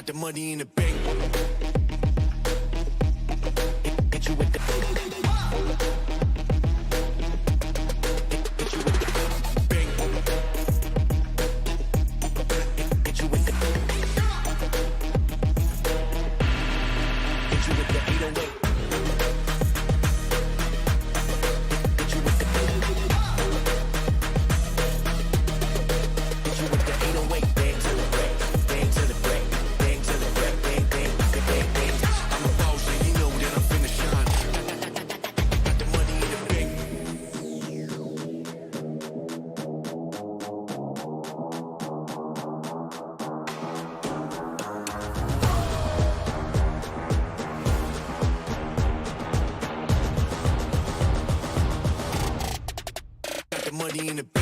Got the money in the bank. Hit you with the. Hit you with the bank. Hit you with the. Hit you with the 808. Hit you with the. Hit you with the 808. Bang to the break. Bang to the break. Bang to the break. Bang, bang, bang, bang, bang. I'm a boss and you know that I'm finna shine. Got the money in the bank. Got the money in the bank.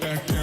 back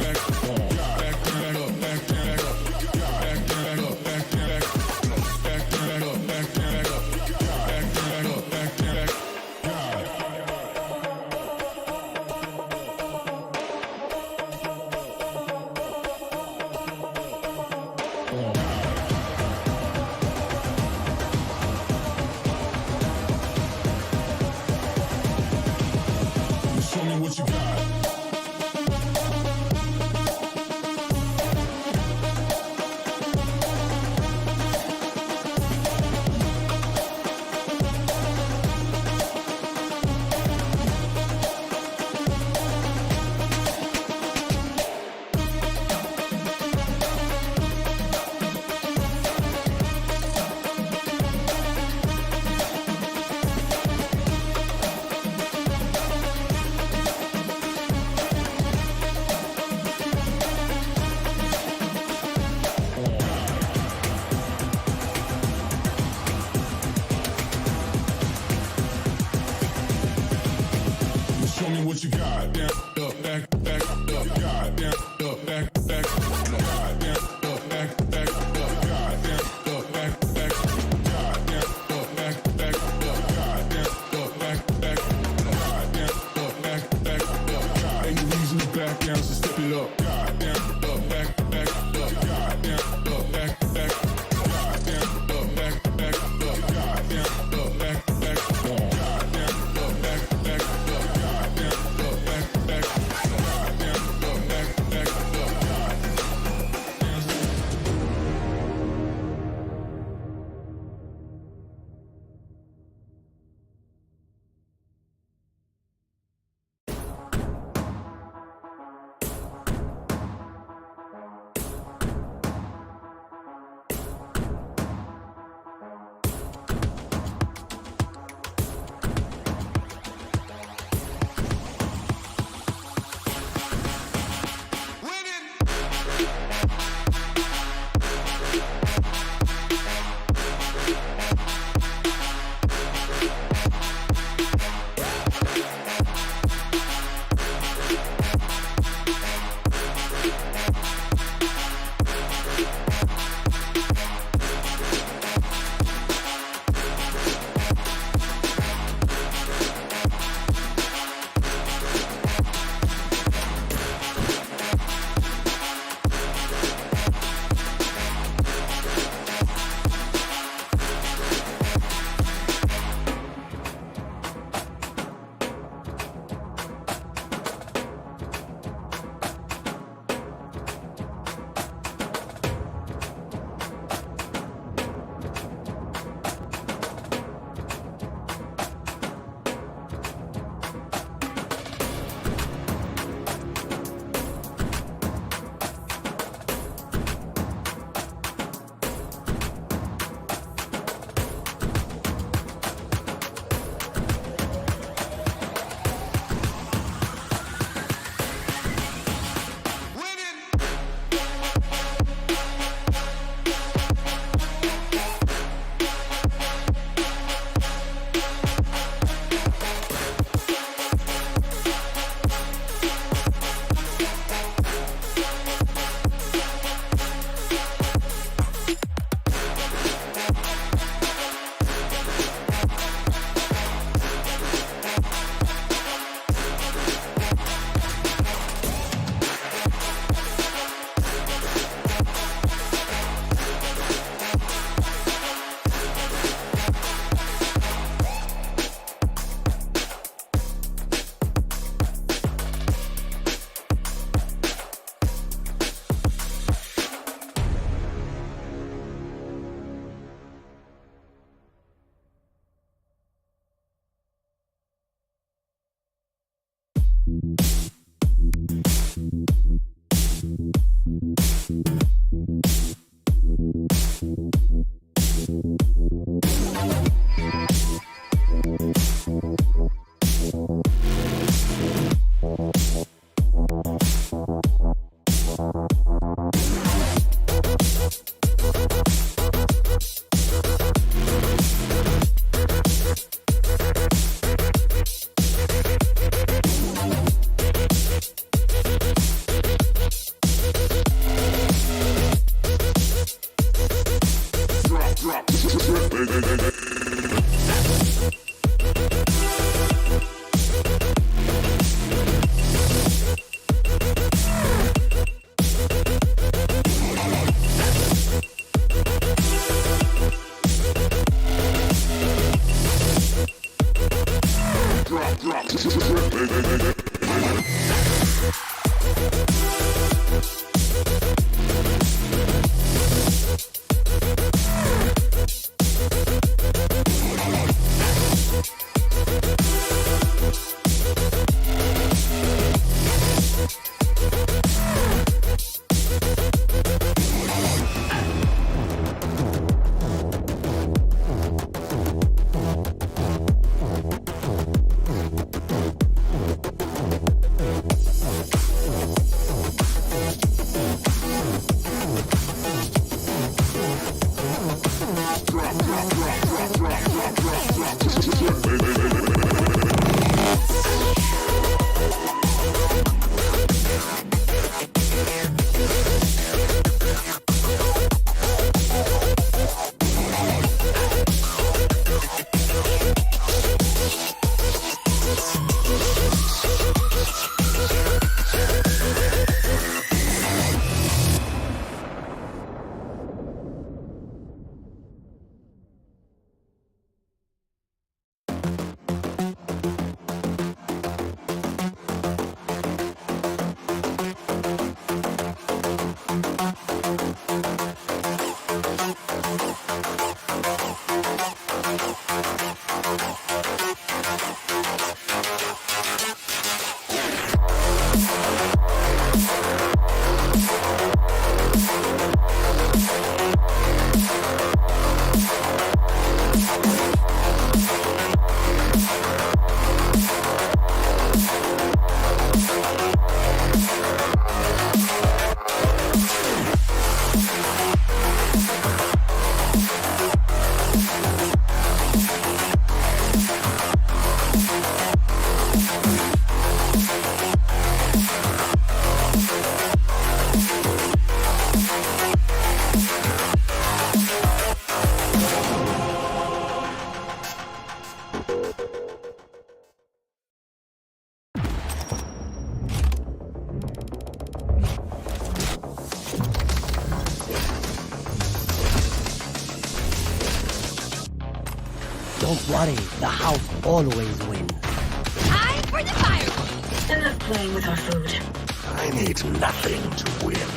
Don't worry, the house always wins. Time for the fireworks! Enough playing with our food. I need nothing to win.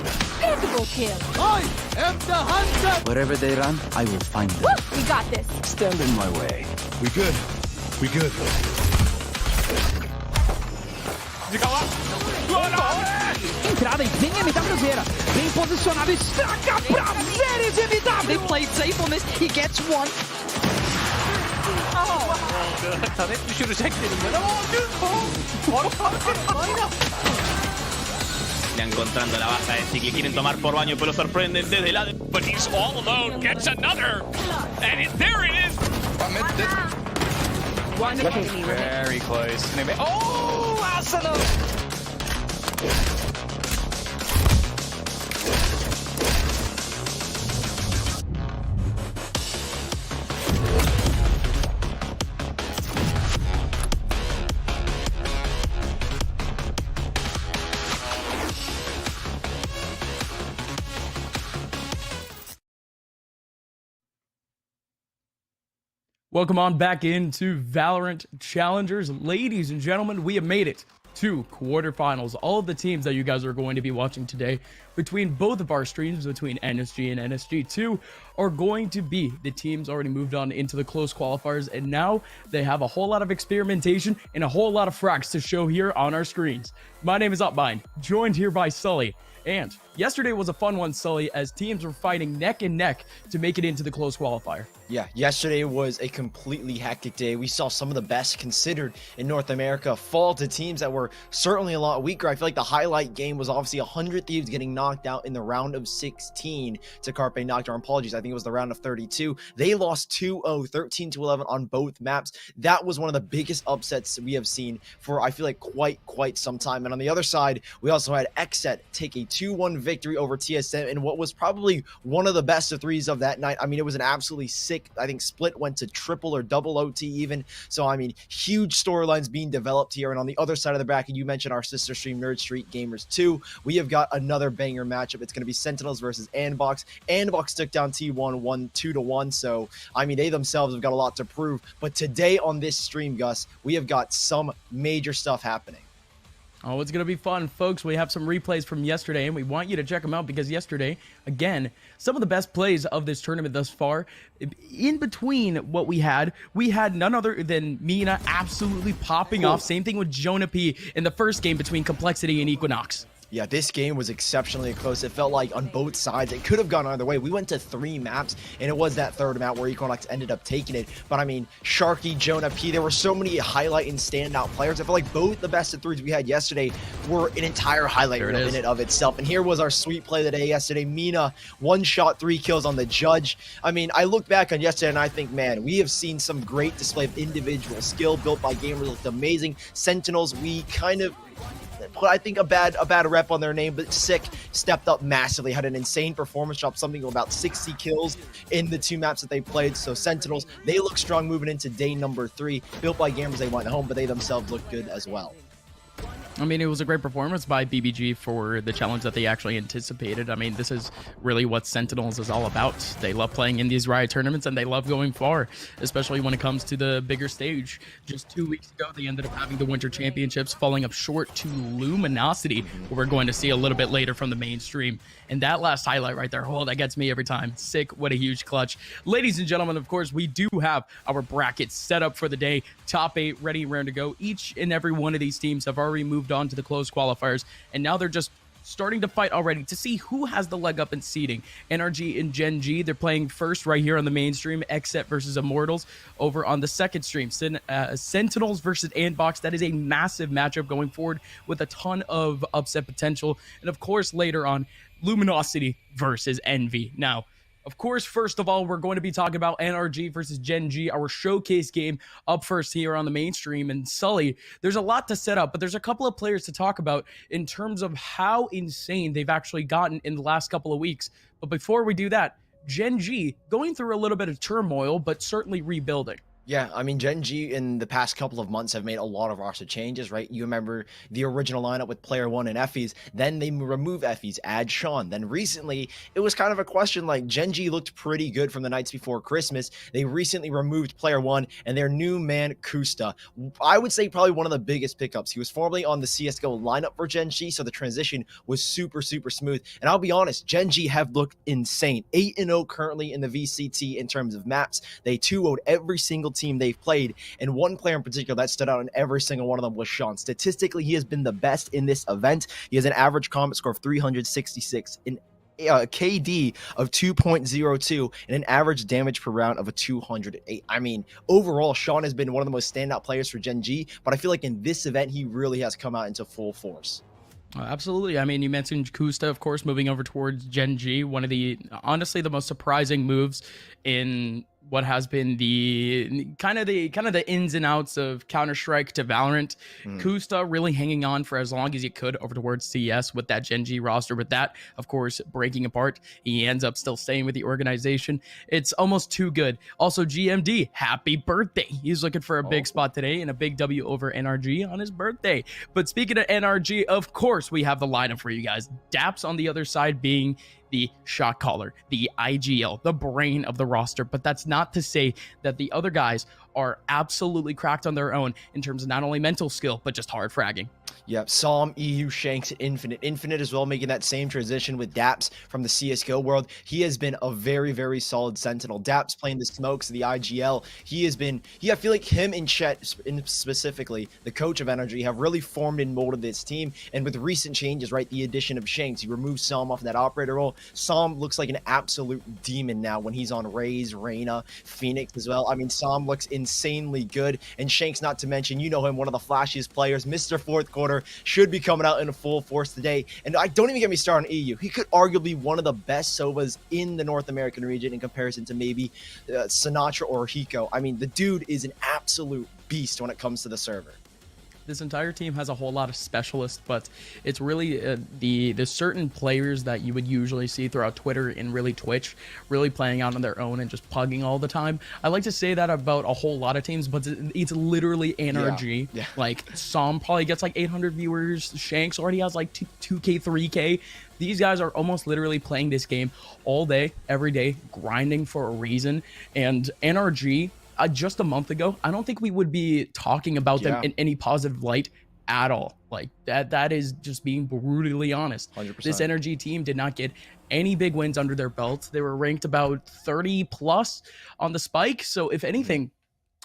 Visible kill! I am the hunter! Wherever they run, I will find them. Woo! We got this! Stand in my way. We good. We good. Entrada e vem a metà brasileira. Bem posicionado, estraga prazeres evitáveis. They played safe on this. He gets one. Sen hep düşürecek elimden ama Están encontrando la baja de Tiki, quieren tomar por baño, pero sorprenden desde la... But he's all alone, gets another! And there it is! One enemy Very close. Oh, Arsenal! Welcome on back into Valorant Challengers. Ladies and gentlemen, we have made it to quarterfinals. All of the teams that you guys are going to be watching today between both of our streams, between NSG and NSG2, are going to be the teams already moved on into the close qualifiers, and now they have a whole lot of experimentation and a whole lot of frags to show here on our screens. My name is Upbind, joined here by Sully. And yesterday was a fun one, Sully, as teams were fighting neck and neck to make it into the close qualifier. Yeah, yesterday was a completely hectic day. We saw some of the best considered in North America fall to teams that were certainly a lot weaker. I feel like the highlight game was obviously 100 Thieves getting knocked out in the round of 16 to Carpe Nocturne. Apologies, I think think it was the round of 32. They lost 2-0, 13-11 on both maps. That was one of the biggest upsets we have seen for, I feel like, quite some time. And on the other side, we also had XSET take a 2-1 victory over TSM in what was probably one of the best of threes of that night. I mean, it was an absolutely sick, I think split went to triple or double OT even. So, I mean, huge storylines being developed here. And on the other side of the bracket, you mentioned our sister stream, Nerd Street Gamers 2. We have got another banger matchup. It's going to be Sentinels versus Andbox. Andbox took down T1 2-1. So, I mean, they themselves have got a lot to prove. But today on this stream, Gus, we have got some major stuff happening. Oh, it's going to be fun, folks. We have some replays from yesterday, and we want you to check them out because yesterday, again, some of the best plays of this tournament thus far. In between what we had none other than Mina absolutely popping off. Same thing with Jonah P in the first game between Complexity and Equinox. Yeah, this game was exceptionally close. It felt like on both sides, it could have gone either way. We went to 3 maps, and it was that third map where Equinox ended up taking it. But I mean, Sharky, Jonah P, there were so many highlight and standout players. I feel like both the best of threes we had yesterday were an entire highlight reel in and of itself. And here was our sweet play of the day yesterday. Mina, 1 shot, 3 kills on the judge. I mean, I look back on yesterday, and I think, man, we have seen some great display of individual skill built by gamers. Looked amazing. Sentinels, we kind of put, I think, a bad rep on their name, but Sick stepped up massively, had an insane performance, dropped something about 60 kills in the 2 maps that they played. So Sentinels, they look strong moving into day number 3. Built by gamers, they went home, but they themselves look good as well. I mean, it was a great performance by BBG for the challenge that they actually anticipated. I mean, this is really what Sentinels is all about. They love playing in these Riot tournaments, and they love going far, especially when it comes to the bigger stage. Just 2 weeks ago, they ended up having the Winter Championships, falling up short to Luminosity, who we're going to see a little bit later from the mainstream. And that last highlight right there, that gets me every time. Sick, what a huge clutch. Ladies and gentlemen, of course, we do have our brackets set up for the day. Top 8 ready and raring to go. Each and every one of these teams have already moved on to the closed qualifiers, and now they're just starting to fight already to see who has the leg up in seeding. NRG and Gen G, they're playing first right here on the mainstream. XSET versus Immortals over on the second stream. Sentinels versus Andbox. That is a massive matchup going forward with a ton of upset potential. And of course, later on, Luminosity versus Envy. Now, of course, first of all, we're going to be talking about NRG versus Gen G, our showcase game up first here on the mainstream. And Sully, there's a lot to set up, but there's a couple of players to talk about in terms of how insane they've actually gotten in the last couple of weeks. But before we do that, Gen G going through a little bit of turmoil, but certainly rebuilding. Yeah, I mean, Gen G in the past couple of months have made a lot of roster changes, right? You remember the original lineup with Player 1 and Effie's, then they remove Effie's, add Sean. Then recently, it was kind of a question like Gen G looked pretty good from the nights before Christmas. They recently removed Player 1 and their new man, Kusta. I would say probably one of the biggest pickups. He was formerly on the CSGO lineup for Gen G, so the transition was super smooth. And I'll be honest, Gen G have looked insane. 8-0 currently in the VCT in terms of maps. They 2-0'd every single team they've played, and one player in particular that stood out in every single one of them was Sean. Statistically, he has been the best in this event. He has an average combat score of 366, an KD of 2.02, and an average damage per round of a 208. I mean, overall, Sean has been one of the most standout players for Gen G, but I feel like in this event, he really has come out into full force. Absolutely. I mean, you mentioned Kusta, of course, moving over towards Gen G. One of the, honestly, the most surprising moves in what has been the kind of the ins and outs of Counter-Strike to Valorant. Kusta really hanging on for as long as he could over towards CS with that Gen G roster. With that, of course, breaking apart, he ends up still staying with the organization. It's almost too good. Also, GMD, happy birthday. He's looking for a big spot today and a big W over NRG on his birthday. But speaking of NRG, of course, we have the lineup for you guys. Daps on the other side being the shot caller, the IGL, the brain of the roster. But that's not to say that the other guys are absolutely cracked on their own in terms of not only mental skill, but just hard fragging. Yep, Psalm, EU, Shanks, Infinite. Infinite as well, making that same transition with Daps from the CSGO world. He has been a very solid Sentinel. Daps playing the smokes, the IGL. He has been, I feel like him and Chet, specifically, the coach of Energy, have really formed and molded this team. And with recent changes, right, the addition of Shanks, he removed Psalm off that operator role. Psalm looks like an absolute demon now when he's on Raze, Reyna, Phoenix as well. I mean, Psalm looks insanely good. And Shanks, not to mention, you know him, one of the flashiest players, Mr. Fourth Quarter. order should be coming out in full force today. And don't even get me started on EU. He could arguably be one of the best Sovas in the North American region in comparison to maybe Sinatra or Hiko. I mean, the dude is an absolute beast when it comes to the server. This entire team has a whole lot of specialists, but it's really the certain players that you would usually see throughout Twitter and really Twitch really playing out on their own and just pugging all the time. I like to say that about a whole lot of teams, but it's literally NRG. Yeah. Like Som probably gets like 800 viewers. Shanks already has like 2K, 3K. These guys are almost literally playing this game all day, every day, grinding for a reason. And NRG, just a month ago, I don't think we would be talking about them in any positive light at all. Like that is just being brutally honest. 100%. This NRG team did not get any big wins under their belt. They were ranked about 30 plus on the spike. So if anything,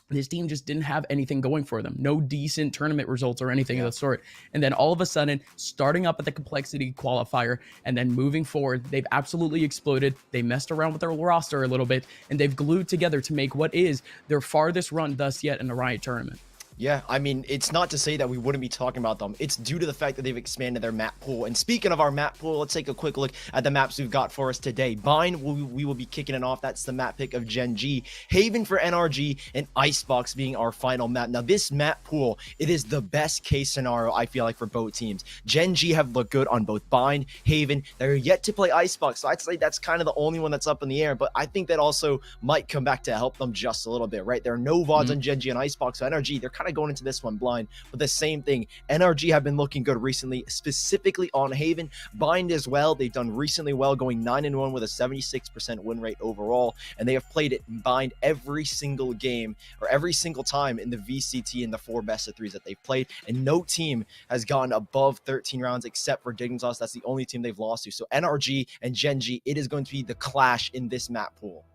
this team just didn't have anything going for them. No decent tournament results or anything of the sort. And then all of a sudden, starting up at the complexity qualifier and then moving forward, they've absolutely exploded. They messed around with their roster a little bit, and they've glued together to make what is their farthest run thus yet in the Riot tournament. Yeah, I mean, it's not to say that we wouldn't be talking about them. It's due to the fact that they've expanded their map pool. And speaking of our map pool, let's take a quick look at the maps we've got for us today. Bind, we will be kicking it off. That's the map pick of Gen G. Haven for NRG, and Icebox being our final map. Now, this map pool, it is the best case scenario, I feel like, for both teams. Gen G have looked good on both Bind, Haven. They're yet to play Icebox, so I'd say that's kind of the only one that's up in the air. But I think that also might come back to help them just a little bit, right? There are no VODs on Gen G and Icebox, so NRG, they're kind of going into this one blind. But the same thing, NRG have been looking good recently, specifically on Haven. Bind as well, they've done recently well, going 9-1 with a 76% win rate overall, and they have played it in Bind every single game, or every single time in the VCT in the 4 best of 3s that they've played, and no team has gone above 13 rounds except for Dignitas. That's the only team they've lost to. So NRG and Gen G, it is going to be the clash in this map pool.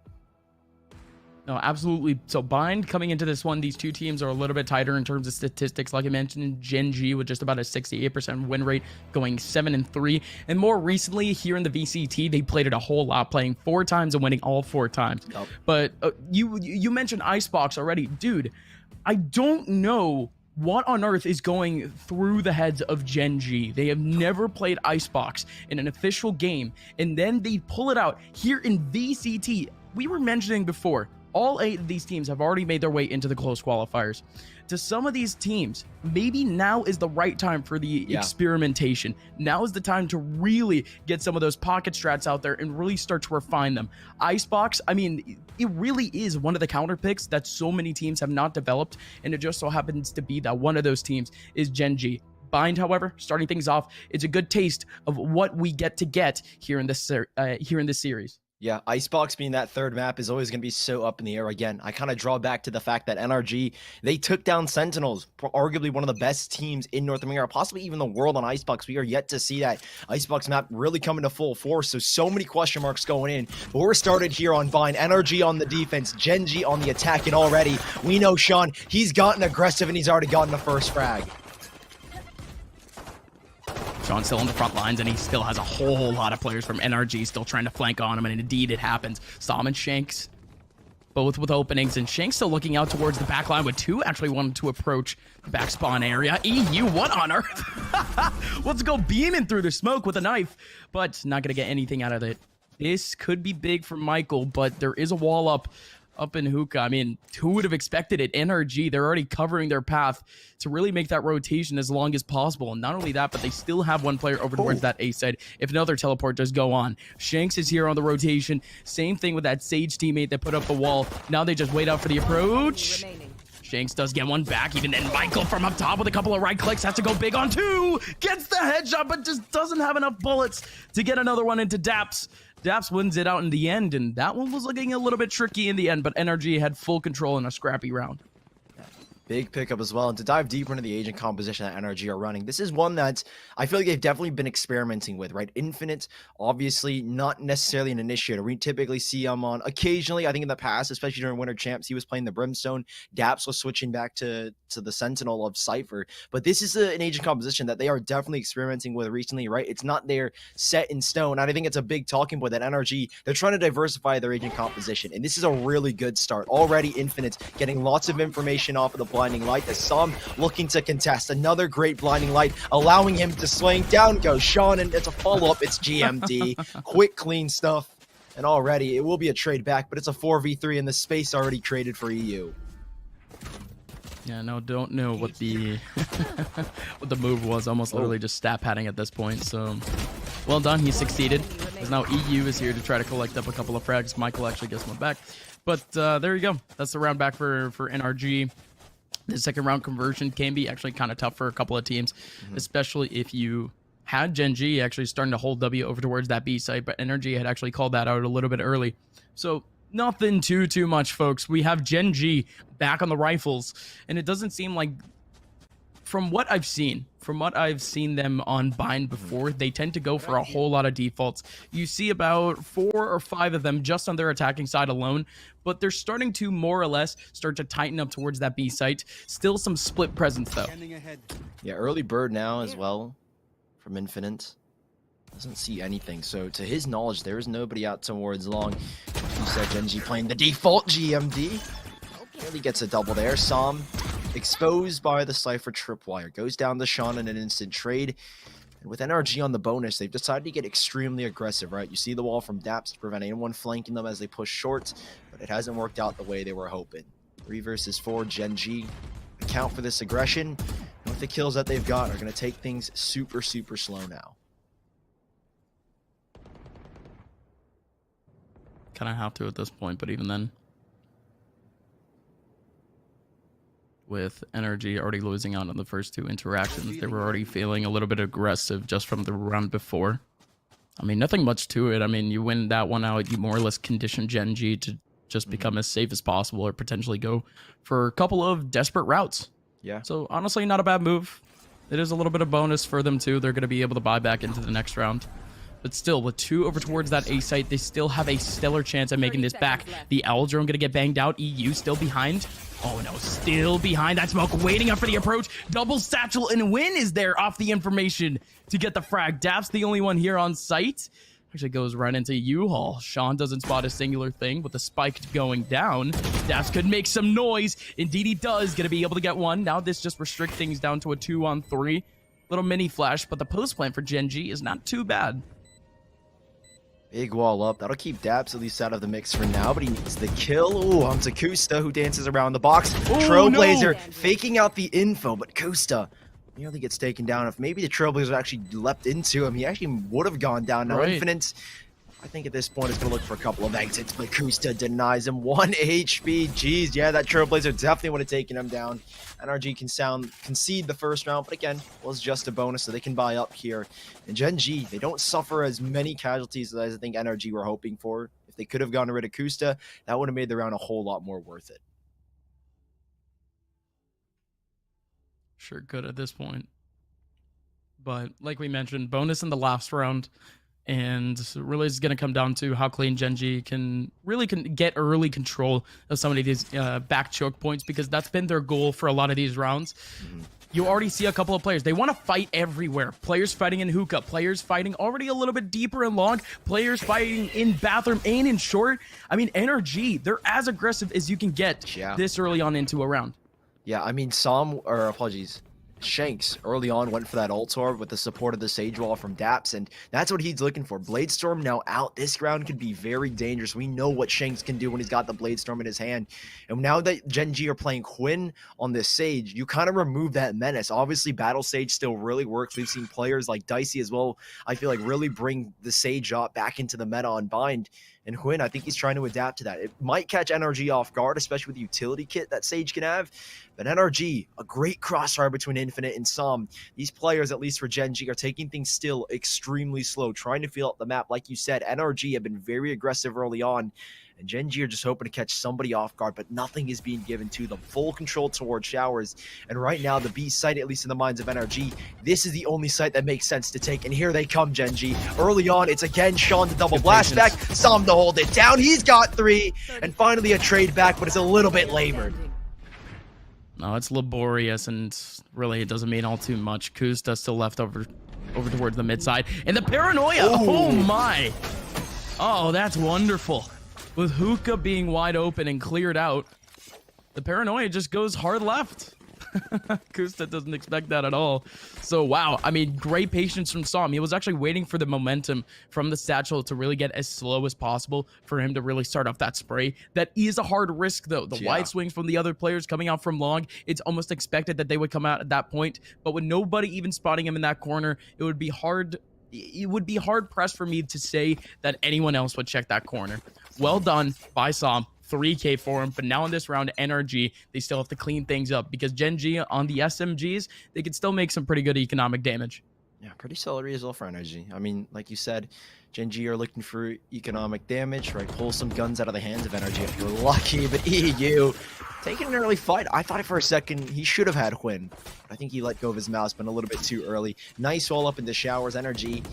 No, absolutely. So Bind coming into this one, these two teams are a little bit tighter in terms of statistics. Like I mentioned, Gen G with just about a 68% win rate, going 7-3. And more recently, here in the VCT, they played it a whole lot, playing 4 times and winning all 4 times. Yep. But you mentioned Icebox already. Dude, I don't know what on earth is going through the heads of Gen G. They have never played Icebox in an official game, and then they pull it out here in VCT. We were mentioning before, all 8 of these teams have already made their way into the close qualifiers. To some of these teams, maybe now is the right time for the experimentation. Now is the time to really get some of those pocket strats out there and really start to refine them. Icebox, I mean, it really is one of the counter picks that so many teams have not developed, and it just so happens to be that one of those teams is Gen G. Bind, however, starting things off, it's a good taste of what we get to get here in this series. Yeah, Icebox being that third map is always going to be so up in the air. Again, I kind of draw back to the fact that NRG, they took down Sentinels, arguably one of the best teams in North America, possibly even the world on Icebox. We are yet to see that Icebox map really come into full force, so many question marks going in. But we're started here on Bind, NRG on the defense, Gen G on the attack, and already we know Sean, he's gotten aggressive and he's already gotten the first frag. Sean's still on the front lines, and he still has a whole lot of players from NRG still trying to flank on him, and indeed it happens. Som and Shanks, both with openings, and Shanks still looking out towards the back line with 2 actually wanting to approach the back spawn area. EU, what on earth? Let's go beaming through the smoke with a knife, but not going to get anything out of it. This could be big for Michael, but there is a wall up in Hookah. I mean, who would have expected it? NRG, they're already covering their path to really make that rotation as long as possible. And not only that, but they still have one player over towards that A side if another teleport does go on. Shanks is here on the rotation. Same thing with that Sage teammate that put up the wall. Now they just wait out for the approach. Shanks does get one back. Even then, Michael from up top with a couple of right clicks has to go big on 2. Gets the headshot, but just doesn't have enough bullets to get another one into Daps. Daps wins it out in the end, and that one was looking a little bit tricky in the end, but NRG had full control in a scrappy round. Big pickup as well. And to dive deeper into the agent composition that NRG are running, this is one that I feel like they've definitely been experimenting with, right? Infinite, obviously not necessarily an initiator. We typically see him on occasionally, I think in the past, especially during Winter Champs, he was playing the Brimstone. Daps was switching back to the Sentinel of Cypher. But this is an agent composition that they are definitely experimenting with recently, right? It's not there set in stone. And I think it's a big talking point that NRG, they're trying to diversify their agent composition. And this is a really good start. Already Infinite getting lots of information off of the blinding light as Sam looking to contest. Another great blinding light, allowing him to swing. Down goes Sean, and it's a follow-up. It's GMD. Quick, clean stuff. And already, it will be a trade back, but it's a 4v3 in the space already created for EU. Yeah, no, don't know what the what the move was. Almost literally just stat padding at this point. So, well done. He succeeded. As now EU is here to try to collect up a couple of frags. Michael actually gets one back. But there you go. That's the round back for NRG. The second round conversion can be actually kind of tough for a couple of teams, especially if you had Gen G actually starting to hold W over towards that B side, but NRG had actually called that out a little bit early. So nothing too much, folks. We have Gen G back on the rifles, and it doesn't seem like, from what I've seen them on Bind before, they tend to go for a whole lot of defaults. You see about 4 or 5 of them just on their attacking side alone, but they're starting to more or less start to tighten up towards that B site. Still some split presence though. Yeah, early bird now as well from Infinite. Doesn't see anything, so to his knowledge, there is nobody out towards long. You said Gen G playing the default GMD. Really gets a double there. Sam exposed by the Cypher Tripwire. Goes down to Sean in an instant trade. And with NRG on the bonus, they've decided to get extremely aggressive, right? You see the wall from Daps to prevent anyone flanking them as they push short, but it hasn't worked out the way they were hoping. 3 versus 4, Gen G account for this aggression. And with the kills that they've got, are going to take things super slow now. Kind of have to at this point, but even then, with NRG already losing out on the first 2 interactions, they were already feeling a little bit aggressive just from the round before. I mean, nothing much to it. I mean, you win that one out, you more or less condition Gen G to just become as safe as possible or potentially go for a couple of desperate routes. Yeah. So honestly, not a bad move. It is a little bit of bonus for them too. They're going to be able to buy back into the next round. But still, with 2 over towards that A site, they still have a stellar chance at making this back. The Owl Drone going to get banged out. EU still behind. Oh no, still behind. That smoke waiting up for the approach. Double satchel, and Win is there off the information to get the frag. Daps the only one here on site. Actually goes right into U-Haul. Sean doesn't spot a singular thing with the spike going down. Daps could make some noise. Indeed he does. Going to be able to get one. Now this just restricts things down to a 2-on-3. Little mini flash, but the post plan for Gen G is not too bad. Big wall up. That'll keep Daps at least out of the mix for now, but he needs the kill. Ooh, onto Kusta, who dances around the box. Trailblazer faking out the info, but Kusta nearly gets taken down. If maybe the Trailblazer actually leapt into him, he actually would have gone down. Now Infinite, I think at this point, is going to look for a couple of exits, but Kusta denies him 1 HP. Jeez, yeah, that Trailblazer definitely would have taken him down. NRG can concede the first round, but again, was just a bonus, so they can buy up here. And Gen G, they don't suffer as many casualties as I think NRG were hoping for. If they could have gotten rid of Kusta, that would have made the round a whole lot more worth it. Sure could at this point. But like we mentioned, bonus in the last round. And really it's going to come down to how clean Gen G can get early control of some of these back choke points, because that's been their goal for a lot of these rounds. You already see a couple of players. They want to fight everywhere. Players fighting in hookah. Players fighting already a little bit deeper and long. Players fighting in bathroom and in short. I mean, NRG, they're as aggressive as you can get this early on into a round. Yeah, I mean, Shanks early on went for that ult orb with the support of the Sage Wall from Daps, and that's what he's looking for. Bladestorm now out. This round could be very dangerous. We know what Shanks can do when he's got the Bladestorm in his hand. And now that Gen G are playing Quinn on this Sage, you kind of remove that menace. Obviously, Battle Sage still really works. We've seen players like Dicey as well, I feel like, really bring the Sage up back into the meta on Bind. And Quinn, I think he's trying to adapt to that. It might catch NRG off guard, especially with the utility kit that Sage can have. But NRG, a great crossfire between Infinite and Som. These players, at least for Gen G, are taking things still extremely slow, trying to feel out the map. Like you said, NRG have been very aggressive early on. And Gen G are just hoping to catch somebody off guard, but nothing is being given to them. Full control towards Showers. And right now, the B site, at least in the minds of NRG, this is the only site that makes sense to take. And here they come, Gen G. Early on, it's again Sean to double blast back. Som to hold it down. He's got 3. And finally a trade back, but it's a little bit labored. No, it's laborious, and really it doesn't mean all too much. Kusta still left over towards the mid side. And the paranoia! Oh my! Oh, that's wonderful. With Hookah being wide open and cleared out, the paranoia just goes hard left. Kusta doesn't expect that at all. So, wow. I mean, great patience from Som. He was actually waiting for the momentum from the satchel to really get as slow as possible for him to really start off that spray. That is a hard risk, though. The wide swings from the other players coming out from long, it's almost expected that they would come out at that point. But with nobody even spotting him in that corner, it would be hard pressed for me to say that anyone else would check that corner. Well done by Som. 3K for him, but now in this round, NRG, they still have to clean things up because Gen G on the SMGs, they could still make some pretty good economic damage. Yeah, pretty solid result for NRG. I mean, like you said, Gen G are looking for economic damage, right? Pull some guns out of the hands of NRG if you're lucky, but EU taking an early fight. I thought for a second he should have had Hwyn. I think he let go of his mouse, but a little bit too early. Nice all up in the showers. NRG,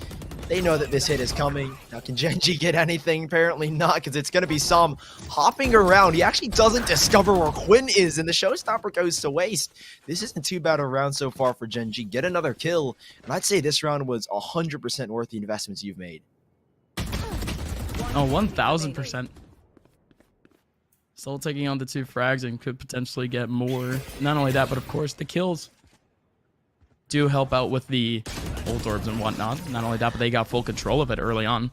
they know that this hit is coming. Now, can Gen G get anything? Apparently not, because it's going to be Som hopping around. He actually doesn't discover where Hwyn is, and the showstopper goes to waste. This isn't too bad a round so far for Gen G. Get another kill, and I'd say this round was 100% worth the investments you've made. Oh, 1,000%. Still taking on the 2 frags and could potentially get more. Not only that, but of course the kills do help out with the ult orbs and whatnot. Not only that, but they got full control of it early on.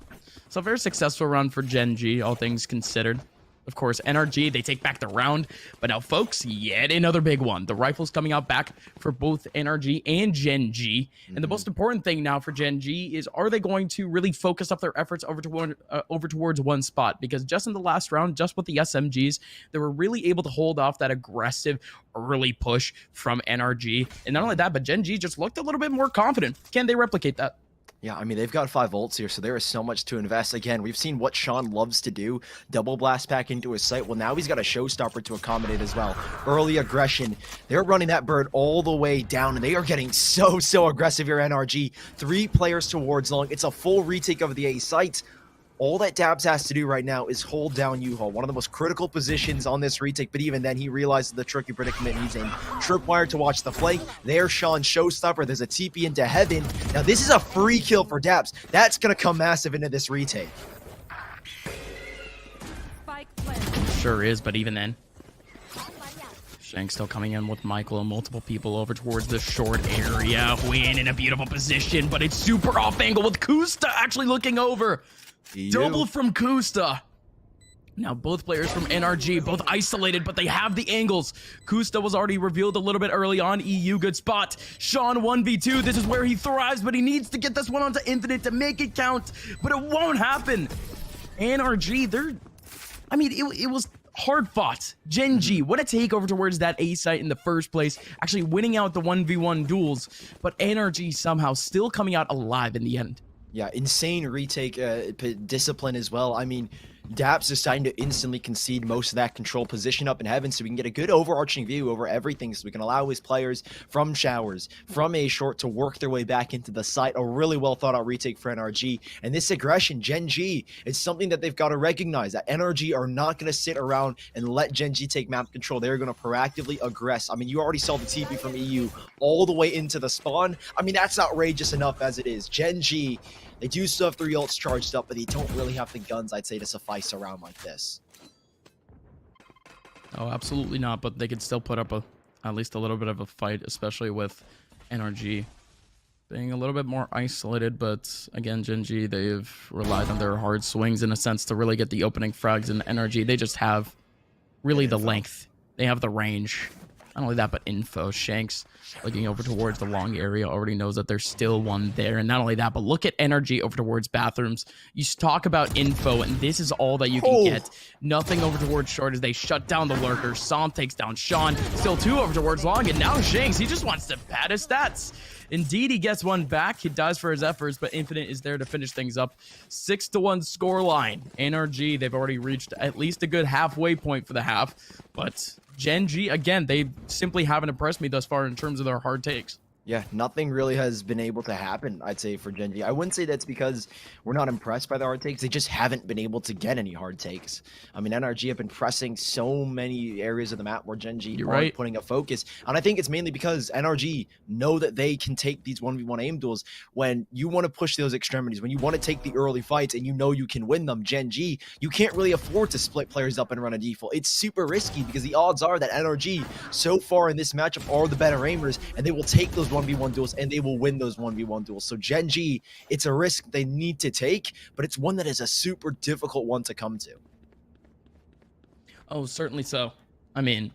So a very successful run for Gen G, all things considered. Of course, NRG, they take back the round. But now, folks, yet another big one. The rifles coming out back for both NRG and Gen G. And the most important thing now for Gen G is, are they going to really focus up their efforts over towards one spot? Because just in the last round, just with the SMGs, they were really able to hold off that aggressive early push from NRG. And not only that, but Gen G just looked a little bit more confident. Can they replicate that? Yeah, I mean, they've got 5 ults here, so there is so much to invest. Again, we've seen what Sean loves to do. Double blast back into his sight. Well, now he's got a showstopper to accommodate as well. Early aggression. They're running that bird all the way down, and they are getting so aggressive here, NRG. 3 players towards long. It's a full retake of the A site. All that Dabs has to do right now is hold down U-Haul, one of the most critical positions on this retake, but even then, he realizes the tricky predicament he's in. Tripwire to watch the flank. There's Sean's showstopper. There's a TP into heaven. Now, this is a free kill for Dabs. That's going to come massive into this retake. Sure is, but even then, Shank still coming in with Michael and multiple people over towards the short area. Hwyn in a beautiful position, but it's super off angle with Kusta actually looking over. Double from Kusta. Now both players from NRG, both isolated, but they have the angles. Kusta was already revealed a little bit early on. EU, good spot. Sean 1v2. This is where he thrives, but he needs to get this one onto Infinite to make it count, but it won't happen. NRG, I mean, it was hard fought. Gen G, what a takeover towards that A site in the first place, actually winning out the 1v1 duels, but NRG somehow still coming out alive in the end. Yeah, insane retake discipline as well. I mean, Daps is starting to instantly concede most of that control position up in heaven, so we can get a good overarching view over everything, so we can allow his players from showers, from A short, to work their way back into the site. A really well thought out retake for NRG. And this aggression, Gen G, is something that they've got to recognize, that NRG are not going to sit around and let Gen G take map control. They're going to proactively aggress. I mean, you already saw the TP from EU all the way into the spawn. I mean, that's outrageous enough as it is. Gen G, they do still have 3 ults charged up, but they don't really have the guns, I'd say, to suffice around like this. Oh, absolutely not, but they could still put up at least a little bit of a fight, especially with NRG being a little bit more isolated. But again, Gen G, they've relied on their hard swings in a sense to really get the opening frags, and NRG, they just have really the length. They have the range. Not only that, but info. Shanks looking over towards the long area already knows that there's still one there. And not only that, but look at NRG over towards bathrooms. You talk about info, and this is all that you can get. Nothing over towards short as they shut down the lurker. Som takes down Sean. Still 2 over towards long, and now Shanks, he just wants to pad his stats. Indeed, he gets one back. He dies for his efforts, but Infinite is there to finish things up. 6-1 scoreline. NRG, they've already reached at least a good halfway point for the half, but Gen G, again, they simply haven't impressed me thus far in terms of their hard takes. Yeah, nothing really has been able to happen, I'd say, for Gen G. I wouldn't say that's because we're not impressed by the hard takes. They just haven't been able to get any hard takes. I mean, NRG have been pressing so many areas of the map where Gen G aren't putting a focus. And I think it's mainly because NRG know that they can take these 1v1 aim duels. When you want to push those extremities, when you want to take the early fights and you know you can win them, Gen G, you can't really afford to split players up and run a default. It's super risky because the odds are that NRG, so far in this matchup, are the better aimers, and they will take those 1v1 duels and they will win those 1v1 duels. So Gen G, it's a risk they need to take, but it's one that is a super difficult one to come to. Oh, certainly so. I mean,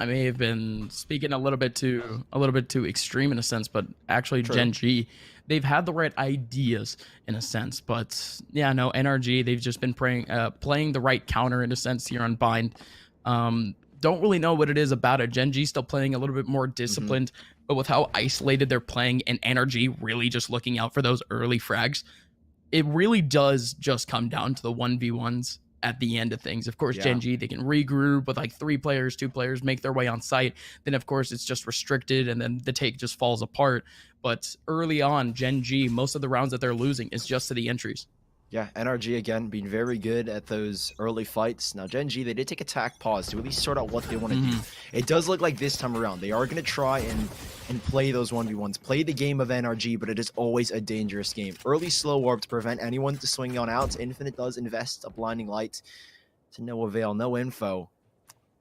I may have been speaking a little bit too extreme in a sense, but actually Gen G, they've had the right ideas in a sense. But yeah, no, NRG, they've just been playing the right counter in a sense here on Bind. Don't really know what it is about it. Gen G still playing a little bit more disciplined, but with how isolated they're playing and NRG really just looking out for those early frags, it really does just come down to the 1v1s at the end of things. Of course, Gen G, they can regroup with like 3 players, 2 players, make their way on site. Then, of course, it's just restricted and then the take just falls apart. But early on, Gen G, most of the rounds that they're losing is just to the entries. Yeah, NRG again being very good at those early fights. Now, Gen G, they did take a tack pause to at least sort out what they want to do. It does look like this time around they are going to try and play those 1v1s, play the game of NRG, but it is always a dangerous game. Early slow warp to prevent anyone to swing on outs. Infinite does invest a blinding light to no avail, no info.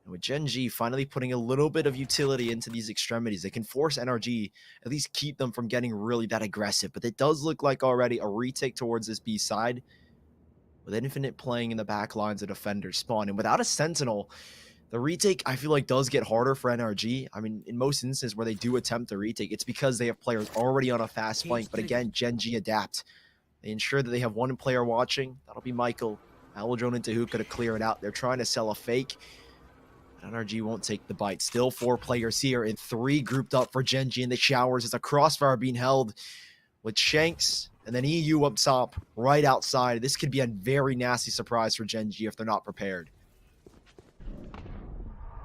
And with Gen G finally putting a little bit of utility into these extremities, they can force NRG, at least keep them from getting really that aggressive. But it does look like already a retake towards this B side, with Infinite playing in the back lines of defenders spawn. And without a Sentinel, the retake, I feel like, does get harder for NRG. I mean, in most instances where they do attempt a retake, it's because they have players already on a fast flank. But again, Gen G adapt. They ensure that they have one player watching. That'll be Michael. Owl drone into Hookah to clear it out. They're trying to sell a fake. NRG won't take the bite. Still 4 players here and 3 grouped up for Gen G in the showers as a crossfire being held with Shanks and then EU up top right outside. This could be a very nasty surprise for Gen G if they're not prepared.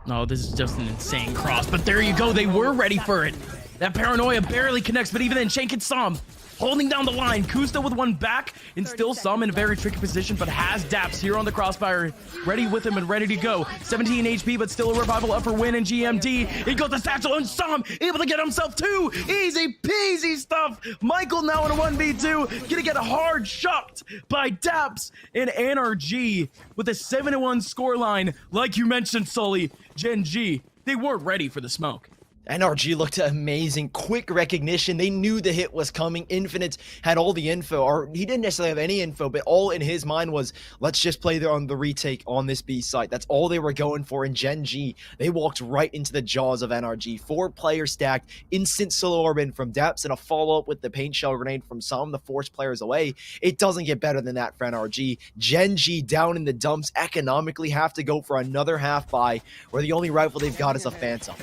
No, this is just an insane cross, but there you go. They were ready for it. That paranoia barely connects, but even then, Shank and Som holding down the line. Kusta with one back, and still Som in a very tricky position, but has Daps here on the crossfire, ready with him and ready to go. 17 HP, but still a revival up for Win and GMD. He goes to Satchel, and Som able to get himself 2. Easy peasy stuff. Michael now in a 1v2, gonna get hard shocked by Daps and NRG with a 7-1 scoreline. Like you mentioned, Sully, Gen G, they weren't ready for the smoke. NRG looked amazing. Quick recognition. They knew the hit was coming. Infinite had all the info, or he didn't necessarily have any info, but all in his mind was, let's just play on the retake on this B site. That's all they were going for. In Gen G, they walked right into the jaws of NRG. 4 players stacked. Instant solo orb from Daps and a follow-up with the paint shell grenade from Som to force players away. It doesn't get better than that for NRG. Gen G down in the dumps economically have to go for another half buy, where the only rifle they've got is a Phantom.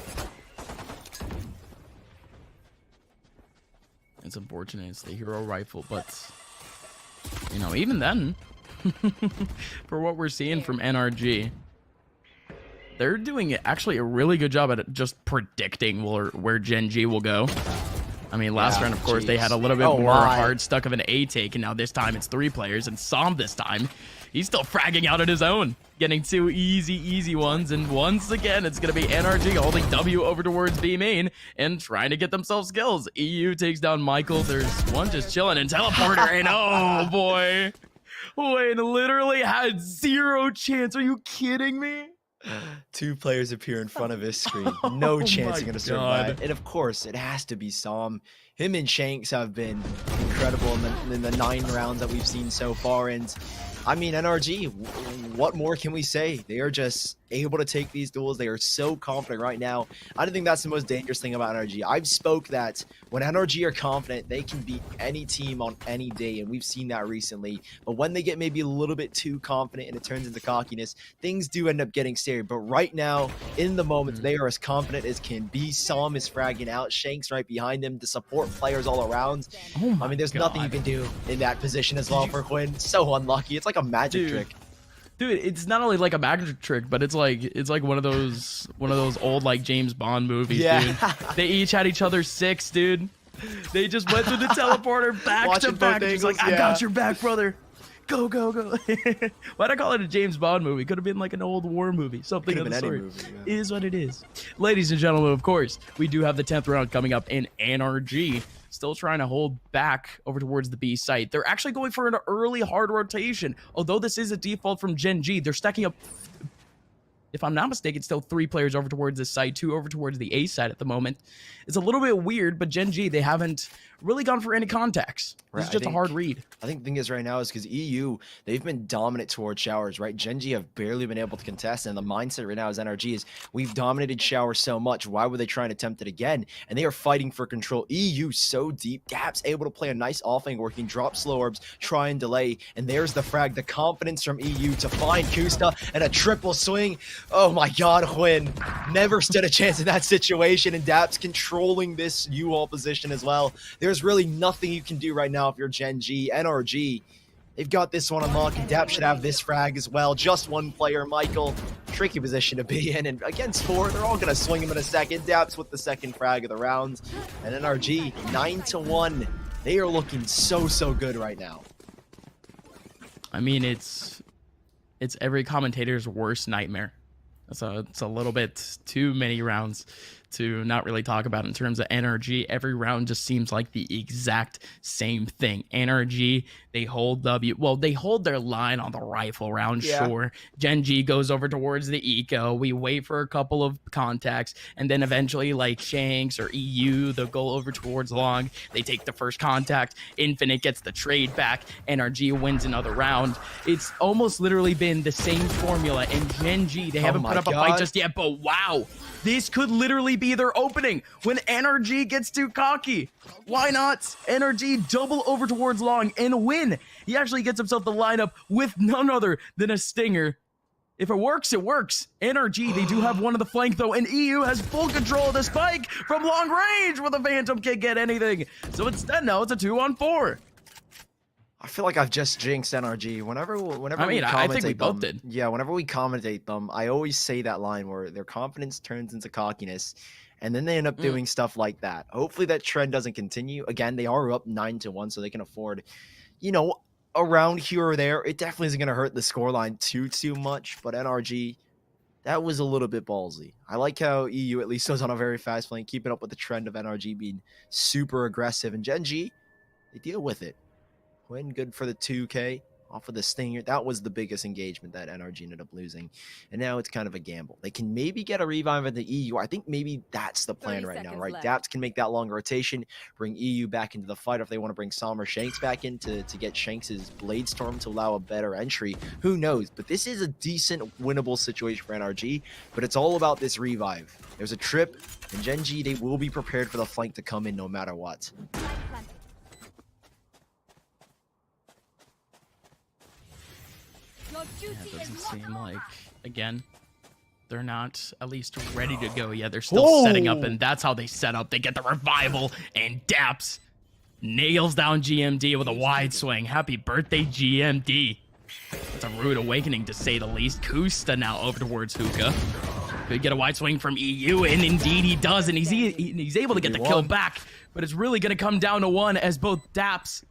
It's unfortunate it's the hero rifle, but you know, even then, for what we're seeing from NRG, they're doing actually a really good job at just predicting where Gen G will go. I mean, last round, of course, they had a little bit more hard stuck of an A take, and now this time it's 3 players, and Som this time, he's still fragging out at his own, getting 2 easy ones, and once again, it's going to be NRG holding W over towards B main and trying to get themselves kills. EU takes down Michael. There's one just chilling and teleporter, and oh boy, Wayne literally had 0 chance. Are you kidding me? 2 players appear in front of his screen. No chance you're going to survive. And of course, it has to be Som. Him and Shanks have been incredible in the 9 rounds that we've seen so far. And I mean, NRG, what more can we say? They are just able to take these duels. They are so confident right now. I don't think that's the most dangerous thing about NRG. I've spoke that when NRG are confident, they can beat any team on any day, and we've seen that recently. But when they get maybe a little bit too confident and it turns into cockiness, things do end up getting scary. But right now, in the moment, they are as confident as can be. Som is fragging out. Shanks right behind him to support players all around. I mean, there's nothing you can do in that position as well for Quinn. So unlucky. It's like a magic trick. Dude, it's not only like a magic trick, but it's like one of those old like James Bond movies, Yeah. dude. They each had each other's 6, dude. They just went through the teleporter back Watching to back. both She's like, angles, I got yeah. your back, brother. Go, go, go. Why'd I call it a James Bond movie? Could have been like an old war movie. Something of the sort. Is what it is. Ladies and gentlemen, of course, we do have the 10th round coming up in NRG. Still trying to hold back over towards the B site. They're actually going for an early hard rotation. Although this is a default from Gen G, they're stacking up, if I'm not mistaken, still 3 players over towards this side, 2 over towards the A side at the moment. It's a little bit weird, but Gen G, they haven't really gone for any contacts. It's just a hard read. I think the thing is right now is because EU, they've been dominant towards showers, right? Gen G have barely been able to contest, and the mindset right now is NRG is we've dominated showers so much. Why would they try and attempt it again? And they are fighting for control. EU so deep. Daps able to play a nice offlane where he can drop slow orbs, try and delay, and there's the frag. The confidence from EU to find Kusta and a triple swing. Oh my God, Hwin never stood a chance in that situation, and Daps controlling this U-Haul position as well. There's really nothing you can do right now if you're Gen G. NRG, they've got this one unlocked, and Daps should have this frag as well. Just one player, Michael. Tricky position to be in, and against 4, they're all going to swing him in a second. Daps with the second frag of the rounds, and NRG 9-1. They are looking so good right now. I mean, it's every commentator's worst nightmare. It's a little bit too many rounds to not really talk about in terms of NRG. Every round just seems like the exact same thing. NRG, they hold they hold their line on the rifle round, sure. Gen G goes over towards the eco. We wait for a couple of contacts, and then eventually, like Shanks or EU, they'll go over towards long. They take the first contact. Infinite gets the trade back. NRG wins another round. It's almost literally been the same formula. And Gen G, they haven't put up a fight just yet, but wow. This could literally be their opening when NRG gets too cocky. Why not? NRG double over towards long and win. He actually gets himself the lineup with none other than a stinger. If it works, it works. NRG, they do have one of the flank though, and EU has full control of the spike from long range with a Phantom can't get anything. So instead now it's a 2-on-4. I feel like I've just jinxed NRG. Whenever I mean, we I think we commentate both them, did. yeah, whenever we commentate them, I always say that line where their confidence turns into cockiness, and then they end up doing stuff like that. Hopefully that trend doesn't continue. Again, they are up 9-1, so they can afford, you know, around here or there. It definitely isn't going to hurt the scoreline too much, but NRG, that was a little bit ballsy. I like how EU at least was on a very fast lane, keeping up with the trend of NRG being super aggressive, and Gen G, they deal with it. Win good for the 2K off of the stinger. That was the biggest engagement that NRG ended up losing. And now it's kind of a gamble. They can maybe get a revive at the EU. I think maybe that's the plan right now, right? Daps can make that long rotation, bring EU back into the fight. If they want to bring Sam or Shanks back in to get Shanks' Blade Storm to allow a better entry, who knows? But this is a decent winnable situation for NRG, but it's all about this revive. There's a trip, and Gen G, they will be prepared for the flank to come in no matter what. Yeah, it doesn't seem like, again, they're not at least ready to go yet. They're still setting up, and that's how they set up. They get the revival, and Daps nails down GMD with a wide swing. Happy birthday, GMD. It's a rude awakening, to say the least. Kusta now over towards Hookah. Could get a wide swing from EU, and indeed he does, and he's able to get the kill back. But it's really going to come down to one as both Daps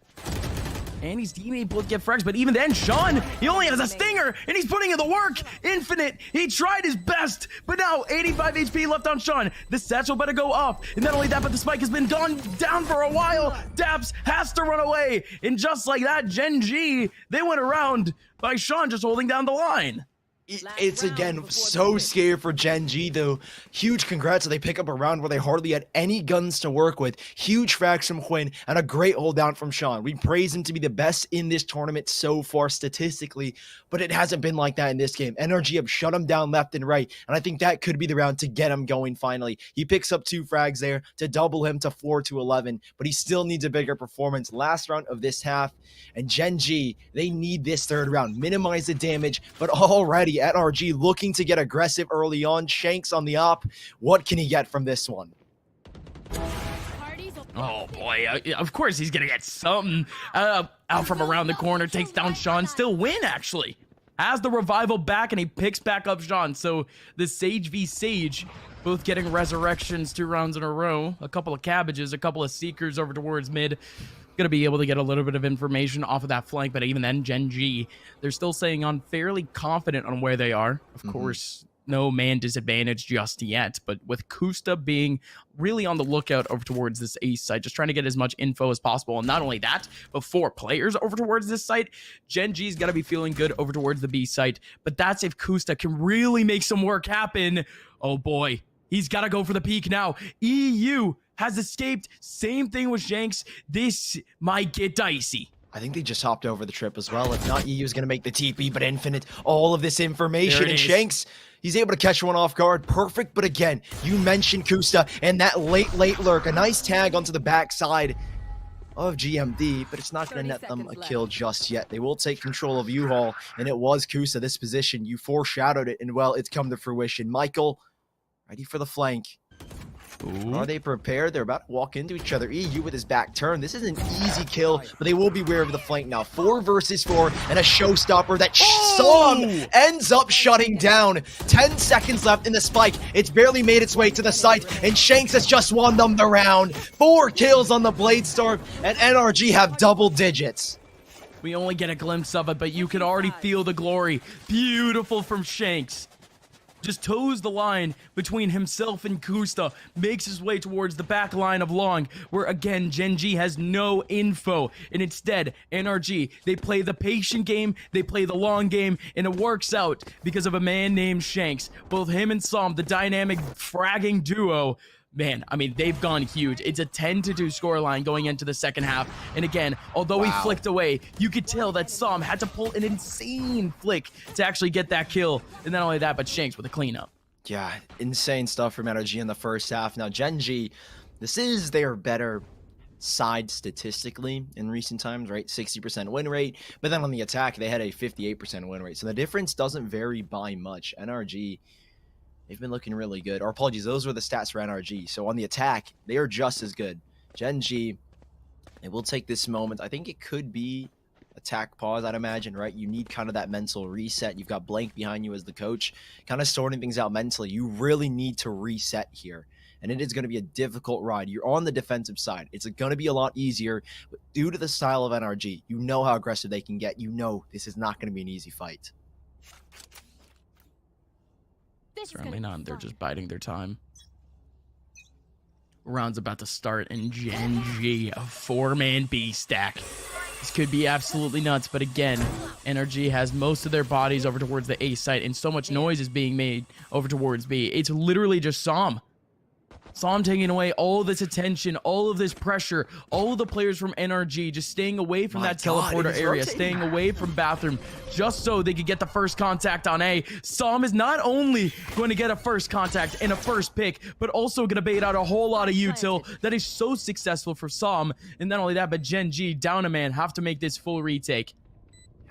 and his teammate both get frags, but even then, Sean, he only has a stinger, and he's putting in the work. Infinite, he tried his best, but now 85 HP left on Sean. The satchel better go off, and not only that, but the spike has been gone down for a while. Daps has to run away, and just like that, Gen G, they went around by Sean just holding down the line. It's again so scary for Gen G though. Huge congrats that they pick up a round where they hardly had any guns to work with. Huge frags from Quinn and a great hold down from Sean. We praise him to be the best in this tournament so far statistically, but it hasn't been like that in this game. NRG have shut him down left and right, and I think that could be the round to get him going finally. He picks up 2 frags there to double him to 4-11, but he still needs a bigger performance. Last round of this half, and Gen G, they need this third round. Minimize the damage, but already NRG looking to get aggressive early on. Shanks on the op. What can he get from this one? Oh boy, of course he's gonna get something. Out from around the corner, takes down Sean, still win actually. has the revival back, and he picks back up Sean. So the Sage v Sage, both getting resurrections 2 rounds in a row. A couple of cabbages, a couple of seekers over towards mid. Gonna be able to get a little bit of information off of that flank, but even then, Gen G, they're still staying on fairly confident on where they are. Of course, no man disadvantage just yet, but with Kusta being really on the lookout over towards this A site, just trying to get as much info as possible. And not only that, but 4 players over towards this site, Gen G's got to be feeling good over towards the B site. But that's if Kusta can really make some work happen. Oh boy, he's got to go for the peak now. EU has escaped. Same thing with Shanks. This might get dicey. I think they just hopped over the trip as well. If not, EU is going to make the TP, but Infinite, all of this information. And Shanks, he's able to catch one off guard. Perfect, but again, you mentioned Kusta and that late lurk. A nice tag onto the backside of GMD, but it's not going to net them a kill just yet. They will take control of U-Haul, and it was Kusta. This position, you foreshadowed it, and well, it's come to fruition. Michael, ready for the flank. Ooh. Are they prepared? They're about to walk into each other. EU with his back turn. This is an easy kill, but they will be wary of the flank now. 4 versus 4 and a showstopper that Som ends up shutting down. 10 seconds left in the spike. It's barely made its way to the site, and Shanks has just won them the round. 4 kills on the Bladestorm, and NRG have double digits. We only get a glimpse of it, but you can already feel the glory. Beautiful from Shanks. Just toes the line between himself and Kusta, makes his way towards the back line of Long, where again, Gen G has no info, and instead, NRG, they play the patient game, they play the long game, and it works out because of a man named Shanks. Both him and Som, the dynamic fragging duo, man, I mean, they've gone huge. It's a 10-2 scoreline going into the second half. And again, although he flicked away, you could tell that Som had to pull an insane flick to actually get that kill. And not only that, but Shanks with a cleanup. Yeah, insane stuff from NRG in the first half. Now, Gen G, this is their better side statistically in recent times, right? 60% win rate. But then on the attack, they had a 58% win rate. So the difference doesn't vary by much. NRG, they've been looking really good. Or apologies, those were the stats for NRG. So on the attack, they are just as good. Gen G, they will take this moment. I think it could be attack pause, I'd imagine, right? You need kind of that mental reset. You've got Blank behind you as the coach, kind of sorting things out mentally. You really need to reset here. And it is going to be a difficult ride. You're on the defensive side. It's going to be a lot easier. But due to the style of NRG, you know how aggressive they can get. You know this is not going to be an easy fight. Certainly not. They're just biding their time. Round's about to start, and Gen G, a 4-man B stack. This could be absolutely nuts, but again, NRG has most of their bodies over towards the A site, and so much noise is being made over towards B. It's literally just Som. Som taking away all of this attention, all of this pressure, all of the players from NRG just staying away from that teleporter area, staying away from bathroom, just so they could get the first contact on A. Som is not only going to get a first contact and a first pick, but also going to bait out a whole lot of util that is so successful for Som. And not only that, but Gen G, down a man, have to make this full retake.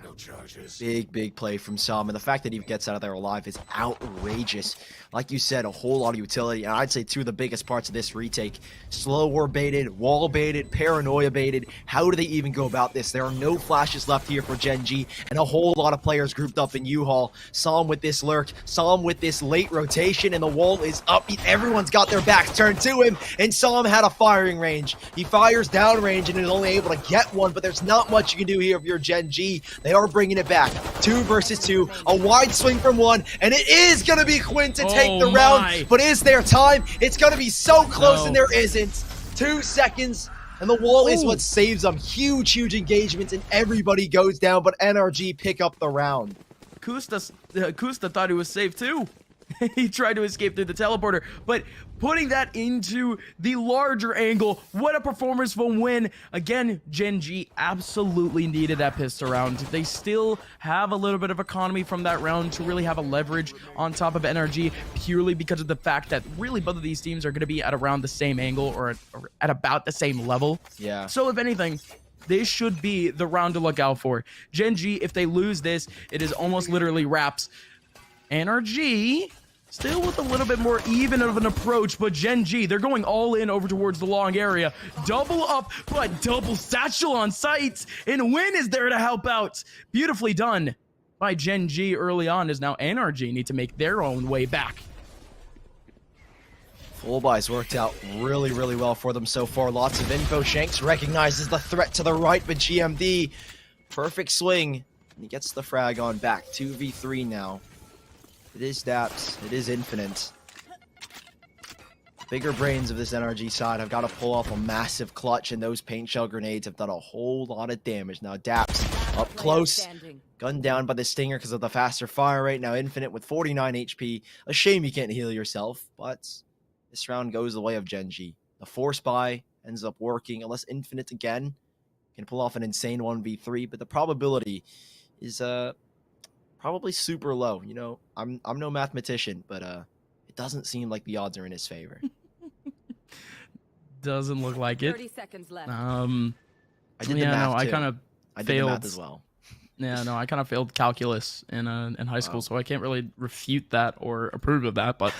No charges. Big play from Som, and the fact that he gets out of there alive is outrageous. Like you said, a whole lot of utility, and I'd say 2 of the biggest parts of this retake. Slow war baited, wall baited, paranoia baited. How do they even go about this? There are no flashes left here for Gen G, and a whole lot of players grouped up in U-Haul. Som with this lurk, Som with this late rotation, and the wall is up. Everyone's got their backs turned to him, and Som had a firing range. He fires downrange and is only able to get one, but there's not much you can do here if you're Gen G. They are bringing it back. 2 versus 2, a wide swing from 1, and it is going to be Quinn to take the round, but is there time? It's going to be so close, and there isn't. 2 seconds, and the wall is what saves them. Huge engagements, and everybody goes down, but NRG pick up the round. Kusta thought he was safe too. He tried to escape through the teleporter, but putting that into the larger angle, what a performance from Win. Again, Gen G absolutely needed that pistol round. They still have a little bit of economy from that round to really have a leverage on top of NRG, purely because of the fact that really both of these teams are going to be at around the same angle or at about the same level. Yeah. So if anything, this should be the round to look out for. Gen G, if they lose this, it is almost literally wraps. NRG still with a little bit more even of an approach, but Gen G, they're going all in over towards the long area. Double up, but double satchel on sight, and Win is there to help out. Beautifully done by Gen G early on, as now NRG need to make their own way back. Full buys worked out really, really well for them so far. Lots of info. Shanks recognizes the threat to the right, but GMD, perfect swing. And he gets the frag on back. 2v3 now. It is Daps. It is Infinite. Bigger brains of this NRG side have got to pull off a massive clutch, and those paint shell grenades have done a whole lot of damage. Now Daps up close, gunned down by the Stinger because of the faster fire rate. Now Infinite with 49 HP. A shame you can't heal yourself, but this round goes the way of Gen G. The force buy ends up working, unless Infinite again can pull off an insane 1v3, but the probability is probably super low. You know, I'm no mathematician, but it doesn't seem like the odds are in his favor. Doesn't look like it. 30 seconds left. I did the math I too. kind of I did failed the math as well. Yeah, no, I kind of failed calculus in high school, so I can't really refute that or approve of that, but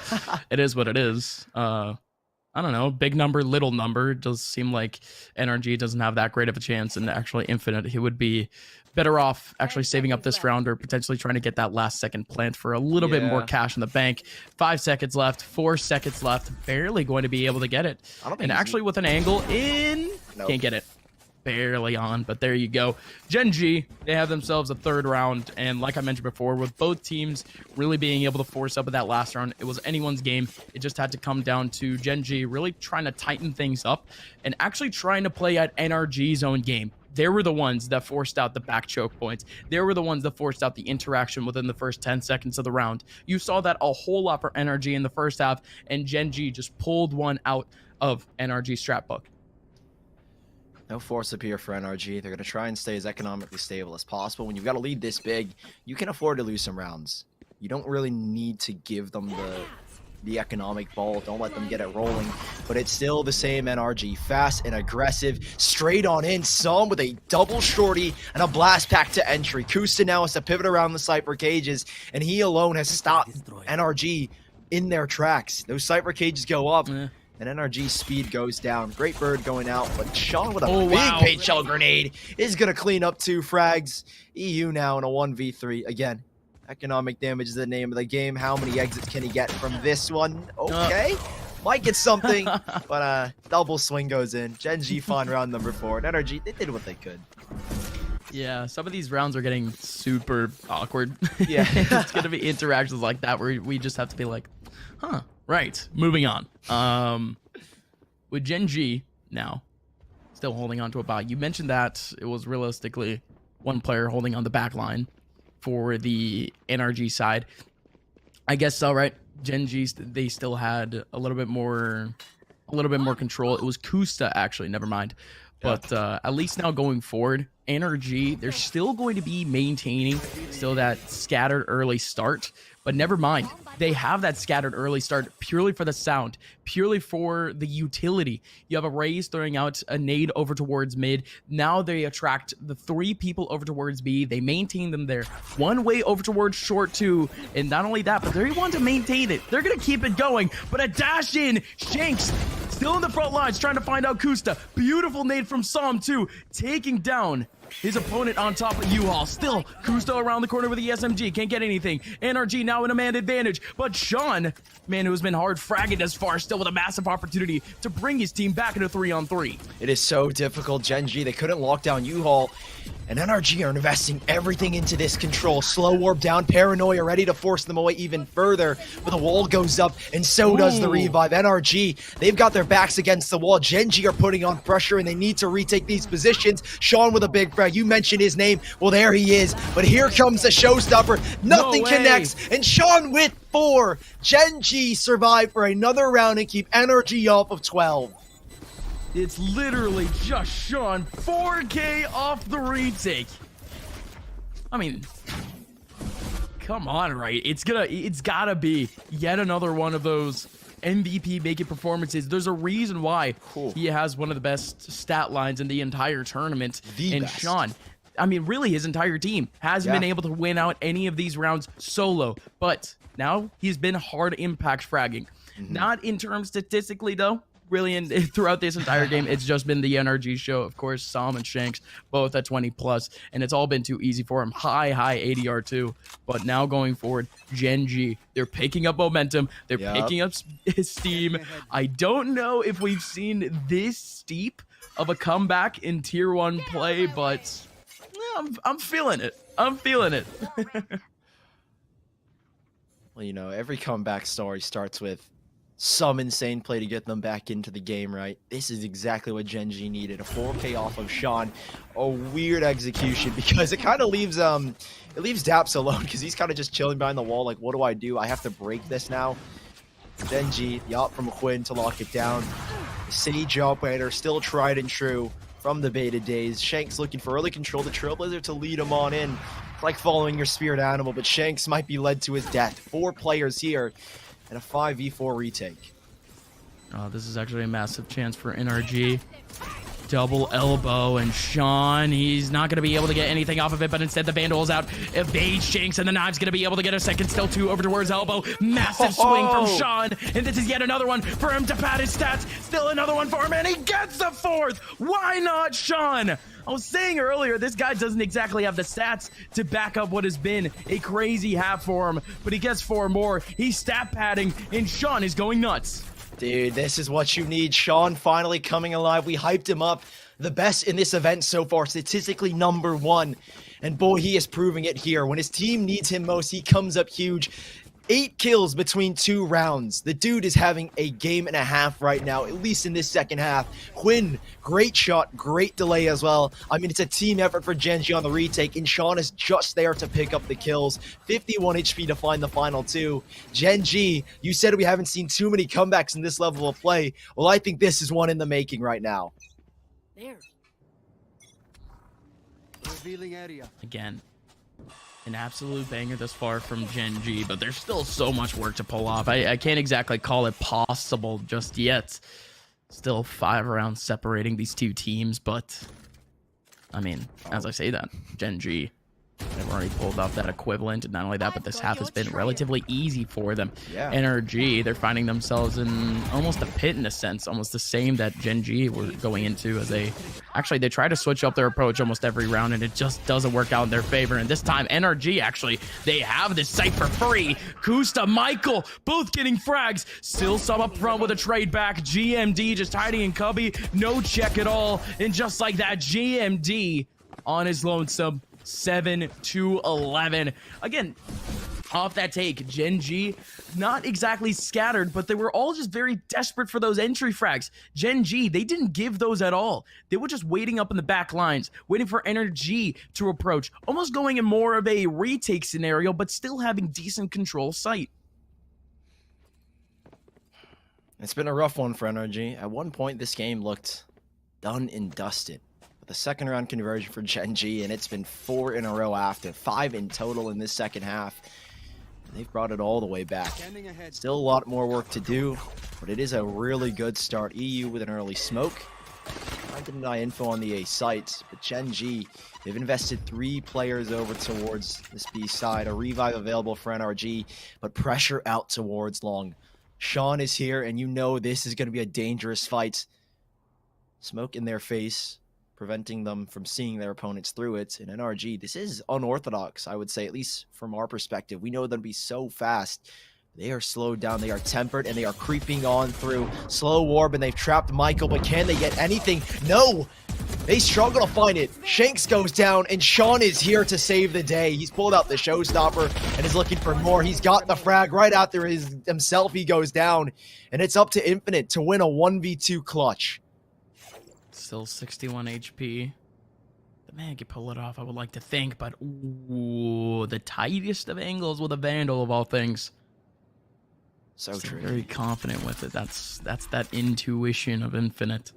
it is what it is. I don't know, big number, little number. It does seem like NRG doesn't have that great of a chance, and actually Infinite, he would be better off actually saving up this round or potentially trying to get that last second plant for a little bit more cash in the bank. 5 seconds left, 4 seconds left, barely going to be able to get it. And actually with an angle in, can't get it. Barely on, but there you go. Gen G, they have themselves a third round, and like I mentioned before, with both teams really being able to force up at that last round, it was anyone's game. It just had to come down to Gen G really trying to tighten things up and actually trying to play at NRG's own game. They were the ones that forced out the back choke points. They were the ones that forced out the interaction within the first 10 seconds of the round. You saw that a whole lot for NRG in the first half, and Gen G just pulled one out of NRG strat book. No force up here for NRG. They're going to try and stay as economically stable as possible. When you've got a lead this big, you can afford to lose some rounds. You don't really need to give them the economic ball. Don't let them get it rolling. But it's still the same NRG. Fast and aggressive. Straight on in. Some with a double shorty and a blast pack to entry. Kusta now has to pivot around the Cypher cages, and he alone has stopped NRG in their tracks. Those Cypher cages go up. And NRG's speed goes down. Great bird going out, but Sean with a big paint shell grenade is going to clean up 2 frags. EU now in a 1v3. Again, economic damage is the name of the game. How many exits can he get from this one? Okay, might get something, but double swing goes in. Gen G fun round number 4. And NRG, they did what they could. Yeah, some of these rounds are getting super awkward. Yeah. It's going to be interactions like that where we just have to be like, huh. Right, moving on. With Gen G now, still holding on to a buy. You mentioned that it was realistically one player holding on the back line for the NRG side. I guess so, right? Gen G, they still had a little bit more control. It was Kusta, actually, never mind. But at least now going forward, NRG, they're still going to be maintaining still that scattered early start. But never mind, they have that scattered early start purely for the sound, purely for the utility. You have a Raze throwing out a nade over towards mid. Now they attract the 3 people over towards B. They maintain them there. 1 way over towards short 2. And not only that, but they want to maintain it. They're going to keep it going. But a dash in, Shanks still in the front lines trying to find out Kusta. Beautiful nade from Psalm 2, taking down his opponent on top of U-Haul. Still, Kusto around the corner with the SMG. Can't get anything. NRG now in a man advantage. But Sean, man, who's been hard fragging as far, still with a massive opportunity to bring his team back into 3-on-3. It is so difficult, Gen G. They couldn't lock down U-Haul. And NRG are investing everything into this control. Slow warp down, Paranoia ready to force them away even further. But the wall goes up, and so does the revive. NRG, they've got their backs against the wall. Gen G are putting on pressure, and they need to retake these positions. Sean with a big frag. You mentioned his name. Well, there he is. But here comes the showstopper. Nothing connects. And Sean with 4. Gen G survive for another round and keep NRG off of 12. It's literally just Sean 4K off the retake. I mean, come on, right? It's gotta be yet another one of those MVP making performances. There's a reason why he has one of the best stat lines in the entire tournament. And Sean, I mean, really his entire team hasn't been able to win out any of these rounds solo, but now he's been hard impact fragging. Not in terms statistically though. brilliant throughout this entire game. It's just been the NRG show. Of course, Sam and Shanks both at 20+, and it's all been too easy for him. High ADR too. But now going forward, Gen G, they're picking up momentum. They're picking up steam. I don't know if we've seen this steep of a comeback in Tier 1 play, but yeah, I'm feeling it. I'm feeling it. Well, you know, every comeback story starts with some insane play to get them back into the game, right? This is exactly what Gen G needed. A 4K off of Sean. A weird execution because it kind of leaves Daps alone because he's kind of just chilling behind the wall like, what do I do? I have to break this now. Gen G, the op from Quinn to lock it down. The Sage operator still tried and true from the beta days. Shanks looking for early control. The Trailblazer to lead him on in. It's like following your spirit animal, but Shanks might be led to his death. 4 players here and a 5v4 retake. Oh, this is actually a massive chance for NRG. Double elbow, and Sean, he's not going to be able to get anything off of it, but instead the Vandal is out. Evades Shanks, and the Knives going to be able to get a second still 2 over towards elbow. Massive swing from Sean, and this is yet another one for him to pad his stats. Still another one for him, and he gets the 4th. Why not Sean? I was saying earlier, this guy doesn't exactly have the stats to back up what has been a crazy half for him, but he gets 4 more. He's stat padding, and Sean is going nuts. Dude, this is what you need. Sean finally coming alive. We hyped him up. The best in this event so far, statistically #1. And boy, he is proving it here. When his team needs him most, he comes up huge. 8 kills between 2 rounds. The dude is having a game and a half right now, at least in this second half. Quinn, great shot, great delay as well. I mean, it's a team effort for Gen G on the retake, and Sean is just there to pick up the kills. 51 HP to find the final 2. Gen G, you said we haven't seen too many comebacks in this level of play. Well, I think this is one in the making right now. There. Revealing area. Again, an absolute banger thus far from Gen G, but there's still so much work to pull off. I can't exactly call it possible just yet. Still 5 rounds separating these 2 teams, but I mean, as I say that, Gen G, they've already pulled off that equivalent, and not only that, but this half has been relatively easy for them. Yeah. NRG, they're finding themselves in almost a pit in a sense, almost the same that Gen G were going into as actually they try to switch up their approach almost every round, and it just doesn't work out in their favor. And this time, NRG actually, they have this site for free. Kusta, Michael, both getting frags. Still some up front with a trade back. GMD just hiding in cubby, no check at all. And just like that, GMD on his lonesome. 7-11. Again, off that take, Gen G, not exactly scattered, but they were all just very desperate for those entry frags. Gen G, they didn't give those at all. They were just waiting up in the back lines, waiting for NRG to approach, almost going in more of a retake scenario, but still having decent control sight. It's been a rough one for NRG. At one point, this game looked done and dusted. The second round conversion for Gen G, and it's been 4 in a row after. 5 in total in this second half. And they've brought it all the way back. Still a lot more work to do, but it is a really good start. EU with an early smoke. I didn't deny info on the A site, but Gen G, they've invested 3 players over towards this B side. A revive available for NRG, but pressure out towards long. Sean is here, and you know this is going to be a dangerous fight. Smoke in their face, preventing them from seeing their opponents through it. In NRG, this is unorthodox, I would say, at least from our perspective. We know them to be so fast. They are slowed down, they are tempered, and they are creeping on through. Slow warp, and they've trapped Michael, but can they get anything? No! They struggle to find it. Shanks goes down, and Sean is here to save the day. He's pulled out the showstopper and is looking for more. He's got the frag right after himself. He goes down, and it's up to Infinite to win a 1v2 clutch. Still 61 HP. The man could pull it off, I would like to think, but ooh, the tightest of angles with a Vandal of all things. So true. Very confident with it. That's that intuition of Infinite.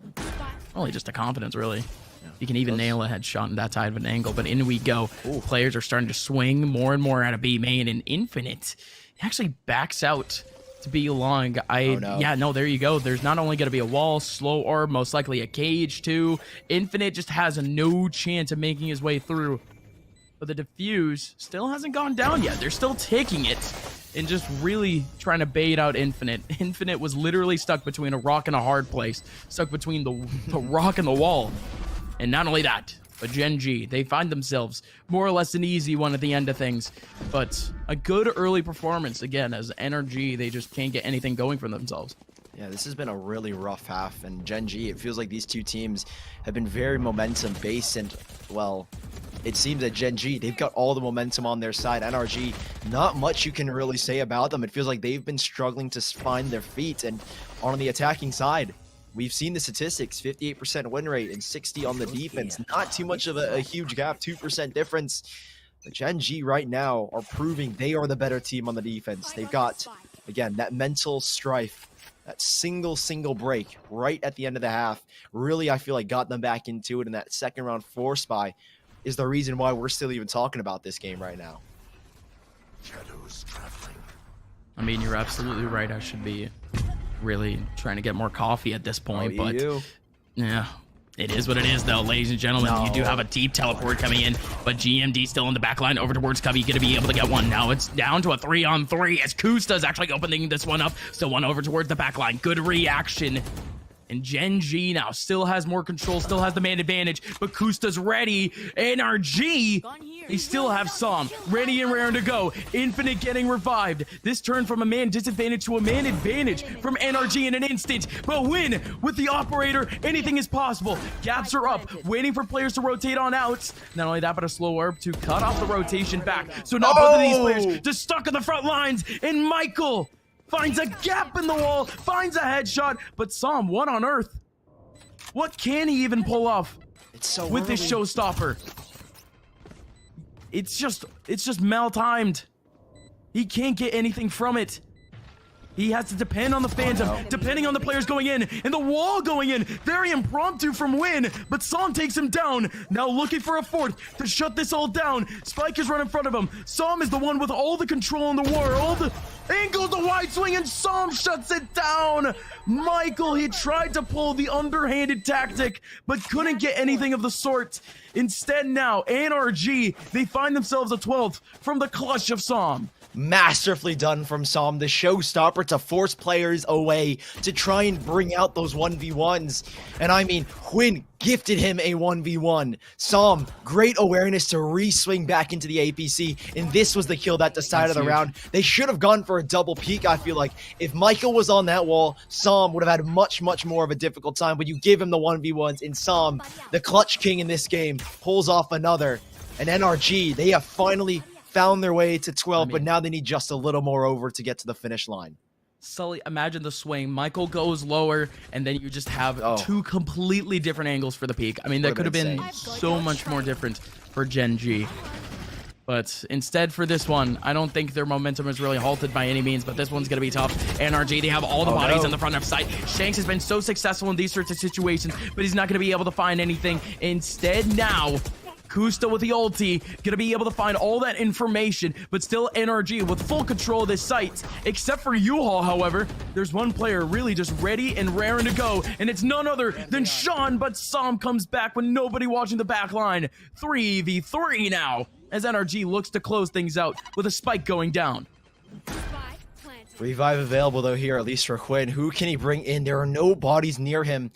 Only just a confidence, really. Yeah. You can even nail a headshot in that tight of an angle, but in we go. Ooh. Players are starting to swing more and more out of B main, and Infinite actually backs out to be long. Yeah, no, there you go. There's not only going to be a wall, slow orb, most likely a cage too. Infinite just has no chance of making his way through. But the defuse still hasn't gone down yet. They're still taking it. and just really trying to bait out Infinite. Infinite was literally stuck between a rock and a hard place, stuck between the rock and the wall. And not only that, but Gen G, they find themselves more or less an easy one at the end of things. But a good early performance, again, as NRG, they just can't get anything going for themselves. Yeah, this has been a really rough half, and Gen G, it feels like these two teams have been very momentum-based, and, well, it seems that Gen G, they've got all the momentum on their side. NRG, not much you can really say about them. It feels like they've been struggling to find their feet, and on the attacking side, we've seen the statistics, 58% win rate and 60 on the defense. Not too much of a huge gap, 2% difference. But Gen G right now are proving they are the better team on the defense. They've got, again, that mental strife. That single break right at the end of the half really, I feel like, got them back into it. And that second round force buy is the reason why we're still even talking about this game right now. Shadows traveling. I mean, you're absolutely right. I should be really trying to get more coffee at this point, but yeah, it is what it is, though, ladies and gentlemen. You do have a deep teleport coming in, but GMD still in the back line over towards Cubby, going to be able to get one. Now it's down to a 3-on-3 as Kusta's actually opening this one up. Still one over towards the back line. Good reaction. And Gen G now still has more control, still has the man advantage, but Kusta's ready. NRG, they still have Som ready and raring to go. Infinite getting revived. This turn from a man disadvantage to a man advantage from NRG in an instant. But win with the operator, anything is possible. Gaps are up, waiting for players to rotate on out. Not only that, but a slow herb to cut off the rotation back. So now both of these players just stuck on the front lines. And Michael finds a gap in the wall, finds a headshot, but Som, what on earth? What can he even pull off with this showstopper? It's just mal-timed. He can't get anything from it. He has to depend on the Phantom, depending on the players going in, and the wall going in. Very impromptu from Win, but Som takes him down. Now looking for a fourth to shut this all down. Spike is right in front of him. Som is the one with all the control in the world. Angles the wide swing, and Som shuts it down. Michael, he tried to pull the underhanded tactic, but couldn't get anything of the sort. Instead now, NRG, they find themselves a 12th from the clutch of Som. Masterfully done from Som, the showstopper to force players away to try and bring out those 1v1s. And I mean, Quinn gifted him a 1v1. Som, great awareness to re-swing back into the APC, and this was the kill that decided the round. They should have gone for a double peek, I feel like. If Michael was on that wall, Som would have had much more of a difficult time, but you give him the 1v1s, and Som, the clutch king in this game, pulls off another. And NRG, they have finally found their way to 12, but now they need just a little more over to get to the finish line. Sully, imagine the swing. Michael goes lower, and then you just have two completely different angles for the peak. I mean, that could have been so much more different for Gen G. But instead for this one, I don't think their momentum is really halted by any means, but this one's going to be tough. NRG, they have all the bodies in the front of sight. Shanks has been so successful in these sorts of situations, but he's not going to be able to find anything. Instead now, Kusta with the ulti, gonna be able to find all that information, but still NRG with full control of this site. Except for U-Haul, however, there's one player really just ready and raring to go, and it's none other than Sean, but Som comes back with nobody watching the back line. 3v3 now, as NRG looks to close things out with a spike going down. Revive available, though, here, at least for Quinn. Who can he bring in? There are no bodies near him.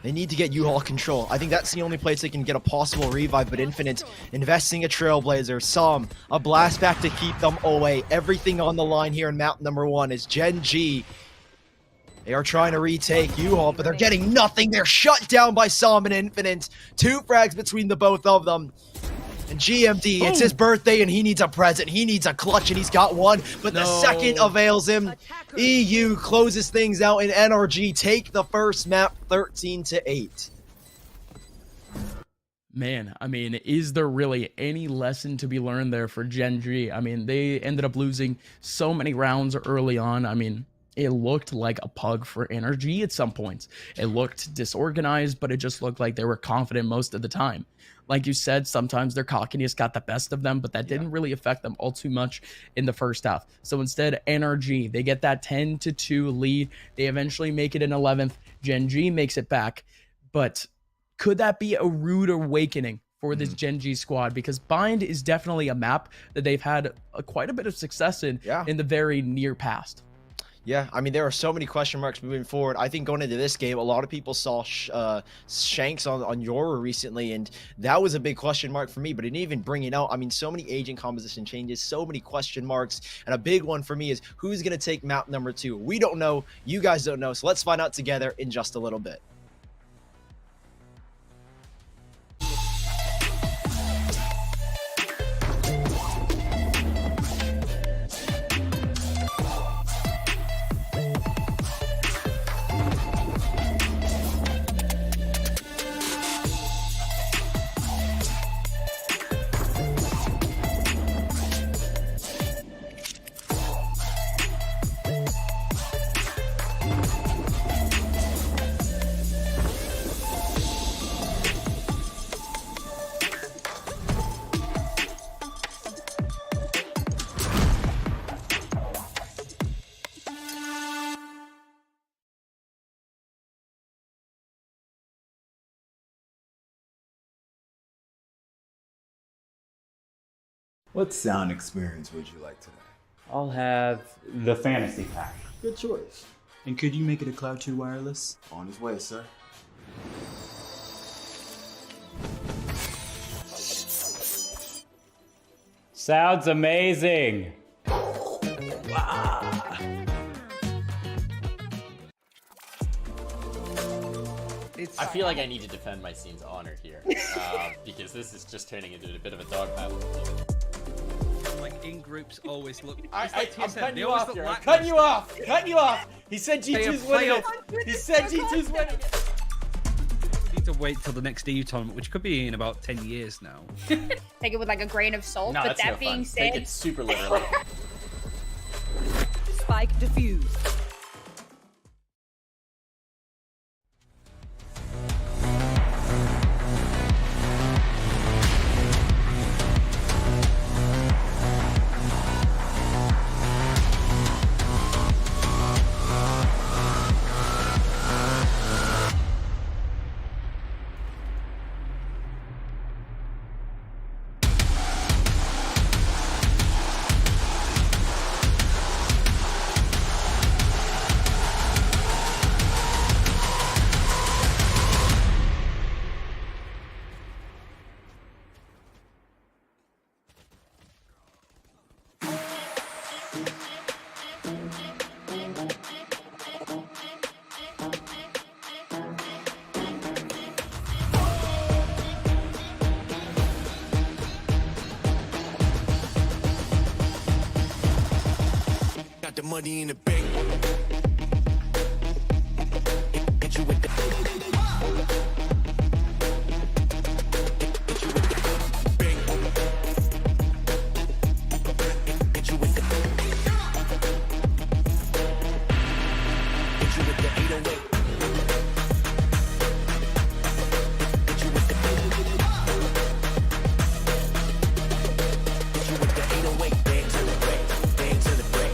They need to get U-Haul control. I think that's the only place they can get a possible revive, but Infinite investing a Trailblazer. Som, a blast back to keep them away. Everything on the line here in map number 1 is Gen G. They are trying to retake U-Haul, but they're getting nothing. They're shut down by Som and Infinite. 2 frags between the both of them. And GMD, it's his birthday, and he needs a present. He needs a clutch, and he's got one, but the second avails him. EU closes things out, and NRG take the first map 13-8. Man, I mean, is there really any lesson to be learned there for Gen G? I mean, they ended up losing so many rounds early on. I mean, it looked like a pug for NRG at some points. It looked disorganized, but it just looked like they were confident most of the time. Like you said, sometimes their cockiness got the best of them, but that didn't really affect them all too much in the first half. So instead, NRG, they get that 10-2 lead. They eventually make it in 11th. Gen G makes it back. But could that be a rude awakening for this Gen G squad, because Bind is definitely a map that they've had quite a bit of success in the very near past. Yeah, I mean, there are so many question marks moving forward. I think going into this game, a lot of people saw Shanks on Yoru recently, and that was a big question mark for me, but it didn't even bring it out. I mean, so many agent composition changes, so many question marks, and a big one for me is who's going to take map number 2? We don't know. You guys don't know, so let's find out together in just a little bit. What sound experience would you like today? I'll have the fantasy pack. Good choice. And could you make it a Cloud 2 wireless? On his way, sir. Sounds amazing! I feel like I need to defend my scene's honor here, because this is just turning into a bit of a dog battle. Like in groups always look. I'm cutting you off here. I'm cutting you off. Cutting you off. He said G2's winning it. He said G2's winning it. Need to wait till the next EU tournament, which could be in about 10 years now. Take it with like a grain of salt. No, but that's that no being fun. said, Take it super literally. Spike defused. The money in the bank. Hit you with the bank. Hit you with the 808. Hit you with the 808. Bang to the break. Bang to the break.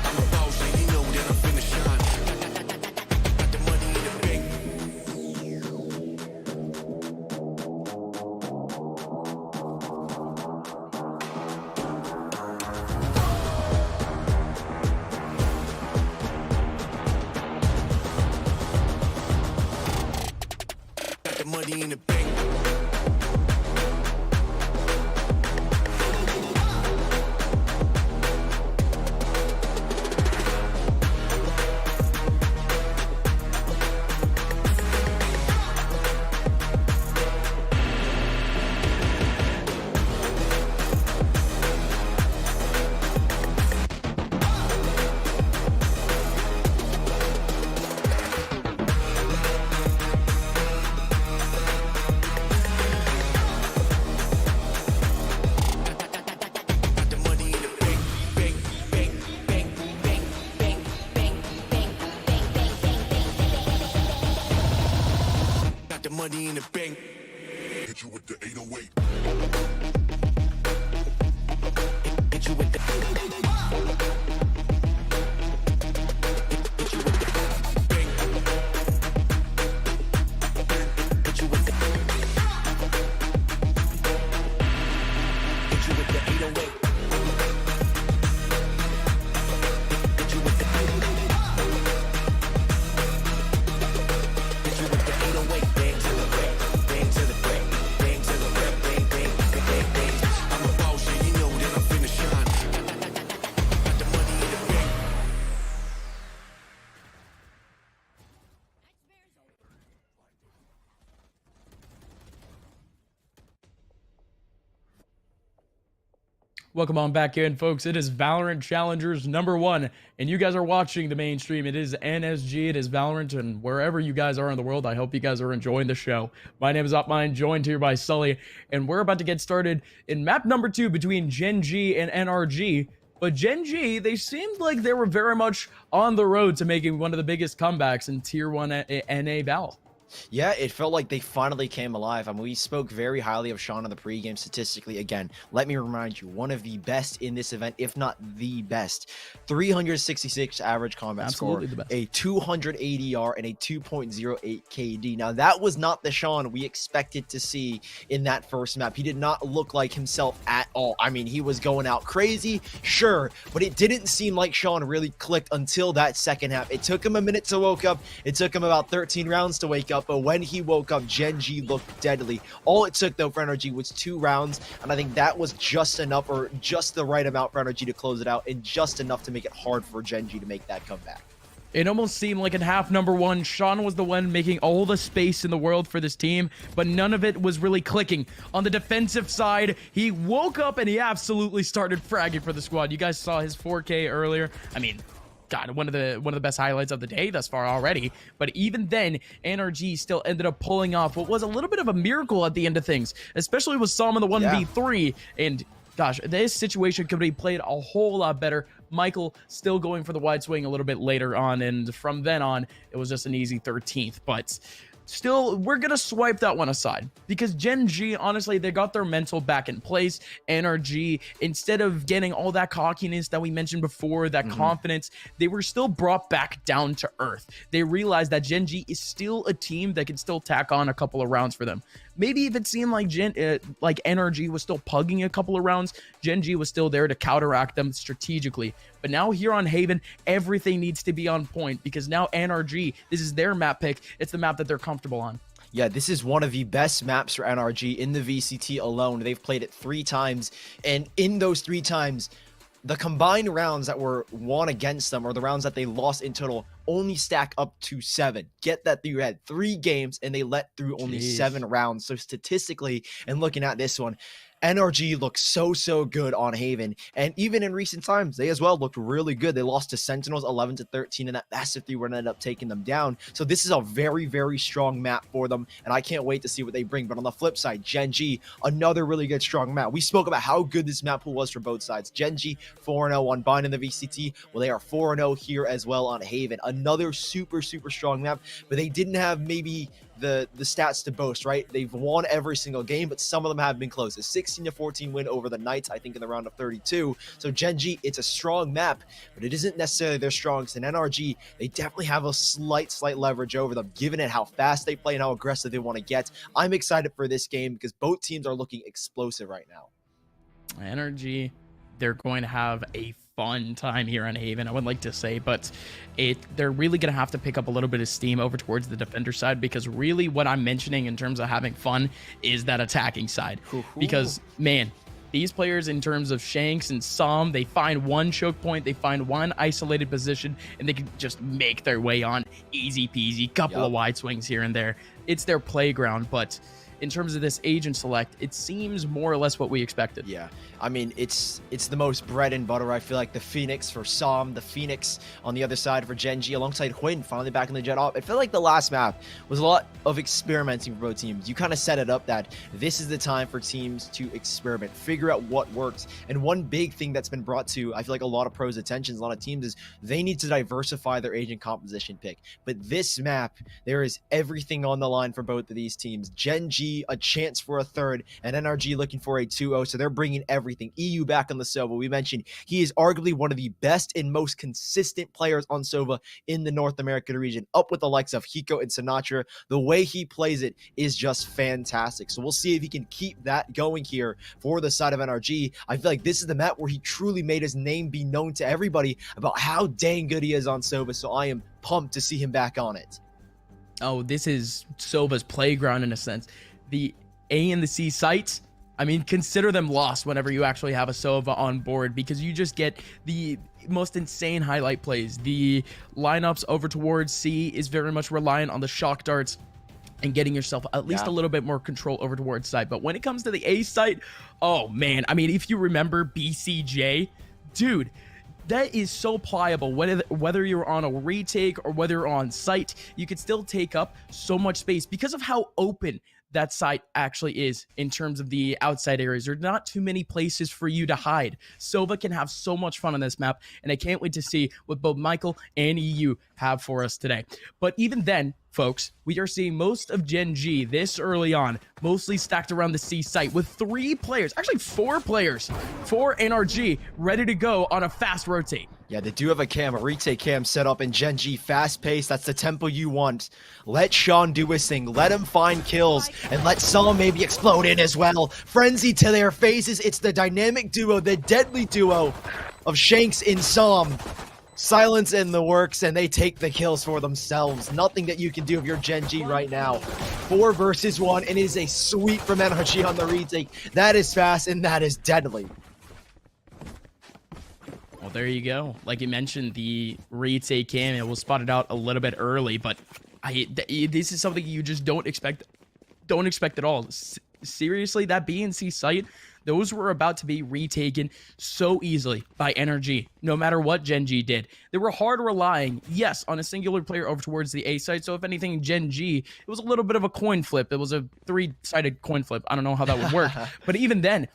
I'm a boss, and you know that I'm finna shine. Got the money in the bank. Got the money in the bank. Money in the bank. Hit you with the 808. Hit you with the bank. Hit you with Welcome on back in, folks. It is Valorant Challengers #1, and you guys are watching the mainstream. It is NSG, it is Valorant, and wherever you guys are in the world, I hope you guys are enjoying the show. My name is Upmine, joined here by Sully, and we're about to get started in map number 2 between Gen G and NRG. But Gen G, they seemed like they were very much on the road to making one of the biggest comebacks in Tier 1 NA Val. Yeah, it felt like they finally came alive. I mean, we spoke very highly of Sean in the pregame statistically. Again, let me remind you, one of the best in this event, if not the best. 366 average combat Absolutely score, the best. a 200 ADR, and a 2.08 KD. Now, that was not the Sean we expected to see in that first map. He did not look like himself at all. I mean, he was going out crazy, sure, but it didn't seem like Sean really clicked until that second half. It took him a minute to wake up. It took him about 13 rounds to wake up. But when he woke up, Gen G looked deadly. All it took, though, for NRG was 2 rounds, and I think that was just enough, or just the right amount for NRG to close it out, and just enough to make it hard for Gen G to make that comeback. It almost seemed like in half #1, Sean was the one making all the space in the world for this team, but none of it was really clicking. On the defensive side, he woke up and he absolutely started fragging for the squad. You guys saw his 4K earlier. I mean, God, one of the best highlights of the day thus far already. But even then, NRG still ended up pulling off what was a little bit of a miracle at the end of things, especially with Psalm in the 1v3. And gosh, this situation could be played a whole lot better. Michael still going for the wide swing a little bit later on, and from then on, it was just an easy 13th. But still, we're going to swipe that one aside because Gen G, honestly, they got their mental back in place. NRG, instead of getting all that cockiness that we mentioned before, that confidence, they were still brought back down to earth. They realized that Gen G is still a team that can still tack on a couple of rounds for them. Maybe if it seemed like NRG was still pugging a couple of rounds, Gen G was still there to counteract them strategically. But now here on Haven, everything needs to be on point because now NRG, this is their map pick. It's the map that they're comfortable on. Yeah, this is one of the best maps for NRG in the VCT alone. They've played it 3 times, and in those 3 times, the combined rounds that were won against them, or the rounds that they lost in total, only stack up to 7. Get that through your head. 3 games, and they let through only 7 rounds. So statistically, and looking at this one, NRG looks so good on Haven, and even in recent times, they as well looked really good. They lost to Sentinels 11-13 in that massive 3-1 ended up taking them down. So this is a very strong map for them, and I can't wait to see what they bring. But on the flip side, Gen G, another really good strong map. We spoke about how good this map pool was for both sides. Gen G 4-0 on Bind in the VCT. Well, they are 4-0 here as well on Haven. Another super strong map, but they didn't have maybe the stats to boast, right? They've won every single game, but some of them have been close. A 16-14 win over the Knights, I think, in the round of 32. So Gen G, it's a strong map, but it isn't necessarily their strongest. And NRG, they definitely have a slight leverage over them, given it how fast they play and how aggressive they want to get. I'm excited for this game because both teams are looking explosive right now. NRG, they're going to have a fun time here on Haven, I would like to say, but they're really going to have to pick up a little bit of steam over towards the defender side, because really what I'm mentioning in terms of having fun is that attacking side. Because, man, these players in terms of Shanks and Psalm, they find one choke point, they find one isolated position, and they can just make their way on easy peasy, couple of wide swings here and there. It's their playground, but in terms of this agent select, it seems more or less what we expected. Yeah, I mean, it's the most bread and butter. I feel like the Phoenix for Psalm, the Phoenix on the other side for Gen G, alongside Huynh finally back in the Jet Op. I feel like the last map was a lot of experimenting for both teams. You kind of set it up that this is the time for teams to experiment, figure out what works. And one big thing that's been brought to, I feel like, a lot of pros' attention, a lot of teams, is they need to diversify their agent composition pick. But this map, there is everything on the line for both of these teams. Gen G, a chance for a 3rd, and NRG looking for a 2-0, so they're bringing everything. EU back on the Sova. We mentioned he is arguably one of the best and most consistent players on Sova in the North American region, up with the likes of Hiko and Sinatra. The way he plays it is just fantastic, so we'll see if he can keep that going here for the side of NRG. I feel like this is the map where he truly made his name be known to everybody about how dang good he is on Sova, so I am pumped to see him back on it. Oh, this is Sova's playground in a sense. The A and the C sites, I mean, consider them lost whenever you actually have a Sova on board, because you just get the most insane highlight plays. The lineups over towards C is very much reliant on the shock darts. and getting yourself at least a little bit more control over towards site. But when it comes to the A site, oh man, I mean, if you remember BCJ, dude, that is so pliable. Whether you're on a retake or whether you're on site, you could still take up so much space because of how open that site actually is in terms of the outside areas. There's not too many places for you to hide. Sova can have so much fun on this map, and I can't wait to see what both Michael and EU have for us today. But even then, folks, we are seeing most of Gen G this early on, mostly stacked around the C site with 3 players, actually 4 players, for NRG ready to go on a fast rotate. Yeah, they do have a retake cam set up in Gen G, fast pace. That's the tempo you want. Let Sean do his thing. Let him find kills, and let someone maybe explode in as well. Frenzy to their faces. It's the dynamic duo, the deadly duo of Shanks and Som. Silence in the works, and they take the kills for themselves. Nothing that you can do if you're Gen G right now. 4 versus 1, and it is a sweep from NRG on the retake. That is fast, and that is deadly. Well, there you go. Like you mentioned, the retake cam, it was spotted out a little bit early, but this is something you just don't expect at all. Seriously, that B and C site, those were about to be retaken so easily by NRG, no matter what Gen G did. They were hard relying, yes, on a singular player over towards the A site, so if anything, Gen G, it was a little bit of a coin flip. It was a 3-sided coin flip. I don't know how that would work, but even then,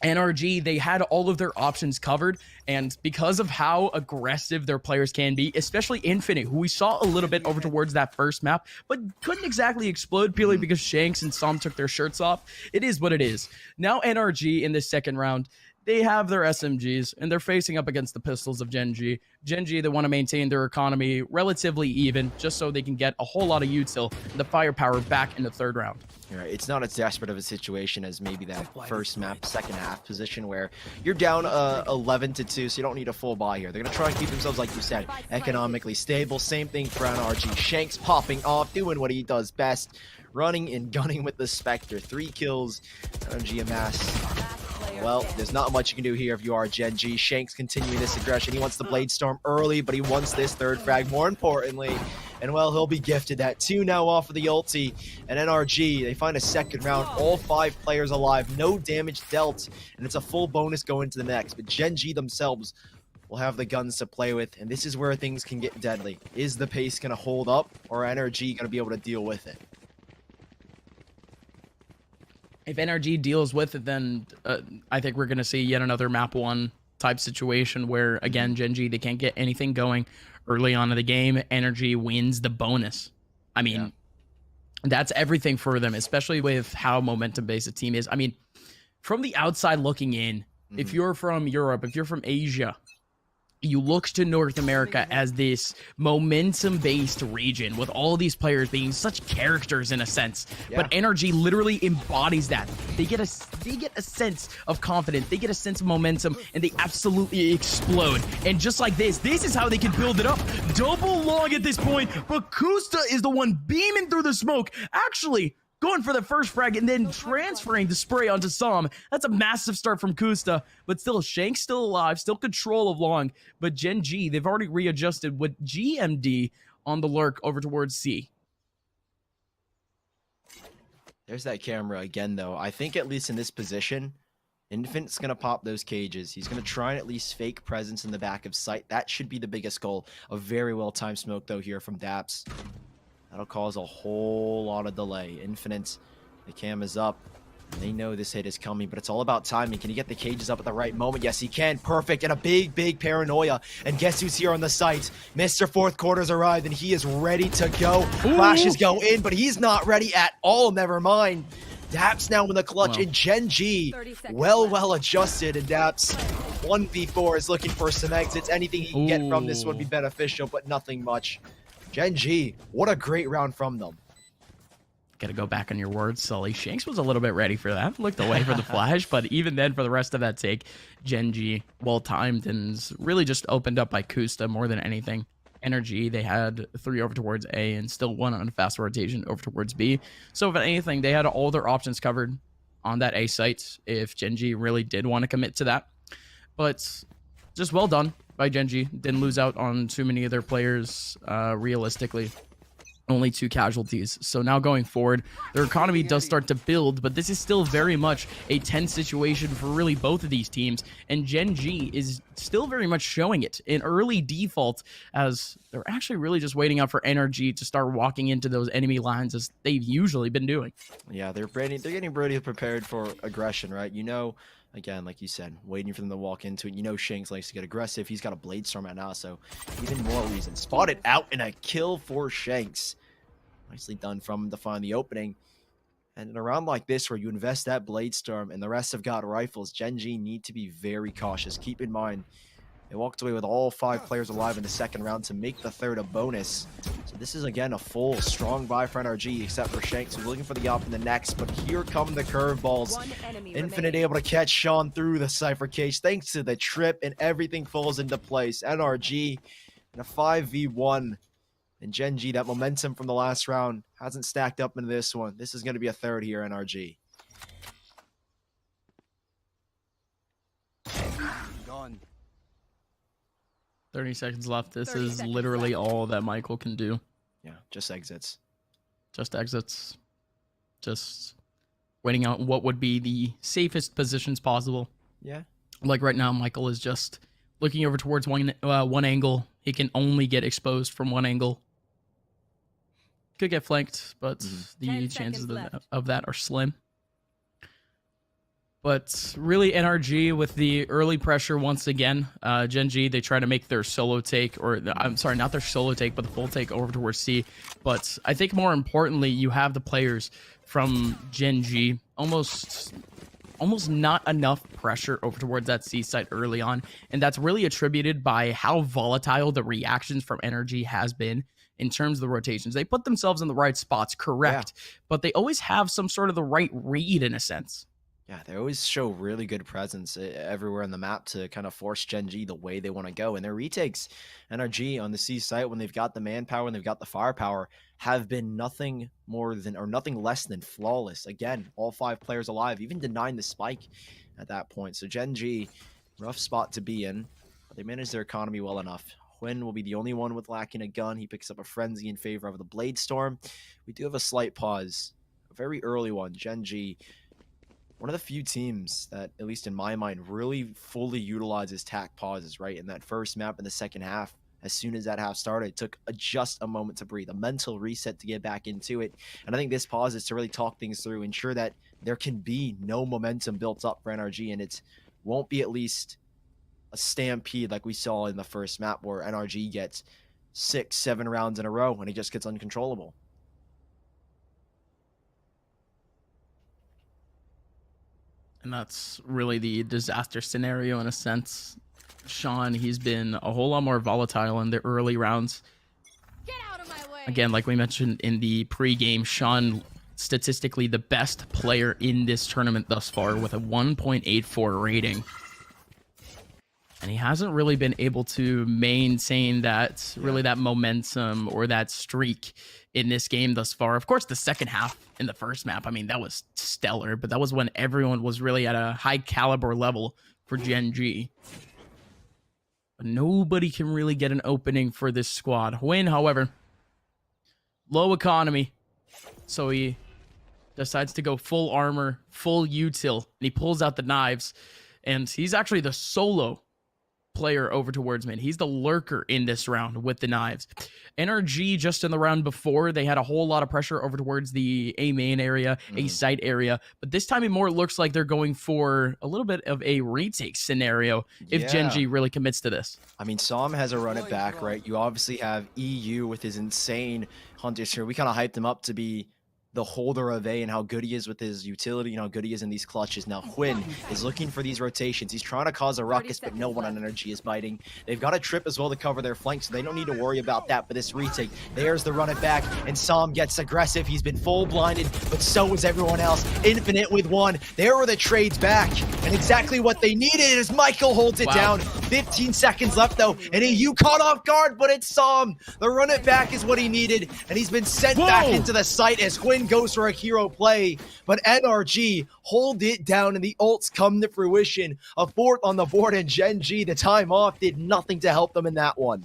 NRG, they had all of their options covered, and because of how aggressive their players can be, especially Infinite, who we saw a little bit over towards that first map, but couldn't exactly explode purely because Shanks and Som took their shirts off. It is what it is. Now NRG in this second round, they have their SMGs, and they're facing up against the pistols of Gen G. Gen G, they want to maintain their economy relatively even, just so they can get a whole lot of util and the firepower back in the third round. Right. It's not as desperate of a situation as maybe that first map, second half position where you're down 11-2, so you don't need a full buy here. They're going to try and keep themselves, like you said, economically stable. Same thing for NRG. Shanks popping off, doing what he does best, running and gunning with the Spectre. 3 kills, NRG amass. Well, there's not much you can do here if you are Gen G. Shanks continuing this aggression. He wants the Blade Storm early, but he wants this third frag more importantly. And well, he'll be gifted that. 2 now off of the ulti. And NRG, they find a second round. All 5 players alive. No damage dealt. And it's a full bonus going into the next. But Gen G themselves will have the guns to play with. And this is where things can get deadly. Is the pace going to hold up? Or NRG going to be able to deal with it? If NRG deals with it, then I think we're going to see yet another map 1 type situation where, again, Gen G, they can't get anything going early on in the game. NRG wins the bonus. I mean, that's everything for them, especially with how momentum-based the team is. I mean, from the outside looking in, if you're from Europe, if you're from Asia, you look to North America as this momentum-based region with all these players being such characters in a sense. But NRG literally embodies that. They get a sense of confidence. They get a sense of momentum, and they absolutely explode. And just like this is how they can build it up. Double long at this point, but Kusta is the one beaming through the smoke. Actually, going for the first frag and then transferring the spray onto Som. That's a massive start from Kusta, but still, Shank's still alive, still control of long, but Gen G, they've already readjusted with GMD on the lurk over towards C. There's that camera again, though. I think at least in this position, Infinite's going to pop those cages. He's going to try and at least fake presence in the back of sight. That should be the biggest goal. A very well-timed smoke, though, here from Daps. That'll cause a whole lot of delay. Infinite, the cam is up. They know this hit is coming, but it's all about timing. Can he get the cages up at the right moment? Yes, he can. Perfect. And a big, big paranoia. And guess who's here on the site? Mr. Fourth Quarter's arrived, and he is ready to go. Flashes go in, but he's not ready at all. Never mind. Daps now in the clutch, and Gen G well adjusted, and Daps 1v4 is looking for some exits. Anything he can get from this would be beneficial, but nothing much. Gen G, what a great round from them. Gotta go back on your words, Sully. Shanks was a little bit ready for that. Looked away for the flash, but even then, for the rest of that take, Gen G, well-timed, and really just opened up by Kusta more than anything. NRG, they had 3 over towards A and still 1 on a fast rotation over towards B. So if anything, they had all their options covered on that A site if Gen G really did want to commit to that. But just well done by Gen G. Didn't lose out on too many of their players realistically. only 2 casualties. So now going forward, their economy does start to build, but this is still very much a tense situation for really both of these teams. And Gen G is still very much showing it in early default, as they're actually really just waiting out for NRG to start walking into those enemy lines as they've usually been doing. Yeah, they're getting ready prepared for aggression, right? You know, again, like you said, waiting for them to walk into it. You know Shanks likes to get aggressive. He's got a Blade Storm right now, so even more reason. Spotted out and a kill for Shanks. Nicely done from him to find the opening. And in a round like this where you invest that Blade Storm and the rest have got rifles, Gen G need to be very cautious. Keep in mind, they walked away with all 5 players alive in the second round to make the third a bonus. So this is, again, a full, strong buy for NRG, except for Shanks, who's looking for the op in the next. But here come the curveballs. Infinite able to catch Sean through the Cypher cage, thanks to the trip, and everything falls into place. NRG in a 5v1. And Gen G, that momentum from the last round hasn't stacked up into this one. This is going to be a third here, NRG. Gone. 30 seconds left. This is literally all that Michael can do. Yeah, just exits. Just exits. Just waiting out what would be the safest positions possible. Yeah. Like right now, Michael is just looking over towards one angle. He can only get exposed from one angle. Could get flanked, but the chances of that are slim. But really, NRG with the early pressure once again. Gen G, they try to make their solo take, or I'm sorry, not their solo take, but the full take over towards C. But I think more importantly, you have the players from Gen G almost not enough pressure over towards that C site early on. And that's really attributed by how volatile the reactions from NRG has been in terms of the rotations. They put themselves in the right spots, correct, but they always have some sort of the right read in a sense. Yeah, they always show really good presence everywhere on the map to kind of force Gen G the way they want to go. And their retakes, NRG on the C site, when they've got the manpower and they've got the firepower, have been nothing more than, or nothing less than flawless. Again, all 5 players alive, even denying the spike at that point. So Gen G, rough spot to be in, but they manage their economy well enough. Quinn will be the only one with lacking a gun. He picks up a frenzy in favor of the Blade Storm. We do have a slight pause, a very early one. Gen G, one of the few teams that, at least in my mind, really fully utilizes tac pauses, right? In that first map in the second half, as soon as that half started, it took just a moment to breathe, a mental reset to get back into it. And I think this pause is to really talk things through, ensure that there can be no momentum built up for NRG, and it won't be at least a stampede like we saw in the first map where NRG gets 6-7 rounds in a row and it just gets uncontrollable. And that's really the disaster scenario in a sense. Sean, he's been a whole lot more volatile in the early rounds. Get out of my way. Again, like we mentioned in the pregame, Sean, statistically the best player in this tournament thus far with a 1.84 rating. And he hasn't really been able to maintain that, that momentum or that streak in this game thus far. Of course, the second half in the first map, I mean, that was stellar, but that was when everyone was really at a high caliber level for Gen G. But nobody can really get an opening for this squad. Win, however, low economy. So he decides to go full armor, full util, and he pulls out the knives. And he's actually the solo player over towards mid. He's the lurker in this round with the knives. NRG, just in the round before, they had a whole lot of pressure over towards the A main area, A site area, but this time it more looks like they're going for a little bit of a retake scenario if Gen G really commits to this. I mean, Som has a run it back, right? You obviously have EU with his insane hunters here. We kind of hyped him up to be the holder of A and how good he is with his utility and how good he is in these clutches. Now Quinn is looking for these rotations. He's trying to cause a ruckus, but no one on NRG is biting. They've got a trip as well to cover their flank, so they don't need to worry about that. But this retake, there's the run it back, and Som gets aggressive. He's been full blinded, but so is everyone else. Infinite with one. There were the trades back, and exactly what they needed as Michael holds it down. 15 seconds left though, and EU caught off guard, but it's Som. The run it back is what he needed, and he's been sent back into the site as Quinn goes for a hero play, but NRG hold it down and the ults come to fruition. A fourth on the board, and Gen G, the time off, did nothing to help them in that one.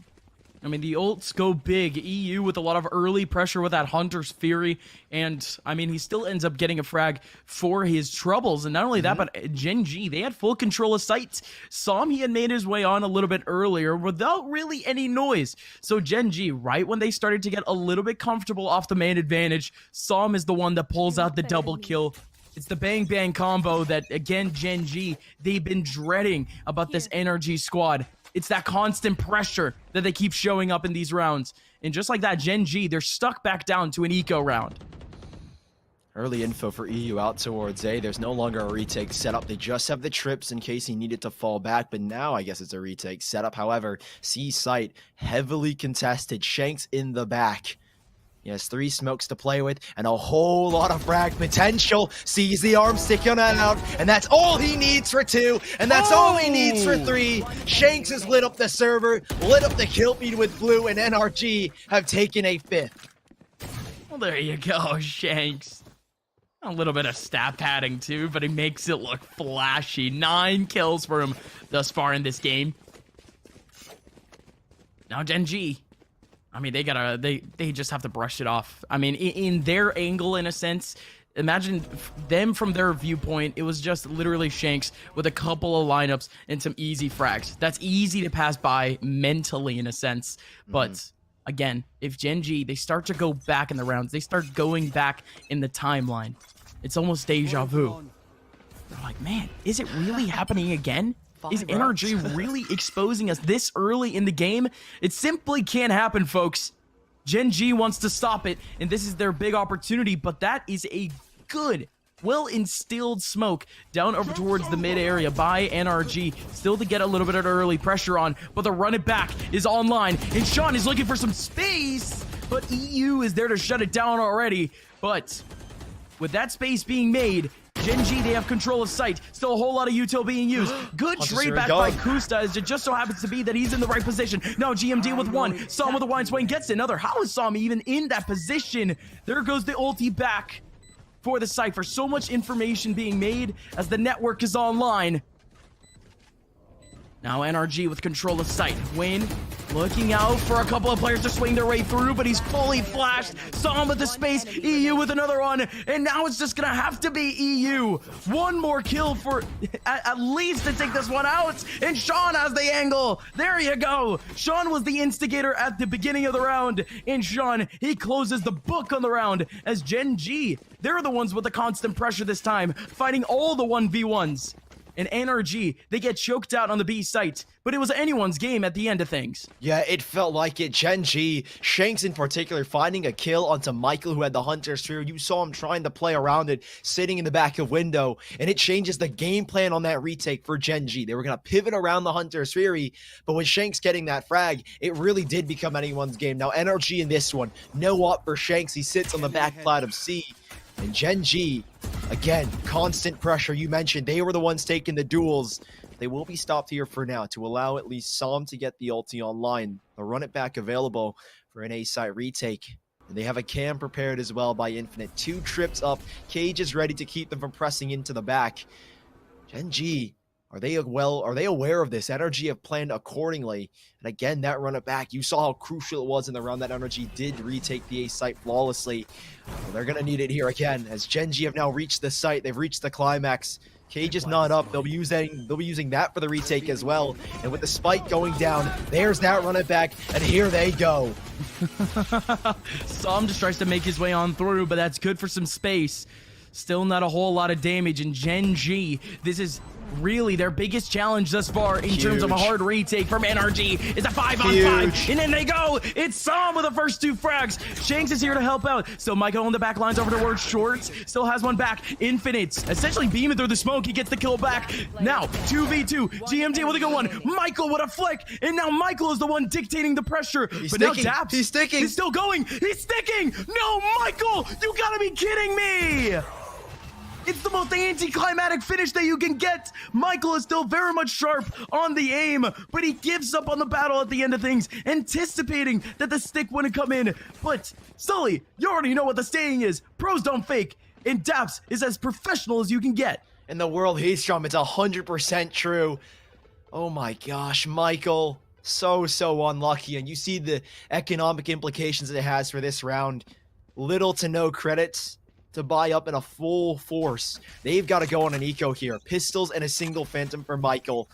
I mean, the ults go big. EU with a lot of early pressure with that Hunter's Fury. And, I mean, he still ends up getting a frag for his troubles. And not only that, but Gen G, they had full control of sight. Som, he had made his way on a little bit earlier without really any noise. So Gen G, right when they started to get a little bit comfortable off the main advantage, Som is the one that pulls out the double kill. It's the bang bang combo that, again, Gen G, they've been dreading about this NRG squad. It's that constant pressure that they keep showing up in these rounds. And just like that, Gen G, they're stuck back down to an eco round. Early info for EU out towards A. There's no longer a retake setup. They just have the trips in case he needed to fall back, but now I guess it's a retake setup. However, C site heavily contested. Shanks in the back. He has 3 smokes to play with and a whole lot of frag potential. Sees the arm sticking out, and that's all he needs for 2, and that's all he needs for 3. Shanks has lit up the server, lit up the kill feed with blue, and NRG have taken a 5th. Well, there you go, Shanks. A little bit of stat padding too, but he makes it look flashy. 9 kills for him thus far in this game. Now Gen G, I mean, they just have to brush it off. I mean, in their angle, in a sense, imagine them from their viewpoint. It was just literally Shanks with a couple of lineups and some easy frags. That's easy to pass by mentally, in a sense. But again, if Gen G, they start to go back in the rounds, they start going back in the timeline, it's almost deja vu. They're like, man, is it really happening again? Is NRG really exposing us this early in the game? It simply can't happen, folks. Gen G wants to stop it, and this is their big opportunity, but that is a good, well-instilled smoke down over towards the mid area by NRG, still to get a little bit of early pressure on, but the run it back is online, and Sean is looking for some space, but EU is there to shut it down already. But with that space being made, Gen G, they have control of sight. Still a whole lot of util being used. Good trade back by Kusta, as it just so happens to be that he's in the right position. Now GMD with 1. Som with a wine swing gets another. How is Som even in that position? There goes the ulti back for the Cypher. So much information being made as the network is online. Now NRG with control of sight. Win looking out for a couple of players to swing their way through, but he's fully flashed. Som with the space. EU with another one. And now it's just going to have to be EU. One more kill for at least to take this one out. And Sean has the angle. There you go. Sean was the instigator at the beginning of the round. And Sean, he closes the book on the round as Gen G, they're the ones with the constant pressure this time, fighting all the 1v1s. And NRG, they get choked out on the B site, but it was anyone's game at the end of things. Yeah, it felt like it. Gen G, Shanks in particular, finding a kill onto Michael, who had the Hunter's Fury. You saw him trying to play around it, sitting in the back of window, and it changes the game plan on that retake for Gen G. They were going to pivot around the Hunter's Fury, but with Shanks getting that frag, it really did become anyone's game. Now, NRG in this one, no up for Shanks. He sits on the back side of C. And Gen G, again, constant pressure. You mentioned they were the ones taking the duels. They will be stopped here for now to allow at least Som to get the ulti online. The run it back available for an A-site retake. And they have a cam prepared as well by Infinite. 2 trips up. Cage is ready to keep them from pressing into the back. Gen G, are they aware of this? NRG have planned accordingly. And again, that run it back, you saw how crucial it was in the round that NRG did retake the A site flawlessly. Well, they're going to need it here again, as Gen G have now reached the site. They've reached the climax. Cage is not up. They'll be using that for the retake as well. And with the spike going down, there's that run it back, and here they go. Som just tries to make his way on through, but that's good for some space. Still not a whole lot of damage, and Gen G, this is really their biggest challenge thus far in terms of a hard retake from NRG. It's a 5-on-5, and then they go. It's Som with the first 2 frags. Shanks is here to help out. So Michael on the back lines over towards Shorts. Still has one back. Infinite essentially beaming through the smoke. He gets the kill back. Now 2v2. GMD with a good one. Michael with a flick, and now Michael is the one dictating the pressure. But now Daps, he's sticking. He's still going. He's sticking. No, Michael, you gotta be kidding me. It's the most anticlimactic finish that you can get. Michael is still very much sharp on the aim, but he gives up on the battle at the end of things, anticipating that the stick wouldn't come in. But, Sully, you already know what the saying is. Pros don't fake, and Daps is as professional as you can get. In the world he's from, it's 100% true. Oh my gosh, Michael. so unlucky. And you see the economic implications it has for this round. Little to no credits to buy up in a full force. They've got to go on an eco here. Pistols and a single phantom for Michael.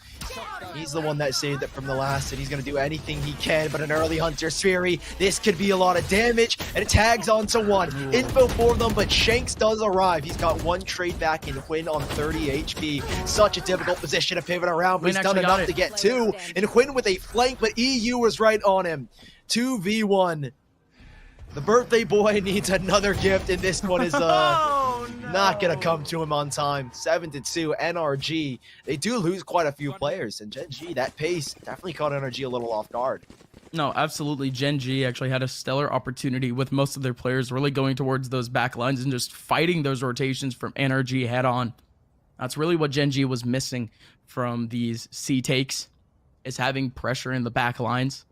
He's the one that saved it from the last, and he's going to do anything he can, but an early Hunter's Fury. This could be a lot of damage, and it tags onto one. Info for them, but Shanks does arrive. He's got one trade back in Huynh on 30 HP. Such a difficult position to pivot around, but he's done enough to get two. And Huynh with a flank, but EU was right on him. 2v1. The birthday boy needs another gift, and this one is not going to come to him on time. 7-2, NRG. They do lose quite a few players, and Gen G, that pace definitely caught NRG a little off guard. No, absolutely. Gen G actually had a stellar opportunity with most of their players really going towards those back lines and just fighting those rotations from NRG head on. That's really what Gen G was missing from these C takes, is having pressure in the back lines.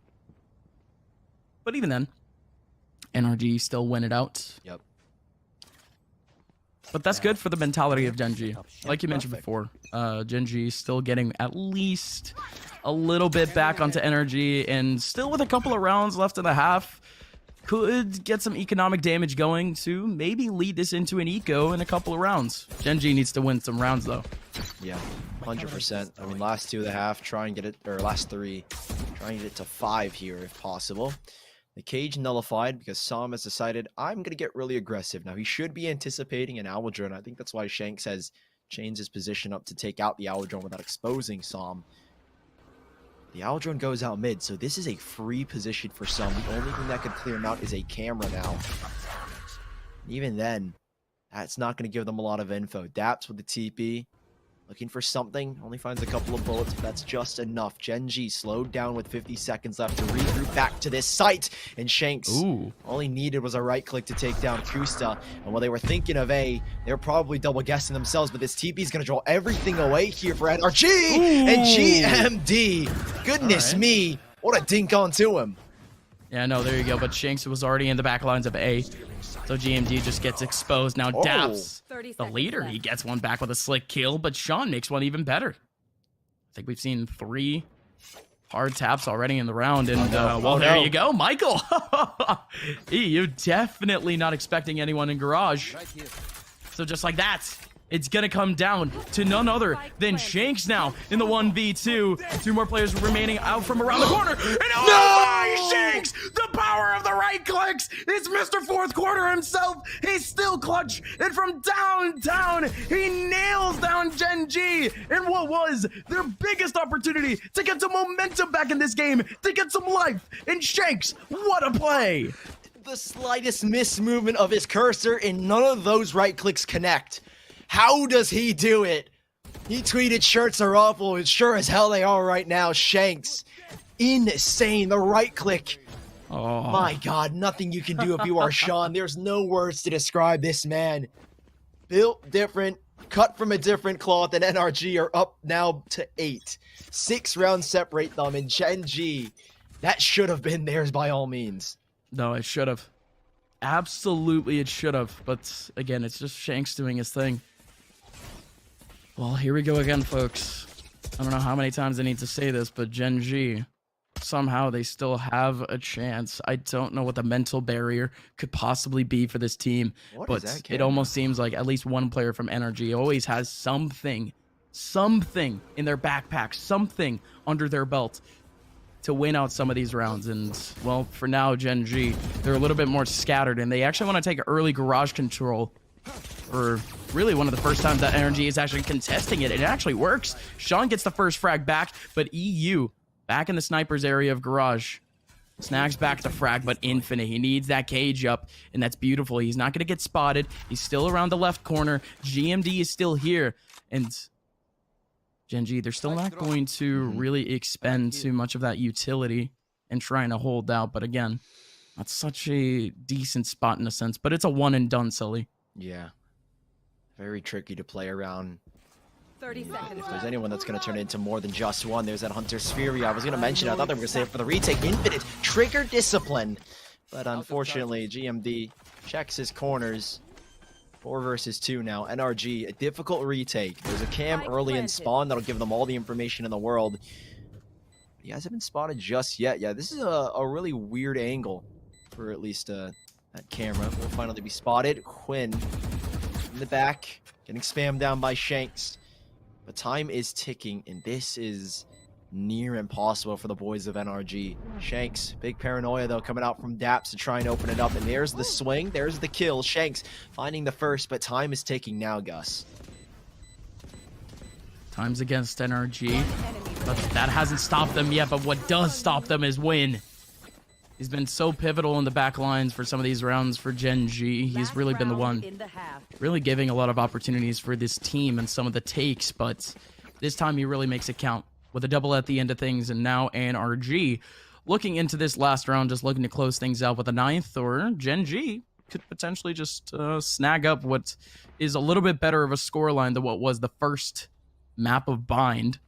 But even then, NRG still win it out. Yep. But that's good for the mentality of Gen G. Like you mentioned before, Gen G still getting at least a little bit back onto NRG, and still with a couple of rounds left in the half, could get some economic damage going to maybe lead this into an eco in a couple of rounds. Gen G needs to win some rounds though. Yeah, 100%. I mean, last 2.5, try and get it, or last 3, try and get it to 5 here if possible. The cage nullified because Sam has decided, I'm going to get really aggressive. Now, he should be anticipating an Owl Drone. I think that's why Shanks has changed his position up to take out the Owl Drone without exposing Sam. The Owl Drone goes out mid, so this is a free position for Sam. The only thing that could clear him out is a camera now. Even then, that's not going to give them a lot of info. Daps with the TP. Looking for something, only finds a couple of bullets, but that's just enough. Gen G slowed down with 50 seconds left to regroup back to this site, and Shanks, all he needed was a right click to take down Kusta, and while they were thinking of A, they were probably double guessing themselves, but this TP is going to draw everything away here for NRG, and GMD, goodness me, what a dink onto him. Yeah, no, there you go, but Shanks was already in the back lines of A, so GMD just gets exposed. Now Daps, the leader, he gets one back with a slick kill, but Sean makes one even better. I think we've seen 3 hard taps already in the round, and well, there you go, Michael. You definitely not expecting anyone in garage. So just like that, it's gonna come down to none other than Shanks now in the 1v2. 2 more players remaining out from around the corner. And my Shanks! The power of the right clicks! It's Mr. Fourth Quarter himself! He's still clutch! And from downtown, he nails down Gen G in what was their biggest opportunity to get some momentum back in this game, to get some life. And Shanks, what a play! The slightest mismovement of his cursor and none of those right clicks connect. How does he do it? He tweeted shirts are awful, and sure as hell they are right now. Shanks, insane, the right click. Oh my god, nothing you can do if you are Sean. There's no words to describe this man. Built different, cut from a different cloth, and NRG are up now to 8. 6 rounds separate them, and Gen G, that should have been theirs by all means. No, it should have. Absolutely it should have, but again, it's just Shanks doing his thing. Well, here we go again, folks. I don't know how many times I need to say this, but Gen G, somehow they still have a chance. I don't know what the mental barrier could possibly be for this team, but it almost seems like at least one player from NRG always has something in their backpack, something under their belt to win out some of these rounds. And, well, for now, Gen G, they're a little bit more scattered, and they actually want to take early garage control for really one of the first times that NRG is actually contesting it. It actually works. Sean gets the first frag back, but EU back in the sniper's area of garage. Snags back the frag, but Infinite. He needs that cage up, and that's beautiful. He's not going to get spotted. He's still around the left corner. GMD is still here, and Gen G, they're still not going to really expend too much of that utility and trying to hold out. But again, that's such a decent spot in a sense, but it's a one and done, Sully. Yeah. Very tricky to play around. 30 seconds. If there's anyone that's going to turn into more than just one, there's that Hunter's Fury. I was going to mention, I thought they were going to say it for the retake. Infinite trigger discipline. But unfortunately, GMD checks his corners. 4 versus 2 now. NRG, a difficult retake. There's a cam early in spawn that'll give them all the information in the world. He hasn't been spotted just yet. Yeah, this is a really weird angle for at least that camera. Will finally be spotted. Quinn in the back, getting spammed down by Shanks. But time is ticking, and this is near impossible for the boys of NRG. Shanks, big paranoia though, coming out from Daps to try and open it up. And there's the swing, there's the kill. Shanks finding the first, but time is ticking now, Gus. Time's against NRG, but that hasn't stopped them yet. But what does stop them is Win. He's been so pivotal in the back lines for some of these rounds for Gen G. He's really been the one really giving a lot of opportunities for this team and some of the takes, but this time he really makes it count with a double at the end of things. And now NRG looking into this last round, just looking to close things out with a 9th, or Gen G could potentially just snag up what is a little bit better of a scoreline than what was the first map of Bind.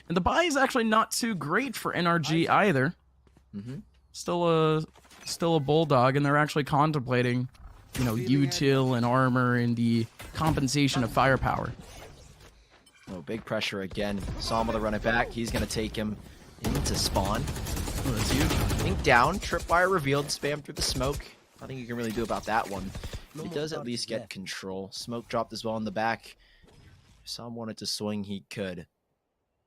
And the buy is actually not too great for NRG either. Still a bulldog, and they're actually contemplating, you know, util and armor and the compensation of firepower. Oh, big pressure again. Sam with a run it back. He's gonna take him into spawn. Oh, that's huge. Think down. Tripwire revealed. Spam through the smoke. Nothing you can really do about that one. He does at least get control. Smoke dropped as well in the back. If Sam wanted to swing, he could.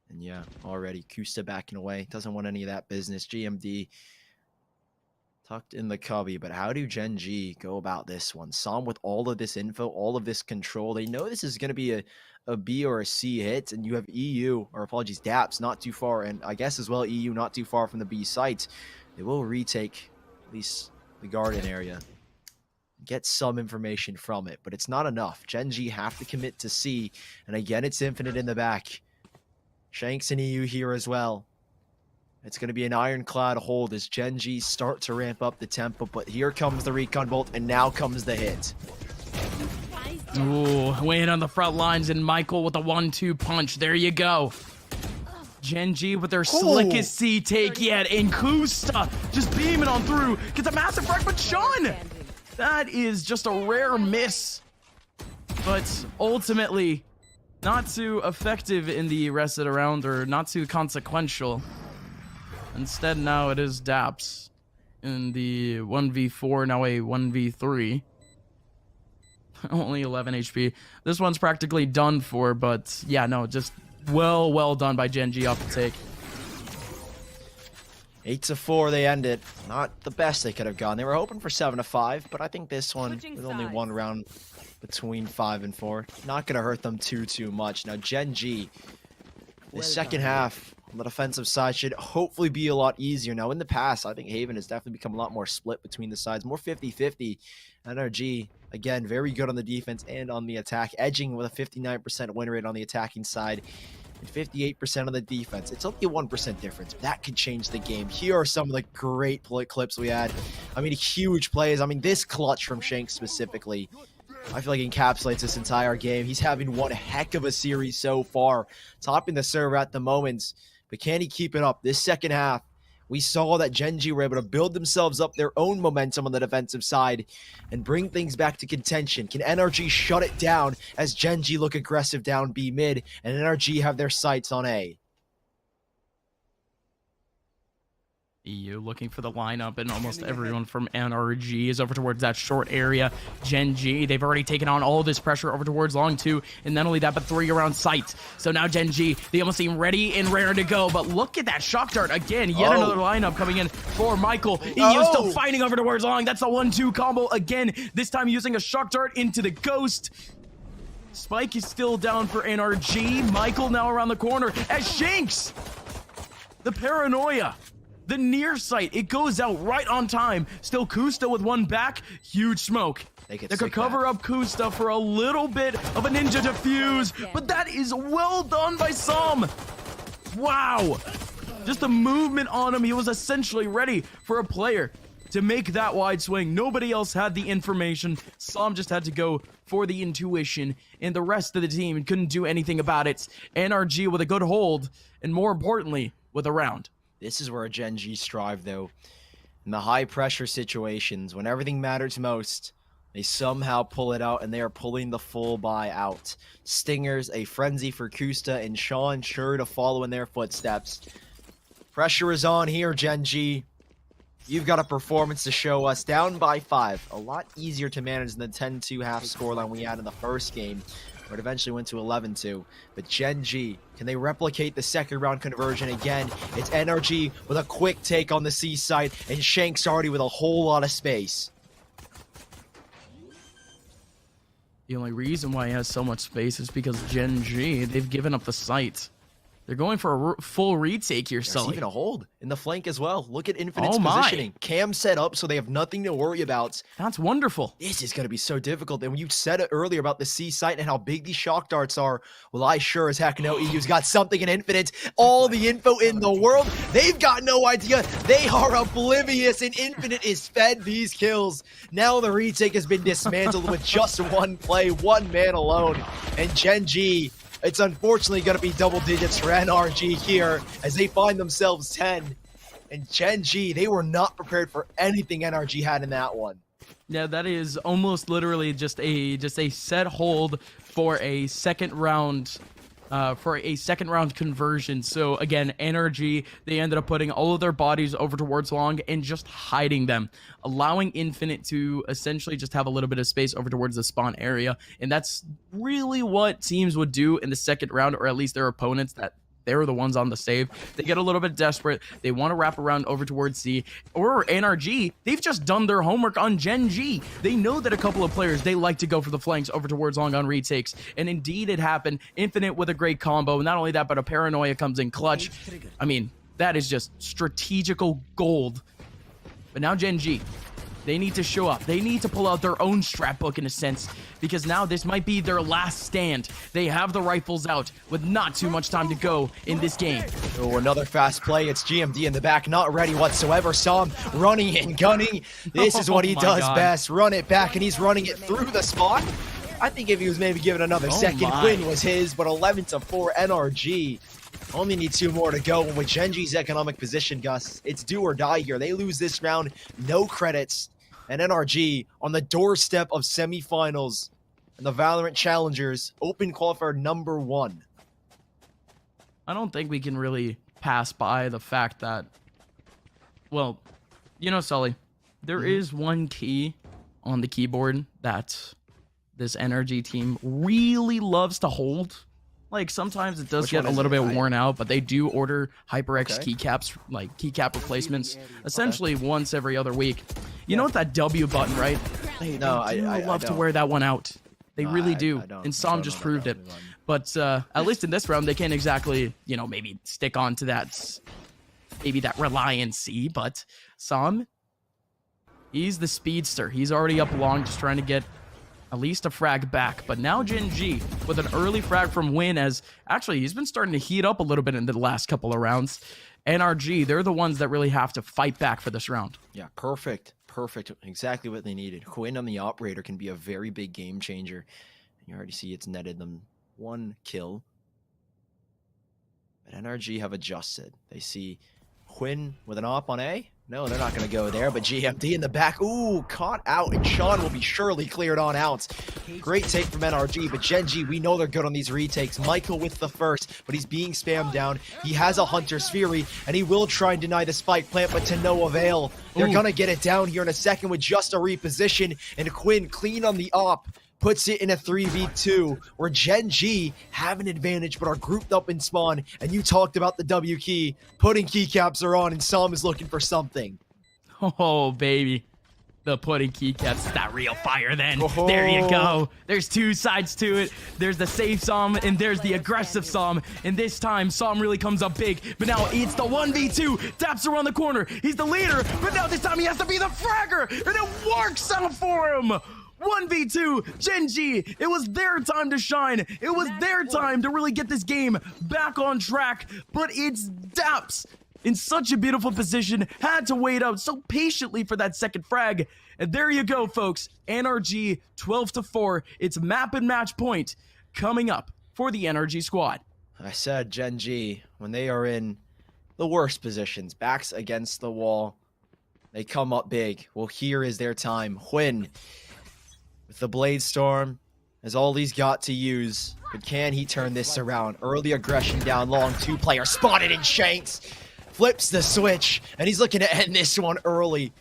And yeah, already Kusta backing away. Doesn't want any of that business. GMD tucked in the cubby. But how do Gen G go about this one? Sam with all of this info, all of this control. They know this is going to be a B or a C hit. And you have EU, or apologies, Daps not too far. And I guess as well EU not too far from the B site. They will retake at least the garden area. Get some information from it. But it's not enough. Gen G have to commit to C. And again, it's infinite in the back. Shanks and EU here as well. It's going to be an ironclad hold as Gen G start to ramp up the tempo, but here comes the recon bolt, and now comes the hit. Ooh, weighing on the front lines, and Michael with a 1-2 punch. There you go. Gen G with their slickest C take yet, and Kusta just beaming on through. Gets a massive wreck, but Sean! That is just a rare miss. But ultimately, not too effective in the rest of the round, or not too consequential. Instead, now it is Daps in the 1v4, now a 1v3. Only 11 HP. This one's practically done for, but yeah, no, just well done by Gen G off the take. 8-4, they end it. Not the best they could have gone. They were hoping for 7-5, but I think this one, with only one round between 5 and 4, not going to hurt them too much. Now, Gen G, the second half on the defensive side should hopefully be a lot easier. Now, in the past, I think Haven has definitely become a lot more split between the sides, more 50-50. NRG, again, very good on the defense and on the attack, edging with a 59% win rate on the attacking side and 58% on the defense. It's only a 1% difference. That could change the game. Here are some of the great clips we had. I mean, huge plays. I mean, this clutch from Shanks specifically, I feel like encapsulates this entire game. He's having one heck of a series so far, topping the server at the moment. But can he keep it up? This second half, we saw that Gen G were able to build themselves up their own momentum on the defensive side and bring things back to contention. Can NRG shut it down as Gen G look aggressive down B mid and NRG have their sights on A? EU looking for the lineup, and almost everyone from NRG is over towards that short area. Gen G, they've already taken on all this pressure over towards long 2, and not only that, but 3 around sight. So now Gen G, they almost seem ready and rare to go, but look at that shock dart again. Yet another lineup coming in for Michael. EU still fighting over towards long. That's a 1-2 combo again, this time using a shock dart into the ghost. Spike is still down for NRG. Michael now around the corner as Shanks, the paranoia, the near sight, it goes out right on time. Still Kusta with one back. Huge smoke. They could cover up Kusta for a little bit of a ninja defuse, but that is well done by Sam. Wow. Just the movement on him. He was essentially ready for a player to make that wide swing. Nobody else had the information. Sam just had to go for the intuition, and the rest of the team couldn't do anything about it. NRG with a good hold, and more importantly, with a round. This is where Gen G strive, though. In the high-pressure situations, when everything matters most, they somehow pull it out, and they are pulling the full buy out. Stingers, a frenzy for Kusta, and Sean sure to follow in their footsteps. Pressure is on here, Gen G. You've got a performance to show us. Down by 5. A lot easier to manage than the 10-2 half scoreline we had in the first game, where it eventually went to 11-2. But Gen G, can they replicate the second round conversion again? It's NRG with a quick take on the C side, and Shank's already with a whole lot of space. The only reason why he has so much space is because Gen G, they've given up the site. They're going for a full retake here, There's Sully. even a hold in the flank as well. Look at Infinite's Oh my. positioning. Cam set up so they have nothing to worry about. That's wonderful. This is going to be so difficult. And when you said it earlier about the C site and how big these shock darts are, well, I sure as heck know EU's got something in Infinite. All the info in the world. They've got no idea. They are oblivious, and Infinite is fed these kills. Now the retake has been dismantled with just one play, one man alone. And Gen G, it's unfortunately going to be double digits for NRG here as they find themselves 10. And Gen G, they were not prepared for anything NRG had in that one. Yeah, that is almost literally just a set hold for a second round conversion. So again, NRG, they ended up putting all of their bodies over towards long and just hiding them, allowing Infinite to essentially just have a little bit of space over towards the spawn area. And that's really what teams would do in the second round, or at least their opponents that they're the ones on the save. They get a little bit desperate. They want to wrap around over towards C. Or NRG, they've just done their homework on Gen G. They know that a couple of players, they like to go for the flanks over towards long on retakes. And indeed it happened. Infinite with a great combo. Not only that, but a paranoia comes in clutch. I mean, that is just strategical gold. But now Gen G, they need to show up. They need to pull out their own strap book in a sense, because now this might be their last stand. They have the rifles out with not too much time to go in this game. Oh, another fast play. It's GMD in the back, not ready whatsoever. Saw him running and gunning. This is what he does best. Run it back, and he's running it through the spot. I think if he was maybe given another second, win was his, but 11-4 NRG. Only need 2 more to go. And with Gen G's economic position, Gus, it's do or die here. They lose this round, no credits. And NRG on the doorstep of semifinals and the Valorant Challengers Open Qualifier number 1. I don't think we can really pass by the fact that, well, you know, Sully, there is one key on the keyboard that this NRG team really loves to hold. Like, sometimes it does get a little bit worn out, but they do order HyperX keycaps, like keycap replacements, essentially once every other week. You know what, that W button, right? They love to wear that one out. They really do. And Sam just proved it. But at least in this round, they can't exactly, you know, maybe stick on to that, maybe that reliancy. But Sam, he's the speedster. He's already up long, just trying to get at least a frag back. But now Gen G with an early frag from Win, as actually he's been starting to heat up a little bit in the last couple of rounds. NRG, they're the ones that really have to fight back for this round. Yeah, perfect. Perfect. Exactly what they needed. Quinn on the operator can be a very big game changer. You already see it's netted them 1 kill. But NRG have adjusted. They see Quinn with an op on A. No, they're not going to go there, but GMD in the back. Ooh, caught out, and Sean will be surely cleared on out. Great take from NRG, but Gen G, we know they're good on these retakes. Michael with the first, but he's being spammed down. He has a Hunter's Fury, and he will try and deny the spike plant, but to no avail. They're going to get it down here in a second with just a reposition, and Quinn clean on the op. Puts it in a 3v2 where Gen G have an advantage but are grouped up in spawn. And you talked about the W key. Putting keycaps are on, and Sam is looking for something. Oh, baby. The putting keycaps, that real fire then. There you go. There's 2 sides to it. There's the safe Sam and there's the aggressive Sam. And this time, Sam really comes up big. But now it's the 1v2. Taps around the corner. He's the leader. But now this time he has to be the fragger. And it works out for him. 1v2, Gen G, it was their time to shine. It was their time to really get this game back on track. But it's Daps in such a beautiful position, had to wait out so patiently for that second frag. And there you go, folks. NRG 12-4. It's map and match point coming up for the NRG squad. I said Gen G, when they are in the worst positions, backs against the wall, they come up big. Well, here is their time. Huynh, with the Blade Storm, has all he's got to use. But can he turn this around? Early aggression down long. 2-player spotted in Shanks. flips the switch, and he's looking to end this one early.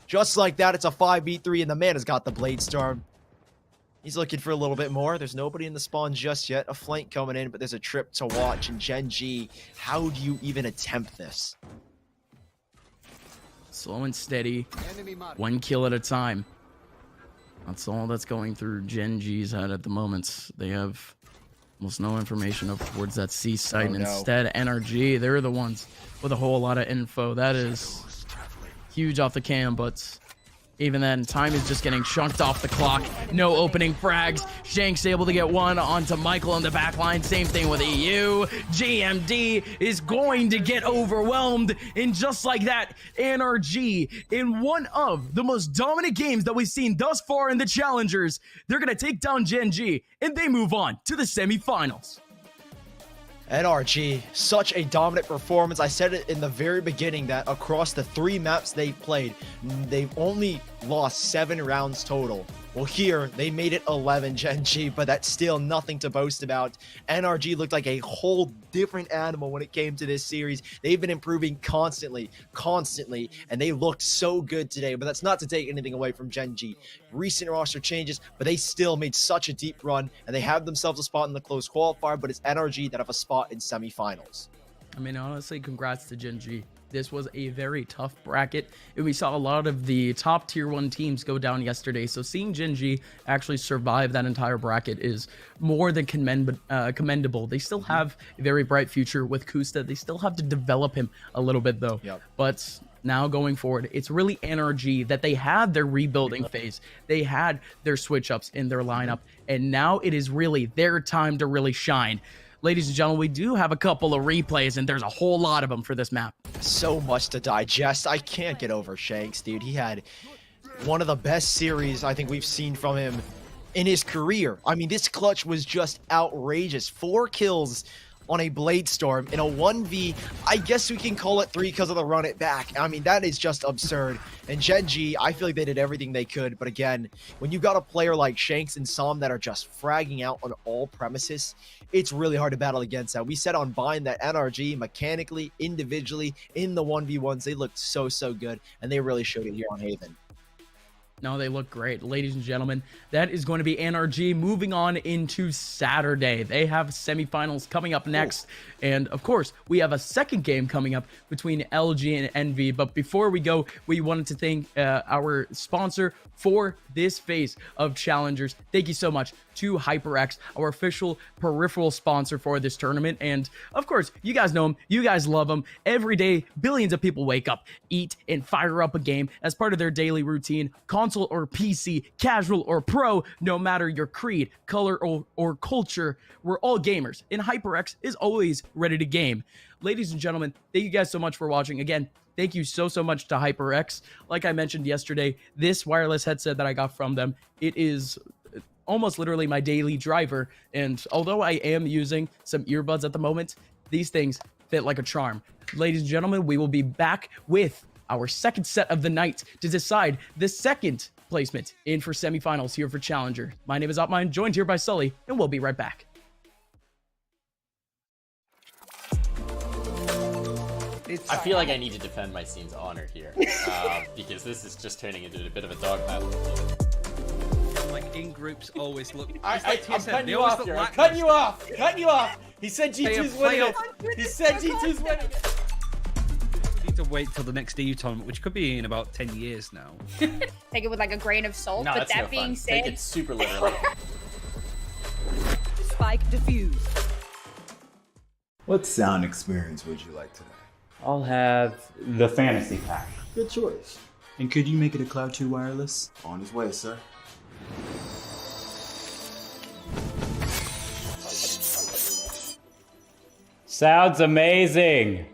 Just like that, it's a 5v3, and the man has got the Blade Storm. He's looking for a little bit more. There's nobody in the spawn just yet. A flank coming in, but there's a trip to watch. And Gen G, how do you even attempt this? Slow and steady, 1 kill at a time. That's all that's going through Gen G's head at the moment. They have almost no information up towards that C site. And instead, NRG, they're the ones with a whole lot of info. That is huge off the cam, but even then, time is just getting chunked off the clock. No opening frags. Shank's able to get one onto Michael on the back line. Same thing with EU. GMD is going to get overwhelmed. And just like that, NRG, in one of the most dominant games that we've seen thus far in the Challengers, they're going to take down Gen G, and they move on to the semifinals. NRG, such a dominant performance. I said it in the very beginning that across the 3 maps they played, they've only lost 7 rounds total. Well, here, they made it 11, Gen G, but that's still nothing to boast about. NRG looked like a whole different animal when it came to this series. They've been improving constantly, and they looked so good today, but that's not to take anything away from Gen G. Recent roster changes, but they still made such a deep run, and they have themselves a spot in the close qualifier, but it's NRG that have a spot in semifinals. I mean, honestly, congrats to Gen G. This was a very tough bracket, and we saw a lot of the top tier 1 teams go down yesterday. So seeing Gen G actually survive that entire bracket is more than commendable. They still have a very bright future with Kusta. They still have to develop him a little bit, though. But now going forward, it's really NRG that they had their rebuilding phase. They had their switch ups in their lineup, and now it is really their time to really shine. Ladies and gentlemen, we do have a couple of replays, and there's a whole lot of them for this map. So much to digest. I can't get over Shanks, dude. He had one of the best series I think we've seen from him in his career. I mean, this clutch was just outrageous. 4 kills on a Blade Storm in a 1v. I guess we can call it 3 because of the run it back. I mean, that is just absurd. And Gen G, I feel like they did everything they could. But again, when you got a player like Shanks and Som that are just fragging out on all premises, it's really hard to battle against that. We said on Bind that NRG, mechanically, individually, in the 1v1s, they looked so good. And they really showed it here on Haven. No, they look great. Ladies and gentlemen, that is going to be NRG moving on into Saturday. They have semifinals coming up next. And of course, we have a second game coming up between LG and NV. But before we go, we wanted to thank our sponsor for this phase of Challengers. Thank you so much to HyperX, our official peripheral sponsor for this tournament. And of course, you guys know him. You guys love him. Every day, billions of people wake up, eat, and fire up a game as part of their daily routine. Console or PC, casual or pro, no matter your creed, color, or culture, we're all gamers, and HyperX is always ready to game. Ladies and gentlemen, thank you guys so much for watching. Again, thank you so much to HyperX. Like I mentioned yesterday, this wireless headset that I got from them, it is almost literally my daily driver, and although I am using some earbuds at the moment, these things fit like a charm. Ladies and gentlemen, we will be back with our second set of the night to decide the second placement in for semifinals here for Challenger. My name is Opmine, joined here by Sully, and we'll be right back. I feel like I need to defend my scene's honor here, because this is just turning into a bit of a dog battle. Like in groups always look. I'm cutting you off here. I'm cutting you off. Cutting you off. He said G2's winning it. He said G2's winning it. We need to wait till the next EU tournament, which could be in about 10 years now. Take it with like a grain of salt. No, but that's that no being fun. said, Take it super literally. Spike defused. What sound experience would you like today? I'll have the fantasy pack. Good choice. And could you make it a Cloud 2 wireless? On his way, sir. Sounds amazing.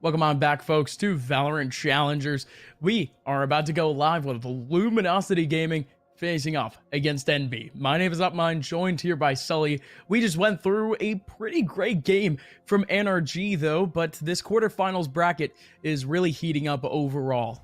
Welcome on back, folks, to Valorant Challengers. We are about to go live with Luminosity Gaming facing off against Envy. My name is Upmine, joined here by Sully. We just went through a pretty great game from NRG, though, but this quarterfinals bracket is really heating up overall.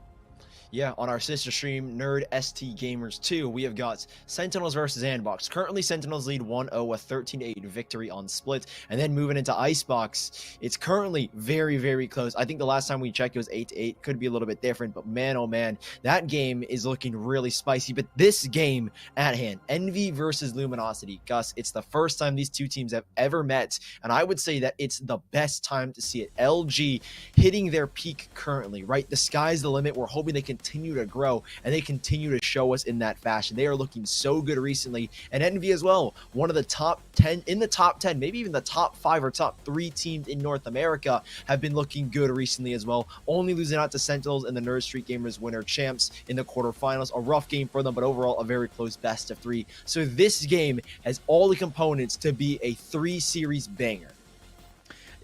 Yeah, on our sister stream, Nerd ST Gamers 2, we have got Sentinels versus Andbox. Currently, Sentinels lead 1-0, a 13-8 victory on Split. And then moving into Icebox, it's currently very, very close. I think the last time we checked, it was 8-8. Could be a little bit different, but man, oh man, that game is looking really spicy. But this game at hand, Envy versus Luminosity. Gus, it's the first time these two teams have ever met, and I would say that it's the best time to see it. LG hitting their peak currently, right? The sky's the limit. We're hoping they continue to grow and they continue to show us in that fashion. They are looking so good recently, and Envy as well, one of the top 10 in the top 10, maybe even the top 5 or top 3 teams in North America have been looking good recently as well, only losing out to Sentinels and the Nerd Street Gamers Winter Champs in the quarterfinals. A rough game for them, but overall a very close best of 3. So this game has all the components to be a 3-series banger.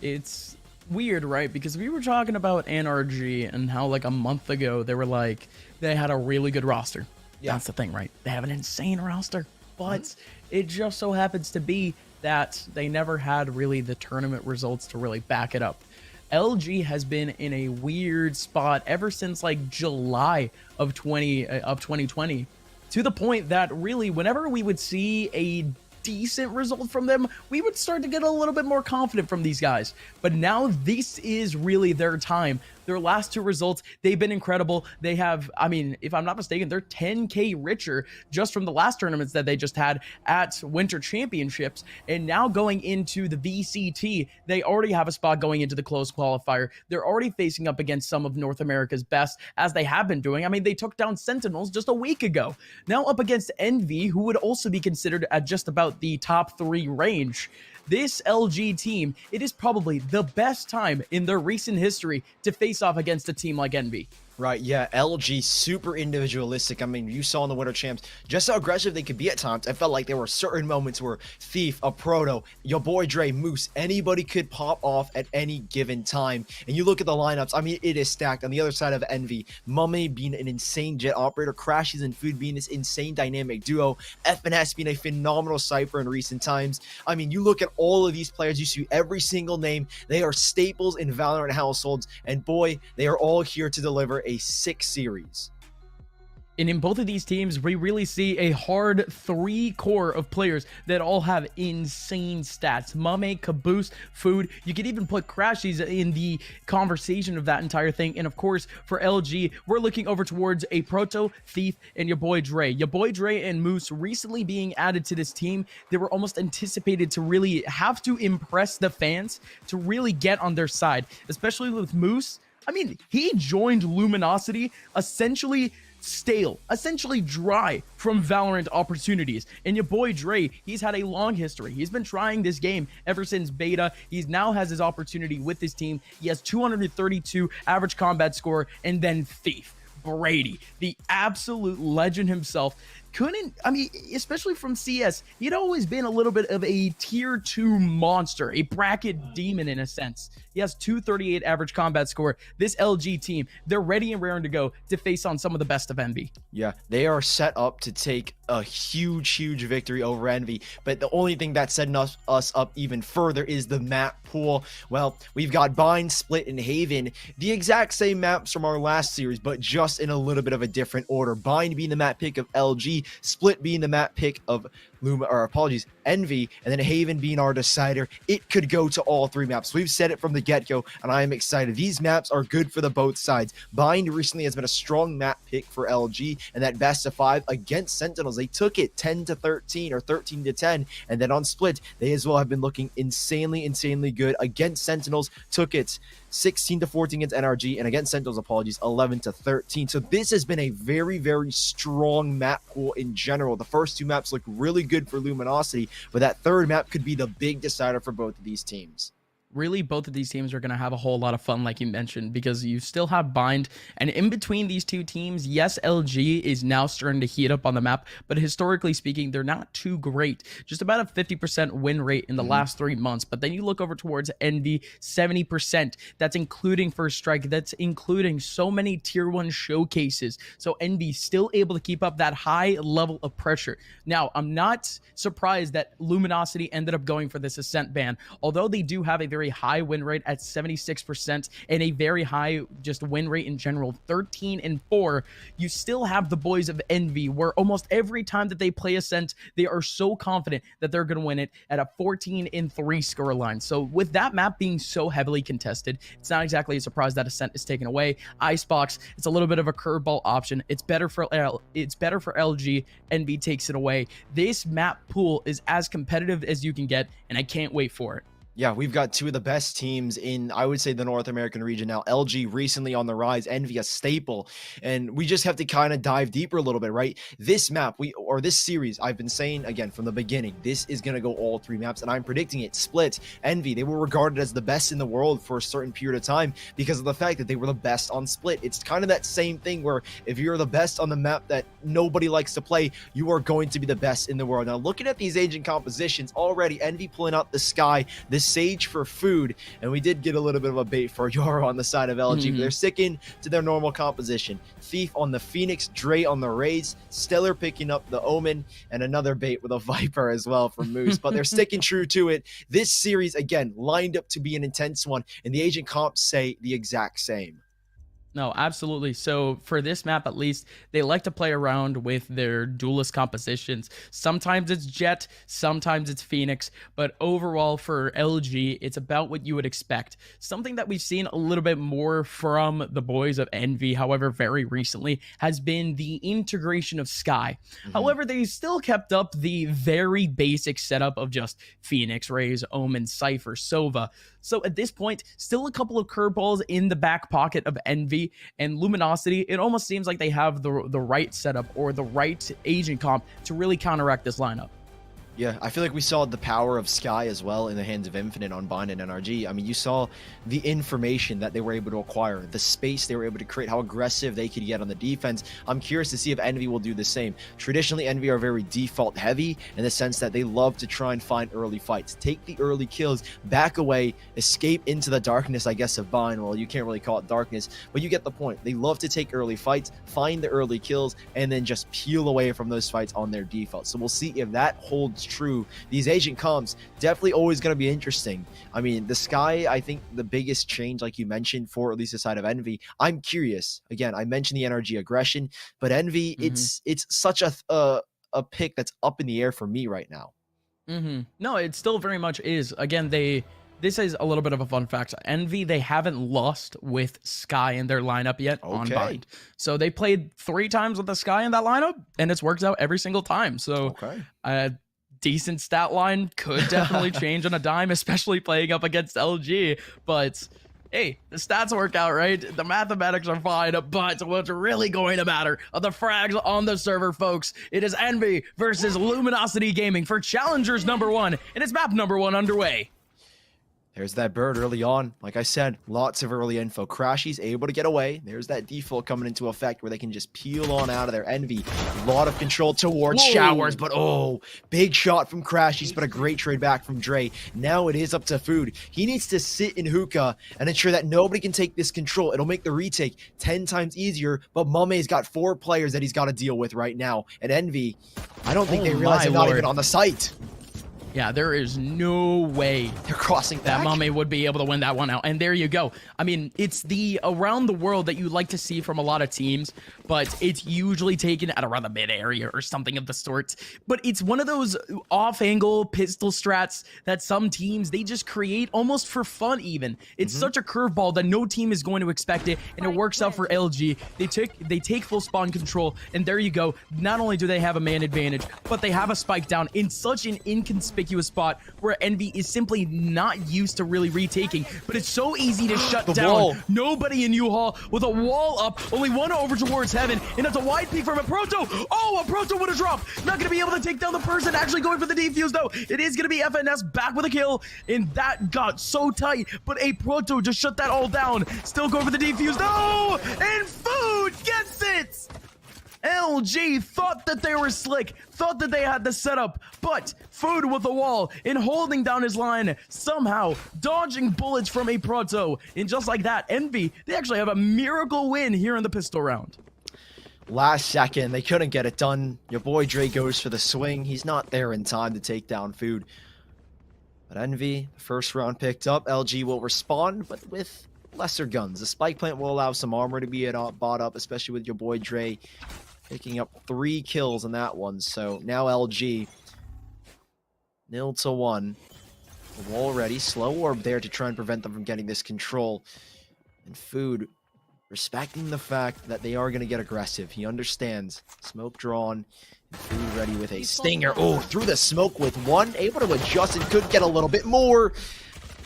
It's weird, right? Because we were talking about NRG and how like a month ago they were like they had a really good roster. Yeah. That's the thing, right? They have an insane roster, but it just so happens to be that they never had really the tournament results to really back it up. LG has been in a weird spot ever since like July of 2020, to the point that really whenever we would see a decent result from them, we would start to get a little bit more confident from these guys. But now this is really their time. Their last 2 results, they've been incredible. They have, I mean, if I'm not mistaken, they're 10K richer just from the last tournaments that they just had at Winter Championships. And now going into the VCT, they already have a spot going into the closed qualifier. They're already facing up against some of North America's best, as they have been doing. I mean, they took down Sentinels just a week ago. Now up against Envy, who would also be considered at just about the top 3 range. This LG team, it is probably the best time in their recent history to face off against a team like Envy. Right, yeah, LG super individualistic. I mean, you saw in the Winter Champs just how aggressive they could be at times. I felt like there were certain moments where Thief, a Proto, your boy Dre, Moose, anybody could pop off at any given time. And you look at the lineups, I mean, it is stacked. On the other side of Envy, Mummy being an insane jet operator, Crashes and Food being this insane dynamic duo, FNS being a phenomenal cypher in recent times. I mean, you look at all of these players, you see every single name. They are staples in Valorant households, and boy, they are all here to deliver a 6 series. And in both of these teams, we really see a hard 3 core of players that all have insane stats. Mame, Caboose, Food. You could even put Crashies in the conversation of that entire thing. And of course, for LG, we're looking over towards a Proto, Thief, and your boy Dre. Your boy Dre and Moose recently being added to this team. They were almost anticipated to really have to impress the fans to really get on their side, especially with Moose. I mean, he joined Luminosity essentially stale, essentially dry from Valorant opportunities. And your boy Dre, he's had a long history. He's been trying this game ever since beta. He now has his opportunity with this team. He has 232 average combat score, and then Thief. Brady, the absolute legend himself, couldn't, I mean, especially from CS, he'd always been a little bit of a tier 2 monster, a bracket demon in a sense. He has 238 average combat score. This LG team, they're ready and raring to go to face on some of the best of Envy. Yeah, they are set up to take a huge victory over Envy, but the only thing that's setting us up even further is the map pool. Well, we've got Bind, Split, and Haven, the exact same maps from our last series, but just in a little bit of a different order. Bind being the map pick of LG, Split being the map pick of Envy, and then Haven being our decider. It could go to all 3 maps. We've said it from the get-go, and I am excited. These maps are good for the both sides. Bind recently has been a strong map pick for LG, and that best of 5 against Sentinels, they took it 10-13 or 13-10, and then on Split, they as well have been looking insanely good against Sentinels, took it 16-14 against NRG, and against Sentinels, 11-13. So this has been a very strong map pool in general. The first 2 maps look really good for Luminosity, but that 3rd map could be the big decider for both of these teams. really both of these teams are going to have a whole lot of fun, like you mentioned, because you still have Bind. And in between these two teams, yes, LG is now starting to heat up on the map, but historically speaking, they're not too great. Just about a 50% win rate in the last 3 months. But then you look over towards Envy, 70%. That's including First Strike. That's including so many tier 1 showcases. So Envy still able to keep up that high level of pressure. Now, I'm not surprised that Luminosity ended up going for this Ascent ban, although they do have a very high win rate at 76% and a very high just win rate in general, 13-4. You still have the boys of Envy, where almost every time that they play Ascent, they are so confident that they're going to win it at a 14-3 scoreline. So with that map being so heavily contested, it's not exactly a surprise that Ascent is taken away. Icebox, it's a little bit of a curveball option. It's better for LG. Envy takes it away. This map pool is as competitive as you can get, and I can't wait for it. Yeah, we've got two of the best teams in, I would say, the North American region now. LG recently on the rise, Envy a staple, and we just have to kind of dive deeper a little bit, right? This map, this series, I've been saying again from the beginning, this is going to go all 3 maps, and I'm predicting it. Split, Envy, they were regarded as the best in the world for a certain period of time because of the fact that they were the best on Split. It's kind of that same thing where if you're the best on the map that nobody likes to play, you are going to be the best in the world. Now, looking at these agent compositions, already Envy pulling out the Sky, this Sage for food, and we did get a little bit of a bait for Yoro on the side of LG, but they're sticking to their normal composition. Thief on the Phoenix, Dre on the Rays, Stellar picking up the Omen, and another bait with a Viper as well for Moose, but they're sticking true to it. This series, again, lined up to be an intense one, and the agent comps say the exact same. No, absolutely. So for this map, at least, they like to play around with their duelist compositions. Sometimes it's Jet, sometimes it's Phoenix, but overall for LG, it's about what you would expect. Something that we've seen a little bit more from the boys of Envy, however, very recently, has been the integration of Sky. However, they still kept up the very basic setup of just Phoenix, Rays, Omen, Cypher, Sova. So at this point, still a couple of curveballs in the back pocket of Envy and Luminosity. It almost seems like they have the right setup or the right agent comp to really counteract this lineup. Yeah, I feel like we saw the power of Sky as well in the hands of Infinite on Bind and NRG. I mean, you saw the information that they were able to acquire, the space they were able to create, how aggressive they could get on the defense. I'm curious to see if Envy will do the same. Traditionally, Envy are very default heavy in the sense that they love to try and find early fights, take the early kills, back away, escape into the darkness, I guess, of Bind. Well, you can't really call it darkness, but you get the point. They love to take early fights, find the early kills, and then just peel away from those fights on their default. So we'll see if that holds true. These agent comps definitely always going to be interesting. I mean, the Sky, I think the biggest change, like you mentioned, for at least the side of Envy, I'm curious. Again, I mentioned the NRG aggression, but Envy, it's such a pick that's up in the air for me right now. No, it still very much is. Again, this is a little bit of a fun fact. Envy, they haven't lost with Sky in their lineup yet on Bind. So they played 3 times with the Sky in that lineup, and it's worked out every single time. So decent stat line, could definitely change on a dime, especially playing up against LG. But hey, the stats work out, right? The mathematics are fine, but what's really going to matter are the frags on the server, folks. It is Envy versus Luminosity Gaming for Challengers #1, and it's map #1 underway. There's that bird early on. Like I said, lots of early info. Crashy's able to get away. There's that default coming into effect where they can just peel on out of there. Envy, a lot of control towards Showers, but big shot from Crashy's, but a great trade back from Dre. Now it is up to Food. He needs to sit in hookah and ensure that nobody can take this control. It'll make the retake 10 times easier, but Mame's got 4 players that he's got to deal with right now. And Envy, I don't think they realize they're not even on the site. Yeah, there is no way they're crossing that Mame would be able to win that one out. And there you go. I mean, it's the around the world that you like to see from a lot of teams, but it's usually taken at around the mid area or something of the sort. But it's one of those off-angle pistol strats that some teams, they just create almost for fun even. It's such a curveball that no team is going to expect it, and it works out for LG. They take full spawn control, and there you go. Not only do they have a man advantage, but they have a spike down in such an inconspicuous inconspicuous spot where Envy is simply not used to really retaking, but it's so easy to shut down. Wall. Nobody in U-Haul with a wall up, only one over towards Heaven, and that's a wide peek from a Proto. Oh, a Proto would have dropped. Not going to be able to take down the person actually going for the defuse, though. It is going to be FNS back with a kill, and that got so tight, but a Proto just shut that all down. Still going for the defuse. No! And Food gets it! LG thought that they were slick, thought that they had the setup, but Food with the wall and holding down his line, somehow dodging bullets from a Proto. And just like that, Envy, they actually have a miracle win here in the pistol round. Last second, they couldn't get it done. Your boy Dre goes for the swing. He's not there in time to take down Food. But Envy, first round picked up. LG will respond, but with lesser guns. The spike plant will allow some armor to be bought up, especially with your boy Dre picking up 3 kills in that one. So now LG 0-1. The wall ready. Slow orb there to try and prevent them from getting this control. And Food respecting the fact that they are going to get aggressive. He understands. Smoke drawn. And Food ready with a stinger. Oh, through the smoke with one. Able to adjust and could get a little bit more.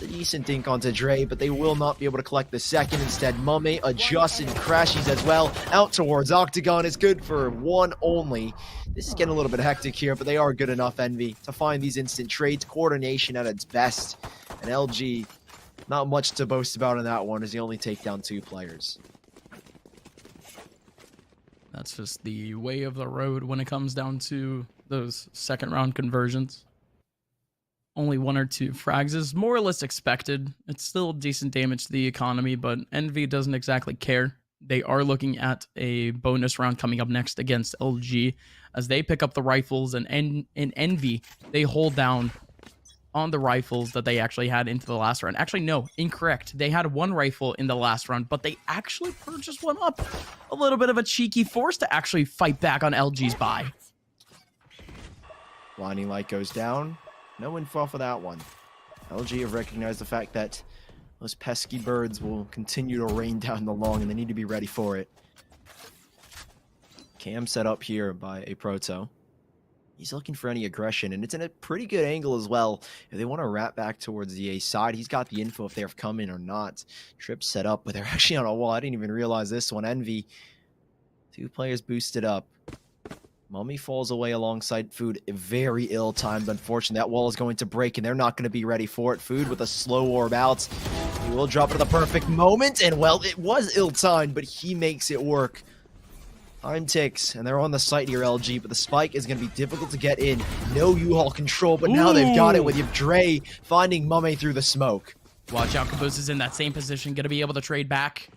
A decent dink onto Dre, but they will not be able to collect the second. Instead, Mummy adjusts and crashes as well. Out towards Octagon is good for 1 only. This is getting a little bit hectic here, but they are good enough, Envy, to find these instant trades. Coordination at its best. And LG, not much to boast about in that one, as they only take down 2 players. That's just the way of the road when it comes down to those second round conversions. Only 1 or 2 frags is more or less expected. It's still decent damage to the economy, but Envy doesn't exactly care. They are looking at a bonus round coming up next against LG as they pick up the rifles, and in Envy, they hold down on the rifles that they actually had into the last round. Actually, no, incorrect. They had 1 rifle in the last round, but they actually purchased 1 up. A little bit of a cheeky force to actually fight back on LG's buy. Blinding light goes down. No info for that one. LG have recognized the fact that those pesky birds will continue to rain down the long, and they need to be ready for it. Cam set up here by a Proto. He's looking for any aggression, and it's in a pretty good angle as well. If they want to wrap back towards the A side, he's got the info if they're coming or not. Trip set up, but they're actually on a wall. I didn't even realize this one. Envy. 2 players boosted up. Mummy falls away alongside Food. Very ill-timed, unfortunately. That wall is going to break, and they're not going to be ready for it. Food with a slow orb out. He will drop it at the perfect moment, and well, it was ill-timed, but he makes it work. Time ticks, and they're on the site here, LG, but the spike is going to be difficult to get in. No U-Haul control, but now they've got it with Dre finding Mummy through the smoke. Watch out, Caboose is in that same position, going to be able to trade back.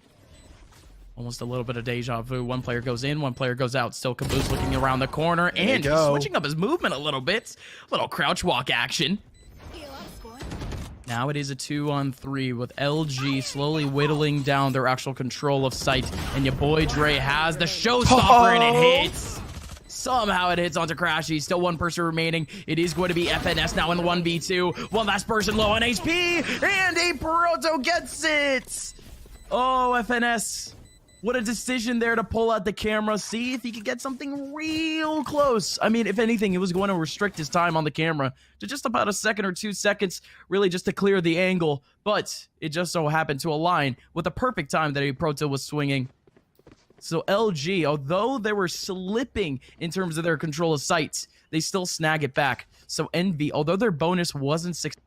Almost a little bit of deja vu. 1 player goes in, 1 player goes out. Still Caboose looking around the corner and switching up his movement a little bit. Little crouch walk action. Now it is a 2-on-3 with LG slowly whittling down their actual control of sight. And your boy Dre has the showstopper and it hits. Somehow it hits onto Crashy. Still 1 person remaining. It is going to be FNS now in the 1v2. One last person low on HP. And a Proto gets it. Oh, FNS. What a decision there to pull out the camera, see if he could get something real close. I mean, if anything, it was going to restrict his time on the camera to just about 1 second or 2 seconds, really just to clear the angle. But it just so happened to align with the perfect time that a Proto was swinging. So LG, although they were slipping in terms of their control of sight, they still snag it back. So Envy, although their bonus wasn't successful,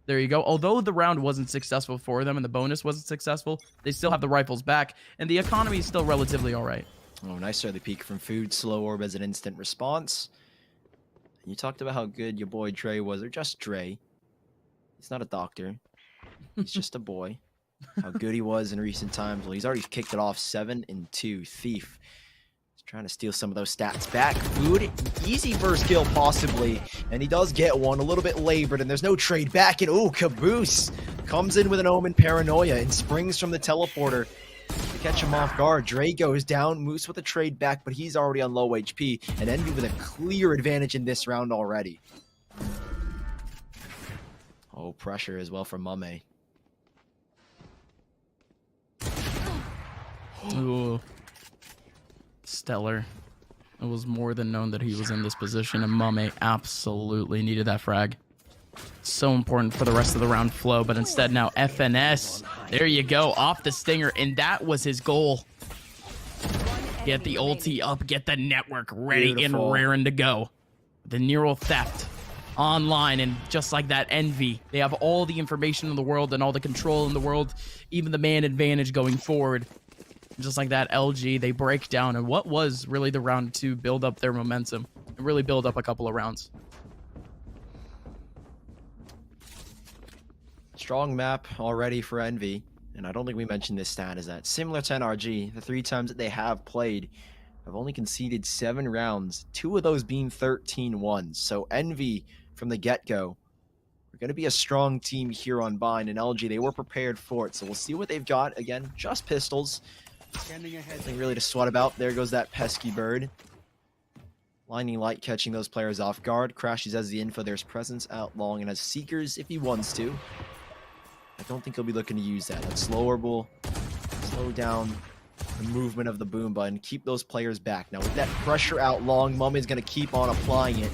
there you go. Although the round wasn't successful for them and the bonus wasn't successful, they still have the rifles back, and the economy is still relatively all right. Oh, nice early peek from Food. Slow orb as an instant response. You talked about how good your boy Dre was, or just Dre. He's not a doctor. He's just a boy. How good he was in recent times. Well, he's already kicked it off 7-2. Thief. Trying to steal some of those stats back. Food, easy first kill possibly, and he does get one, a little bit labored, and there's no trade back, and oh, Caboose comes in with an Omen Paranoia and springs from the teleporter to catch him off guard. Dre goes down, Moose with a trade back, but he's already on low HP, and Envy with a clear advantage in this round already. Oh, pressure as well from Mame. Ooh. Stellar. It was more than known that he was in this position, and Mame absolutely needed that frag. So important for the rest of the round flow, but instead now FNS. There you go, off the stinger, and that was his goal. Get the ulti up, get the network ready and raring to go. The neural theft online, and just like that, Envy. They have all the information in the world and all the control in the world, even the man advantage going forward. Just like that, LG, they break down, and what was really the round to build up their momentum and really build up a couple of rounds. Strong map already for Envy, and I don't think we mentioned this stat, is that similar to NRG, the 3 times that they have played have only conceded 7 rounds, 2 of those being 13-1. So Envy, from the get-go, we're going to be a strong team here on Bind, and LG, they were prepared for it. So we'll see what they've got. Again, just pistols. Nothing really to sweat about. There goes that pesky bird. Lightning Light catching those players off guard. Crashes as the info. There's presence out long and has Seekers if he wants to. I don't think he'll be looking to use that. That slower will slow down the movement of the boom button. Keep those players back. Now with that pressure out long, Mummy's going to keep on applying it.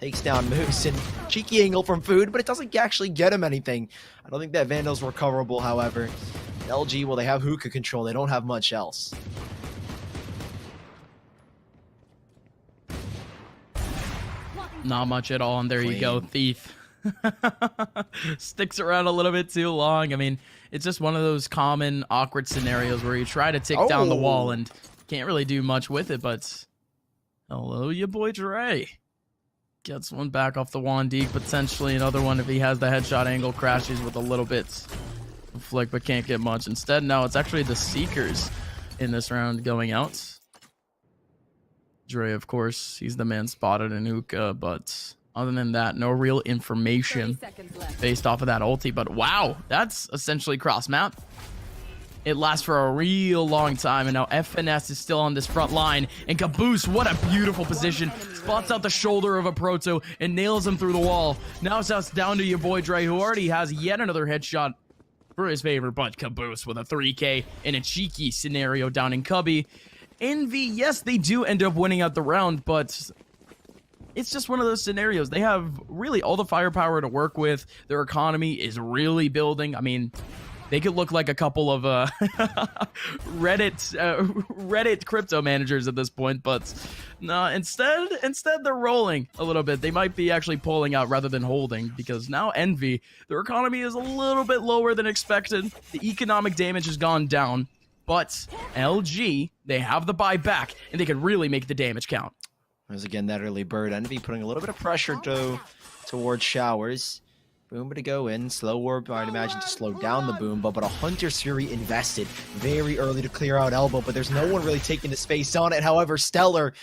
Takes down Moose, and cheeky angle from Food, but it doesn't actually get him anything. I don't think that Vandal's recoverable, however. LG, well, they have hookah control. They don't have much else. Not much at all, and there you go, Thief. Sticks around a little bit too long. I mean, it's just one of those common awkward scenarios where you try to tick down the wall and can't really do much with it, but hello, your boy Dre. Gets one back off the Wandeek, potentially another one if he has the headshot angle, crashes with a little bit of flick, but can't get much. Instead, now it's actually the Seekers in this round going out. Dre, of course, he's the man spotted in hookah, but other than that, no real information based off of that ulti. But wow, that's essentially cross map. It lasts for a real long time, and now FNS is still on this front line. And Caboose, what a beautiful position. Spots out the shoulder of a Proto and nails him through the wall. Now it's down to your boy Dre, who already has yet another headshot for his favor, but Caboose with a 3K in a cheeky scenario down in Cubby. Envy, yes, they do end up winning out the round, but it's just one of those scenarios. They have really all the firepower to work with. Their economy is really building. I mean, they could look like a couple of Reddit crypto managers at this point, but no, instead they're rolling a little bit. They might be actually pulling out rather than holding, because now Envy, their economy is a little bit lower than expected. The economic damage has gone down, but LG, they have the buy back, and they can really make the damage count. There's again that early bird. Envy putting a little bit of pressure towards Showers. Boomba to go in. Slow Warp, I'd imagine, to slow down the Boomba, but a Hunter's Fury invested very early to clear out Elbow, but there's no one really taking the space on it. However, Stellar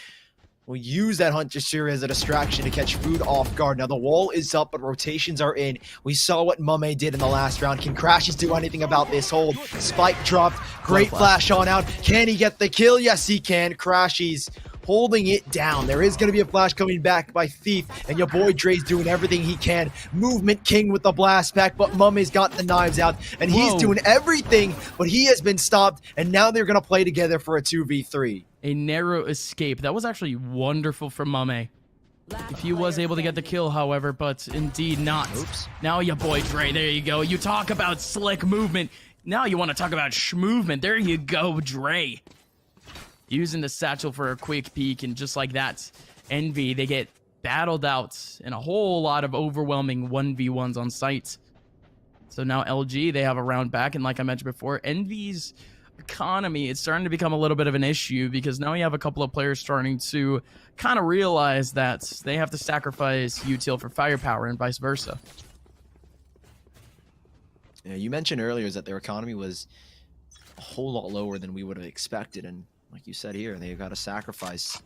will use that Hunter's Fury as a distraction to catch Food off guard. Now the wall is up, but rotations are in. We saw what Mame did in the last round. Can Crashes do anything about this hold? Spike dropped. Great flash on out. Can he get the kill? Yes, he can. Crashes holding it down. There is going to be a flash coming back by Thief, and your boy Dre's doing everything he can. Movement King with the blast back, but Mummy's got the knives out, and he's doing everything, but he has been stopped, and now they're going to play together for a 2v3. A narrow escape. That was actually wonderful from Mame. If he was able to get the kill, however, but indeed not. Oops. Now your boy Dre, there you go. You talk about slick movement. Now you want to talk about movement. There you go, Dre. Using the satchel for a quick peek, and just like that, Envy, they get battled out in a whole lot of overwhelming 1v1s on site. So now LG, they have a round back, and like I mentioned before, Envy's economy is starting to become a little bit of an issue, because now you have a couple of players starting to kind of realize that they have to sacrifice util for firepower and vice versa. Yeah, you mentioned earlier is that their economy was a whole lot lower than we would have expected, and like you said here, they've got to sacrifice.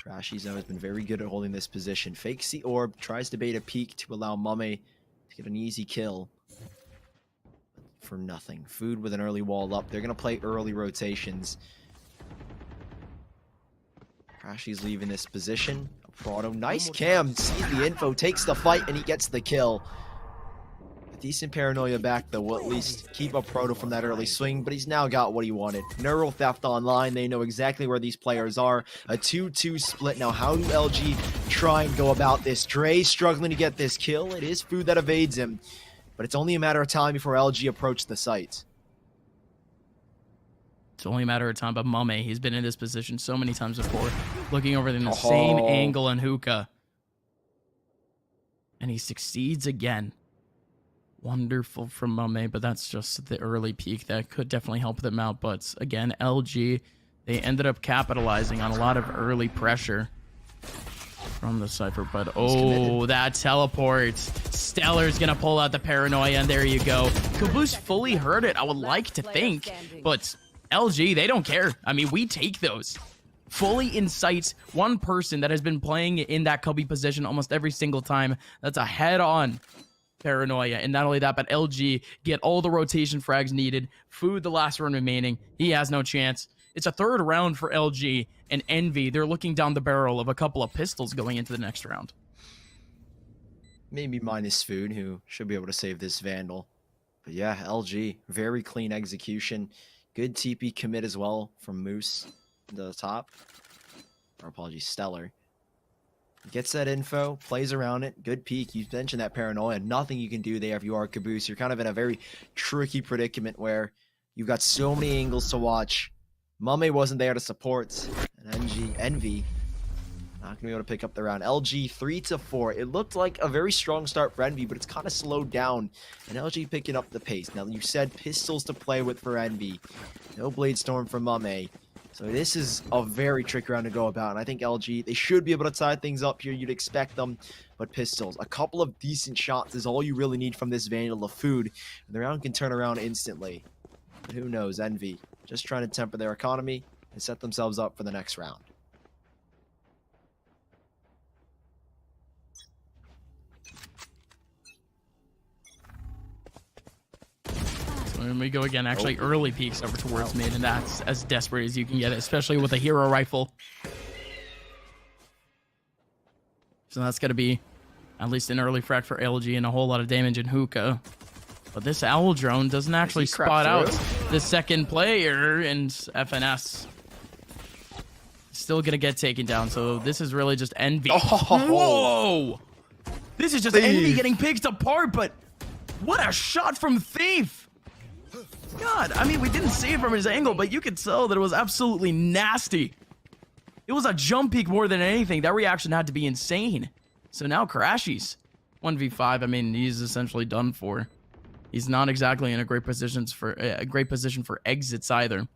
Crashies now has been very good at holding this position. Fakes the orb, tries to bait a peek to allow Mame to get an easy kill. For nothing. Food with an early wall up. They're going to play early rotations. Crashies leaving this position. Prado, nice cam. Sees the info, takes the fight, and he gets the kill. A decent paranoia back, though, will at least keep up Proto from that early swing, but he's now got what he wanted. Neural Theft online, they know exactly where these players are. A 2-2 split. Now, how do LG try and go about this? Dre struggling to get this kill. It is Food that evades him, but it's only a matter of time before LG approach the site. It's only a matter of time, but Mame, he's been in this position so many times before, looking over in the same angle on Hookah. And he succeeds again. Wonderful from Mame, but that's just the early peak. That could definitely help them out. But again, LG, they ended up capitalizing on a lot of early pressure from the Cypher. But oh, that teleport. Stellar's gonna pull out the paranoia, and there you go. Caboose fully heard it, I would like to think. But LG, they don't care. I mean, we take those. Fully in sight, one person that has been playing in that Cubby position almost every single time. That's a head-on paranoia. And not only that, but LG get all the rotation frags needed. Food the last run remaining. He has no chance. It's a third round for LG, and Envy, they're looking down the barrel of a couple of pistols going into the next round. Maybe minus Food, who should be able to save this Vandal. But yeah, LG, very clean execution. Good TP commit as well from Moose to the top. Or apologies, Stellar. Gets that info, plays around it. Good peek. You mentioned that paranoia. Nothing you can do there if you are Caboose. You're kind of in a very tricky predicament where you've got so many angles to watch. Mame wasn't there to support. And Envy not going to be able to pick up the round. LG 3-4. It looked like a very strong start for Envy, but it's kind of slowed down. And LG picking up the pace. Now, you said pistols to play with for Envy. No Blade Storm for Mame. So this is a very tricky round to go about. And I think LG, they should be able to tie things up here. You'd expect them. But pistols, a couple of decent shots is all you really need from this Vandal of Food. And the round can turn around instantly. But who knows, Envy. Just trying to temper their economy and set themselves up for the next round. And we go again, actually early peeks over towards mid, and that's as desperate as you can get, especially with a hero rifle. So that's going to be at least an early frag for LG and a whole lot of damage in Hookah. But this Owl drone doesn't actually spot out the second player, and FNS still going to get taken down. So this is really just Envy. Whoa! This is just Envy getting picked apart, but what a shot from Thief! God, I mean, we didn't see it from his angle, but you could tell that it was absolutely nasty. It was a jump peek more than anything. That reaction had to be insane. So now Crashies 1v5. I mean, he's essentially done for. He's not exactly in a great position for exits either.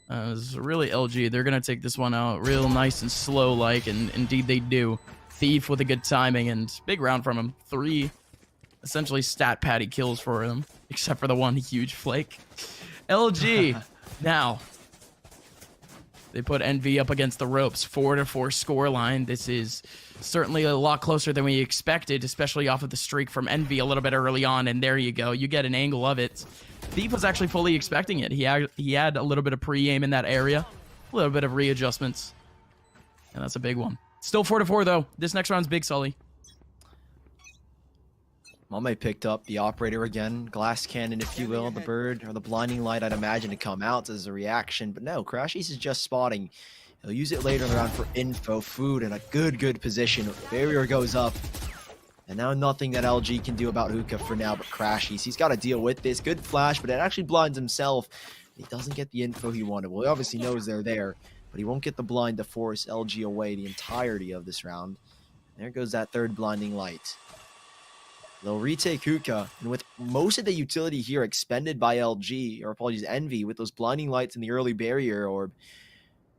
So really, LG, they're gonna take this one out real nice and slow, like, and indeed they do. Thief with a good timing and big round from him. 3 essentially stat patty kills for him, except for the one huge flake. LG now they put Envy up against the ropes. 4-4 scoreline. This is certainly a lot closer than we expected, especially off of the streak from Envy a little bit early on. And there you go, you get an angle of it. Thief was actually fully expecting it. He had a little bit of pre-aim in that area, a little bit of readjustments, and that's a big one. Still 4-4 though. This next round's big, Sully. Mame picked up the operator again, glass cannon, if you will, the bird, or the blinding light, I'd imagine, to come out as a reaction. But no, Crashies is just spotting. He'll use it later in the round for info. Food in a good position. Barrier goes up. And now nothing that LG can do about Hookah for now, but Crashies. He's got to deal with this. Good flash, but it actually blinds himself. He doesn't get the info he wanted. Well, he obviously knows they're there, but he won't get the blind to force LG away the entirety of this round. There goes that third blinding light. They'll retake Hookah, and with most of the utility here expended by LG, or apologies, Envy, with those blinding lights in the early barrier orb,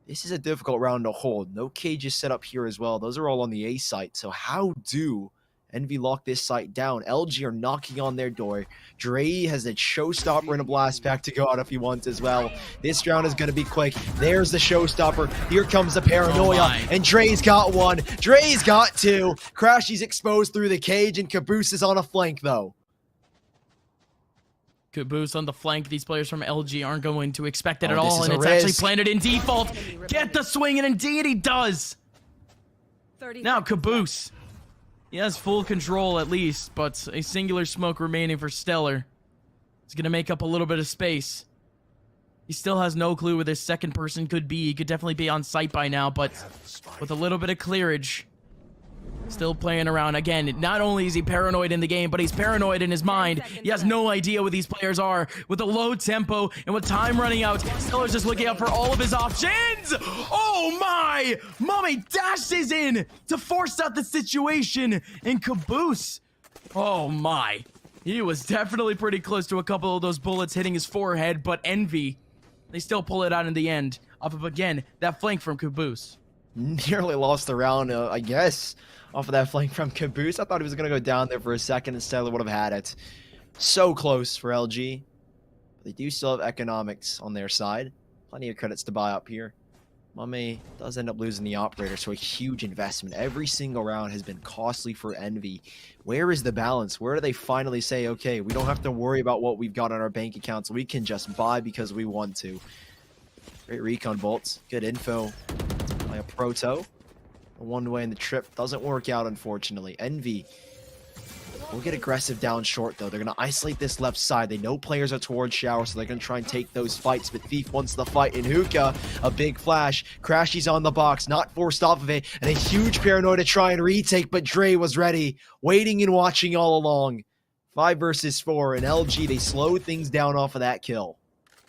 this is a difficult round to hold. No cages set up here as well. Those are all on the A site, so how do Envy lock this site down? LG are knocking on their door. Dre has a showstopper and a blast pack to go out if he wants as well. This round is going to be quick. There's the showstopper. Here comes the paranoia. And Dre's got one. Dre's got two. Crashy's exposed through the cage, and Caboose is on a flank, though. Caboose on the flank. These players from LG aren't going to expect it at all, and it's actually planted in default. Get the swing, and indeed he does. Now Caboose He has full control at least, but a singular smoke remaining for Stellar. He's going to make up a little bit of space. He still has no clue where this second person could be. He could definitely be on site by now, but with a little bit of clearage, still playing around. Again, not only is he paranoid in the game, but he's paranoid in his mind. He has no idea what these players are. With a low tempo and with time running out, Stellar's just looking out for all of his options. Oh my! Mummy dashes in to force out the situation, and Caboose. Oh my. He was definitely pretty close to a couple of those bullets hitting his forehead, but Envy, they still pull it out in the end off of, again, that flank from Caboose. Nearly lost the round, I guess, off of that flank from Caboose. I thought he was going to go down there for a second and Stellar would have had it. So close for LG. They do still have economics on their side. Plenty of credits to buy up here. Mummy does end up losing the operator, so a huge investment. Every single round has been costly for Envy. Where is the balance? Where do they finally say, okay, we don't have to worry about what we've got on our bank accounts. We can just buy because we want to. Great recon bolts. Good info by a Proto. One way in the trip doesn't work out, unfortunately. Envy will get aggressive down short, though. They're going to isolate this left side. They know players are towards shower, so they're going to try and take those fights. But Thief wants the fight in Hookah. A big flash. Crashy's on the box, not forced off of it. And a huge paranoia to try and retake, but Dre was ready, waiting and watching all along. 5 versus 4, and LG, they slowed things down off of that kill.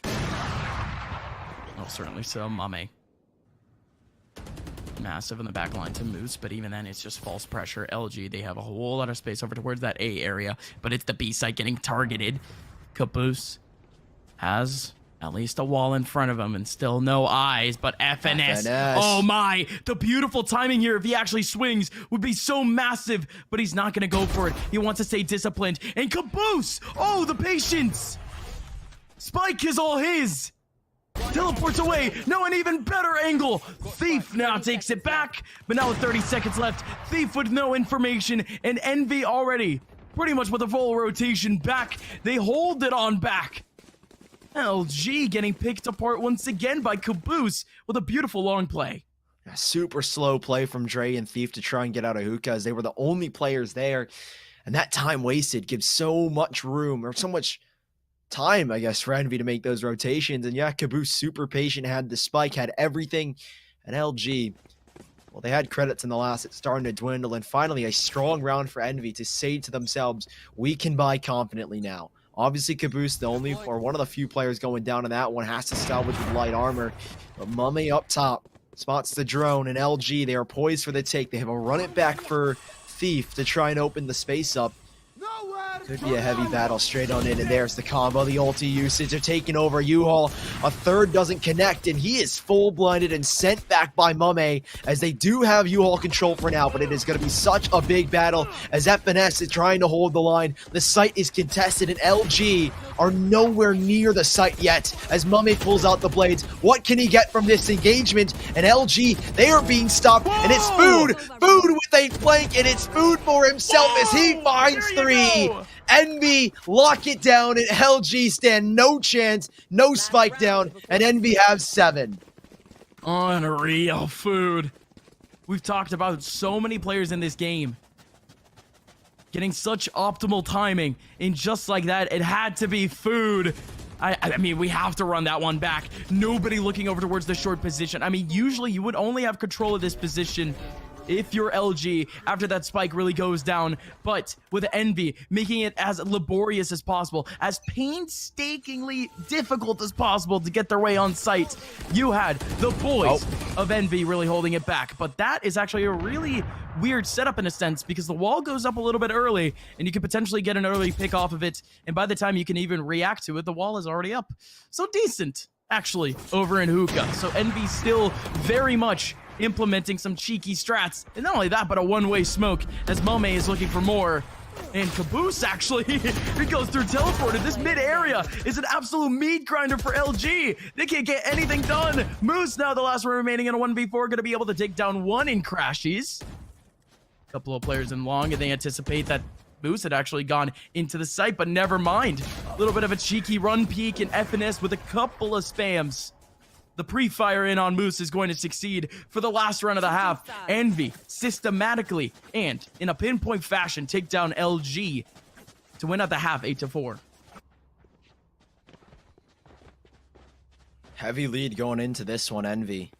Oh, certainly so, Mame. Massive in the back line to Moose, but even then it's just false pressure. LG, they have a whole lot of space over towards that A area, but it's the B site getting targeted. Caboose has at least a wall in front of him and still no eyes, but FNS. Oh my, the beautiful timing here if he actually swings would be so massive, but he's not going to go for it. He wants to stay disciplined, and Caboose, oh, the patience. Spike is all his. Teleports away. No, an even better angle. Thief now takes it back, but now with 30 seconds left, Thief with no information, and Envy already pretty much with a full rotation back. They hold it on back. LG getting picked apart once again by Caboose with a beautiful long play. A super slow play from Dre and Thief to try and get out of Hookah, as they were the only players there, and that time wasted gives so much room, or so much time, I guess, for Envy to make those rotations. And yeah, Caboose super patient, had the spike, had everything. And LG, well, they had credits in the last. It's starting to dwindle, and finally a strong round for Envy to say to themselves, we can buy confidently now. Obviously, Caboose, the only, or one of the few players going down in that one, has to salvage with light armor. But Mummy up top spots the drone, and LG, they are poised for the take. They have a run it back for Thief to try and open the space up. Could be a heavy battle straight on in, and there's the combo, the ulti usage. They're taking over U-Haul. A third doesn't connect, and he is full blinded and sent back by Mame, as they do have U-Haul control for now, but it is going to be such a big battle as FNS is trying to hold the line. The site is contested, and LG are nowhere near the site yet as Mame pulls out the blades. What can he get from this engagement? And LG, they are being stopped, and it's Food with a flank, and it's Food for himself as he finds 3. Envy lock it down, and LG stand no chance, no spike down, and Envy have 7. Unreal. Food. We've talked about so many players in this game getting such optimal timing, and just like that, it had to be Food. I mean, we have to run that one back. Nobody looking over towards the short position. I mean, usually you would only have control of this position if you're LG after that spike really goes down, but with Envy making it as laborious as possible, as painstakingly difficult as possible to get their way on site, you had the boys of Envy really holding it back. But that is actually a really weird setup in a sense, because the wall goes up a little bit early and you could potentially get an early pick off of it, and by the time you can even react to it, the wall is already up. So decent, actually, over in Hookah. So Envy still very much implementing some cheeky strats, and not only that, but a one-way smoke as Mame is looking for more. And Caboose, actually, he goes through teleported. This mid area is an absolute meat grinder for LG. They can't get anything done. Moose, now the last one remaining in a 1v4, going to be able to take down 1 in Crashies. A couple of players in long, and they anticipate that Moose had actually gone into the site, but never mind. A little bit of a cheeky run peek, and FNS with a couple of spams The pre-fire in on Moose is going to succeed for the last round of the half. Envy systematically and in a pinpoint fashion take down LG to win at the half 8-4. Heavy lead going into this one, Envy.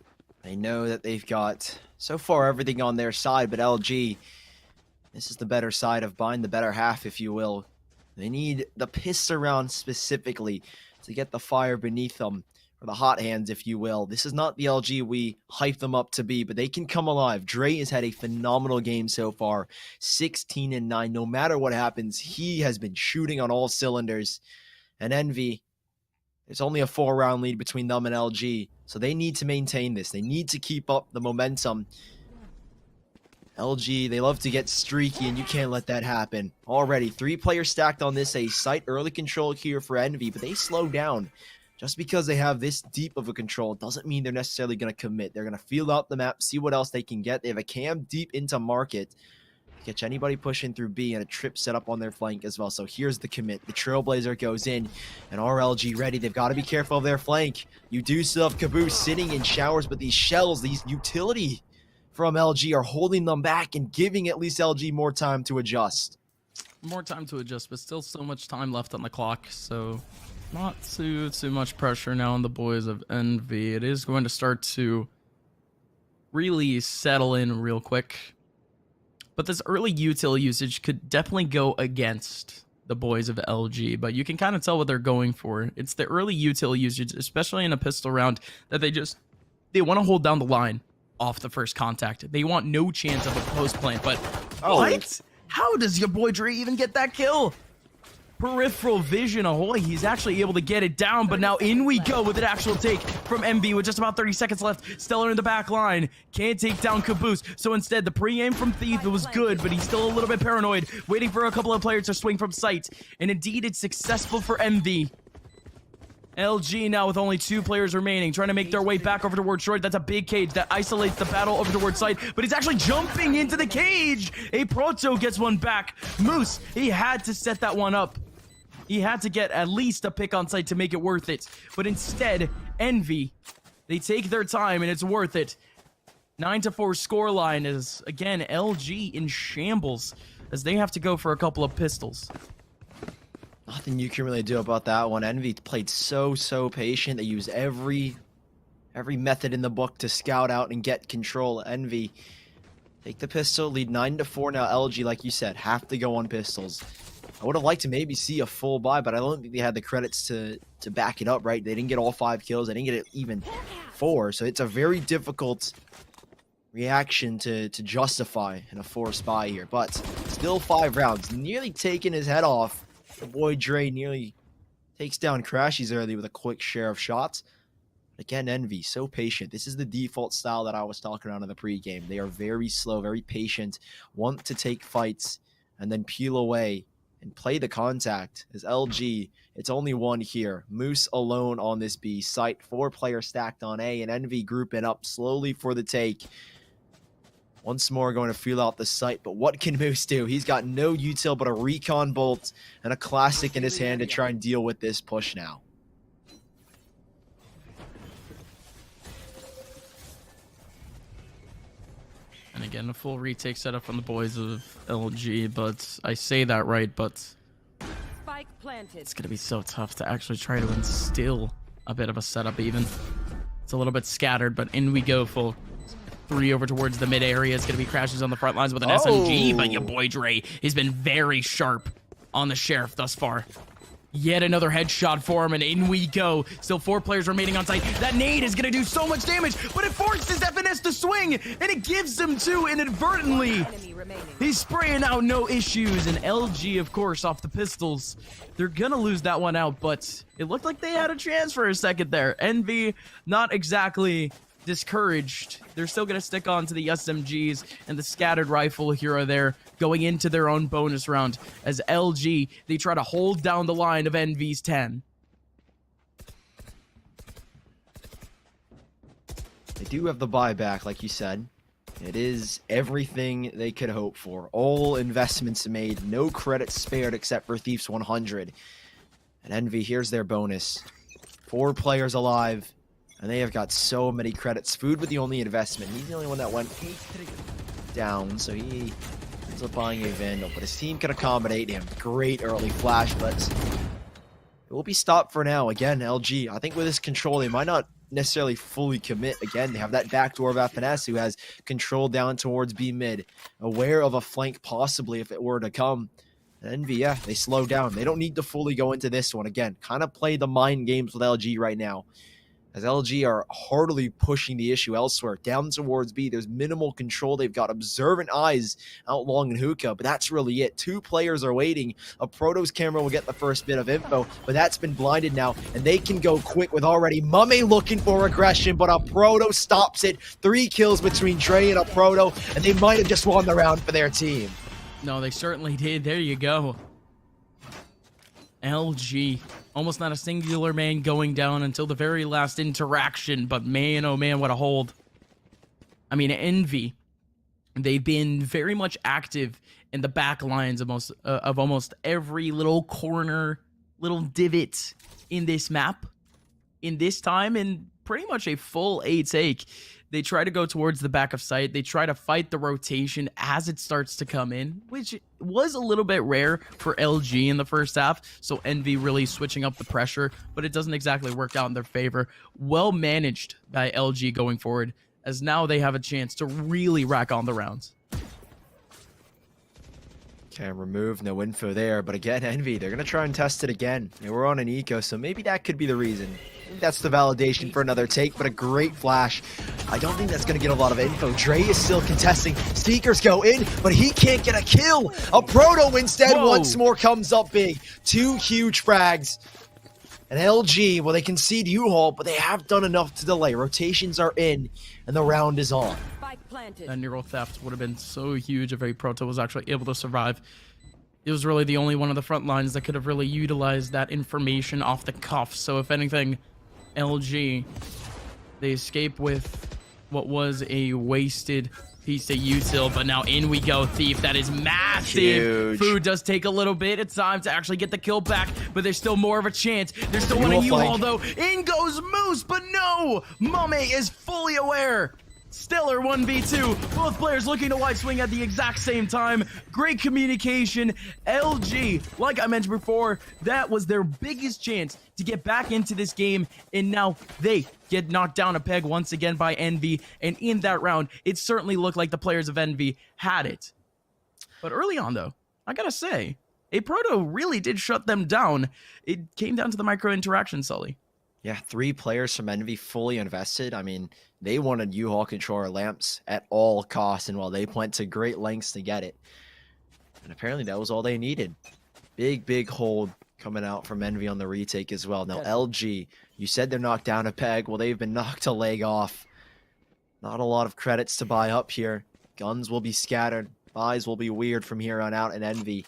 They know that they've got, so far, everything on their side, but LG, this is the better side of Bind, the better half, if you will. They need the pistol round specifically to get the fire beneath them, or the hot hands, if you will. This is not the LG we hype them up to be, but they can come alive. Dre has had a phenomenal game so far, 16-9. No matter what happens, he has been shooting on all cylinders. And Envy, there's only a 4-round lead between them and LG, so they need to maintain this. They need to keep up the momentum. LG, they love to get streaky, and you can't let that happen. Already, 3 players stacked on this A site. Early control here for Envy, but they slow down. Just because they have this deep of a control doesn't mean they're necessarily going to commit. They're going to feel out the map, see what else they can get. They have a cam deep into market. Catch anybody pushing through B and a trip set up on their flank as well. So here's the commit. The Trailblazer goes in and RLG ready. They've got to be careful of their flank. You do still have Caboose sitting in showers, but these shells, these utility from LG are holding them back and giving at least LG more time to adjust. More time to adjust, but still so much time left on the clock. So not too much pressure now on the boys of Envy. It is going to start to really settle in real quick. But this early util usage could definitely go against the boys of LG, but you can kind of tell what they're going for. It's the early util usage, especially in a pistol round, that they want to hold down the line off the first contact. They want no chance of a post plant, but what? How does your boy Dre even get that kill? Peripheral vision, ahoy, he's actually able to get it down, but now in we go with an actual take from MB with just about 30 seconds left. Stellar in the back line, can't take down Caboose, so instead the pre-aim from Thief was good, but he's still a little bit paranoid, waiting for a couple of players to swing from sight, and indeed it's successful for MV. LG now with only 2 players remaining, trying to make their way back over towards short. That's a big cage that isolates the battle over towards side, but he's actually jumping into the cage. A Proto gets one back. Moose, he had to set that one up. He had to get at least a pick on site to make it worth it. But instead, Envy, they take their time and it's worth it. 9-4 scoreline is, again, LG in shambles as they have to go for a couple of pistols. Nothing you can really do about that one. Envy played so patient. They used every method in the book to scout out and get control. Envy take the pistol, lead 9-4 now. LG, like you said, have to go on pistols. I would have liked to maybe see a full buy, but I don't think they had the credits to back it up, right? They didn't get all 5 kills. They didn't get even 4, so it's a very difficult reaction to justify in a forced buy here. But still 5 rounds, nearly taking his head off. The boy Dre nearly takes down Crashies early with a quick share of shots. Again, Envy, so patient. This is the default style that I was talking about in the pregame. They are very slow, very patient, want to take fights, and then peel away and play the contact. As LG, it's only 1 here. Moose alone on this B site. 4 players stacked on A, and Envy grouping up slowly for the take. Once more going to feel out the site, but what can Moose do? He's got no util but a recon bolt and a classic in his hand to try and deal with this push now. And again, a full retake setup from the boys of LG, but I say that right, but it's going to be so tough to actually try to instill a bit of a setup even. It's a little bit scattered, but in we go, full 3 over towards the mid area. It's going to be Crashes on the front lines with an SMG, but your boy Dre has been very sharp on the Sheriff thus far. Yet another headshot for him, and in we go. Still 4 players remaining on site. That nade is going to do so much damage, but it forces FNS to swing, and it gives him 2 inadvertently. He's spraying out no issues, and LG, of course, off the pistols. They're going to lose that one out, but it looked like they had a chance for a second there. Envy, not exactly discouraged. They're still going to stick on to the SMGs and the scattered rifle here or there going into their own bonus round as LG, they try to hold down the line of Envy's 10. They do have the buyback, like you said. It is everything they could hope for. All investments made, no credits spared except for Thief's 100. And Envy, here's their bonus. 4 players alive. And they have got so many credits. Food with the only investment. He's the only one that went down, so he ends up buying a Vandal. But his team can accommodate him. Great early flash, but it will be stopped for now. Again, LG, I think with this control, they might not necessarily fully commit. Again, they have that backdoor of FNS who has control down towards B mid. Aware of a flank possibly if it were to come. Envy, yeah, they slow down. They don't need to fully go into this one. Again, kind of play the mind games with LG right now. As LG are heartily pushing the issue elsewhere. Down towards B, there's minimal control. They've got observant eyes out long in hookah, but that's really it. 2 players are waiting. A Protoss camera will get the first bit of info, but that's been blinded now, and they can go quick with already Mummy looking for aggression, but a Proto stops it. 3 kills between Dre and a Proto, and they might have just won the round for their team. No, they certainly did. There you go. LG. Almost not a singular man going down until the very last interaction, but man, oh man, what a hold. I mean, Envy, they've been very much active in the back lines of almost every little corner, little divot in this map. In this time, in pretty much a full A take. They try to go towards the back of site. They try to fight the rotation as it starts to come in, which was a little bit rare for LG in the first half. So Envy really switching up the pressure, but it doesn't exactly work out in their favor. Well managed by LG going forward, as now they have a chance to really rack on the rounds. Can remove, no info there, but again, Envy, they're going to try and test it again. They were on an eco, so maybe that could be the reason. I think that's the validation for another take, but a great flash. I don't think that's going to get a lot of info. Dre is still contesting. Seekers go in, but he can't get a kill. A Proto instead once more comes up big. 2 huge frags. And LG, well, they concede U-Haul, but they have done enough to delay. Rotations are in, and the round is on. A neural theft would have been so huge if a Proto was actually able to survive. It was really the only one of the front lines that could have really utilized that information off the cuff. So if anything, LG, they escape with what was a wasted piece of util, but now in we go, Thief. That is massive. Huge. Food does take a little bit of time to actually get the kill back, but there's still more of a chance. There's still one in U-Haul, though. In goes Moose, but no! Mummy is fully aware. Stellar 1v2. Both players looking to wide swing at the exact same time. Great communication. LG, like I mentioned before, that was their biggest chance to get back into this game, and now they get knocked down a peg once again by Envy. And in that round, it certainly looked like the players of Envy had it. But early on, though, I gotta say, a Proto really did shut them down. It came down to the micro interaction, Sully. Yeah, 3 players from Envy fully invested. I mean, they wanted U-Haul controller lamps at all costs, and while they went to great lengths to get it. And apparently that was all they needed. Big hold coming out from Envy on the retake as well. Now, LG, you said they're knocked down a peg. Well, they've been knocked a leg off. Not a lot of credits to buy up here. Guns will be scattered. Buys will be weird from here on out, and Envy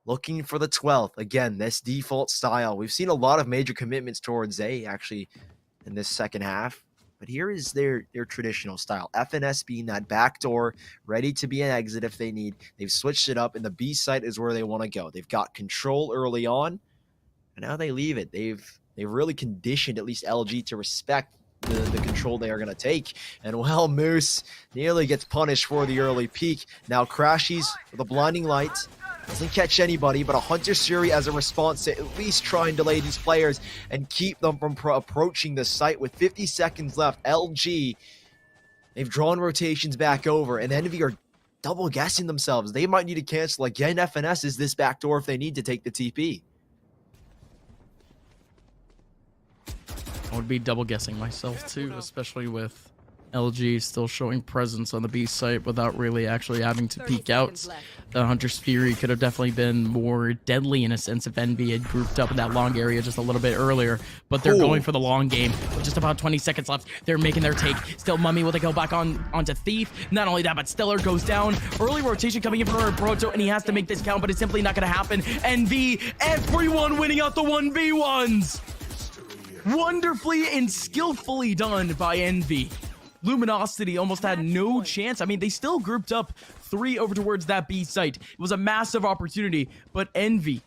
looking for the 12th. Again, this default style. We've seen a lot of major commitments towards A, actually, in this second half. But here is their traditional style. FNS being that backdoor, ready to be an exit if they need. They've switched it up, and the B site is where they want to go. They've got control early on, and now they leave it. They've really conditioned at least LG to respect the control they are going to take. And well, Moose nearly gets punished for the early peek. Now Crashies with a blinding light. Doesn't catch anybody, but a Hunter's Fury as a response to at least try and delay these players and keep them from approaching the site with 50 seconds left. LG, they've drawn rotations back over, and Envy are double guessing themselves. They might need to cancel again. FNS is this backdoor if they need to take the TP. I would be double guessing myself too, especially with LG still showing presence on the B site without really actually having to peek out. The Hunter's Fury could have definitely been more deadly in a sense if Envy had grouped up in that long area just a little bit earlier, but they're going for the long game with just about 20 seconds left. They're making their take. Still Mummy will they go back onto Thief. Not only that, but Stellar goes down. Early rotation coming in for Proto, and he has to make this count, but it's simply not going to happen. Envy, everyone winning out the 1v1s. Wonderfully and skillfully done by Envy. Luminosity almost had no chance. I mean, they still grouped up 3 over towards that B site. It was a massive opportunity, but Envy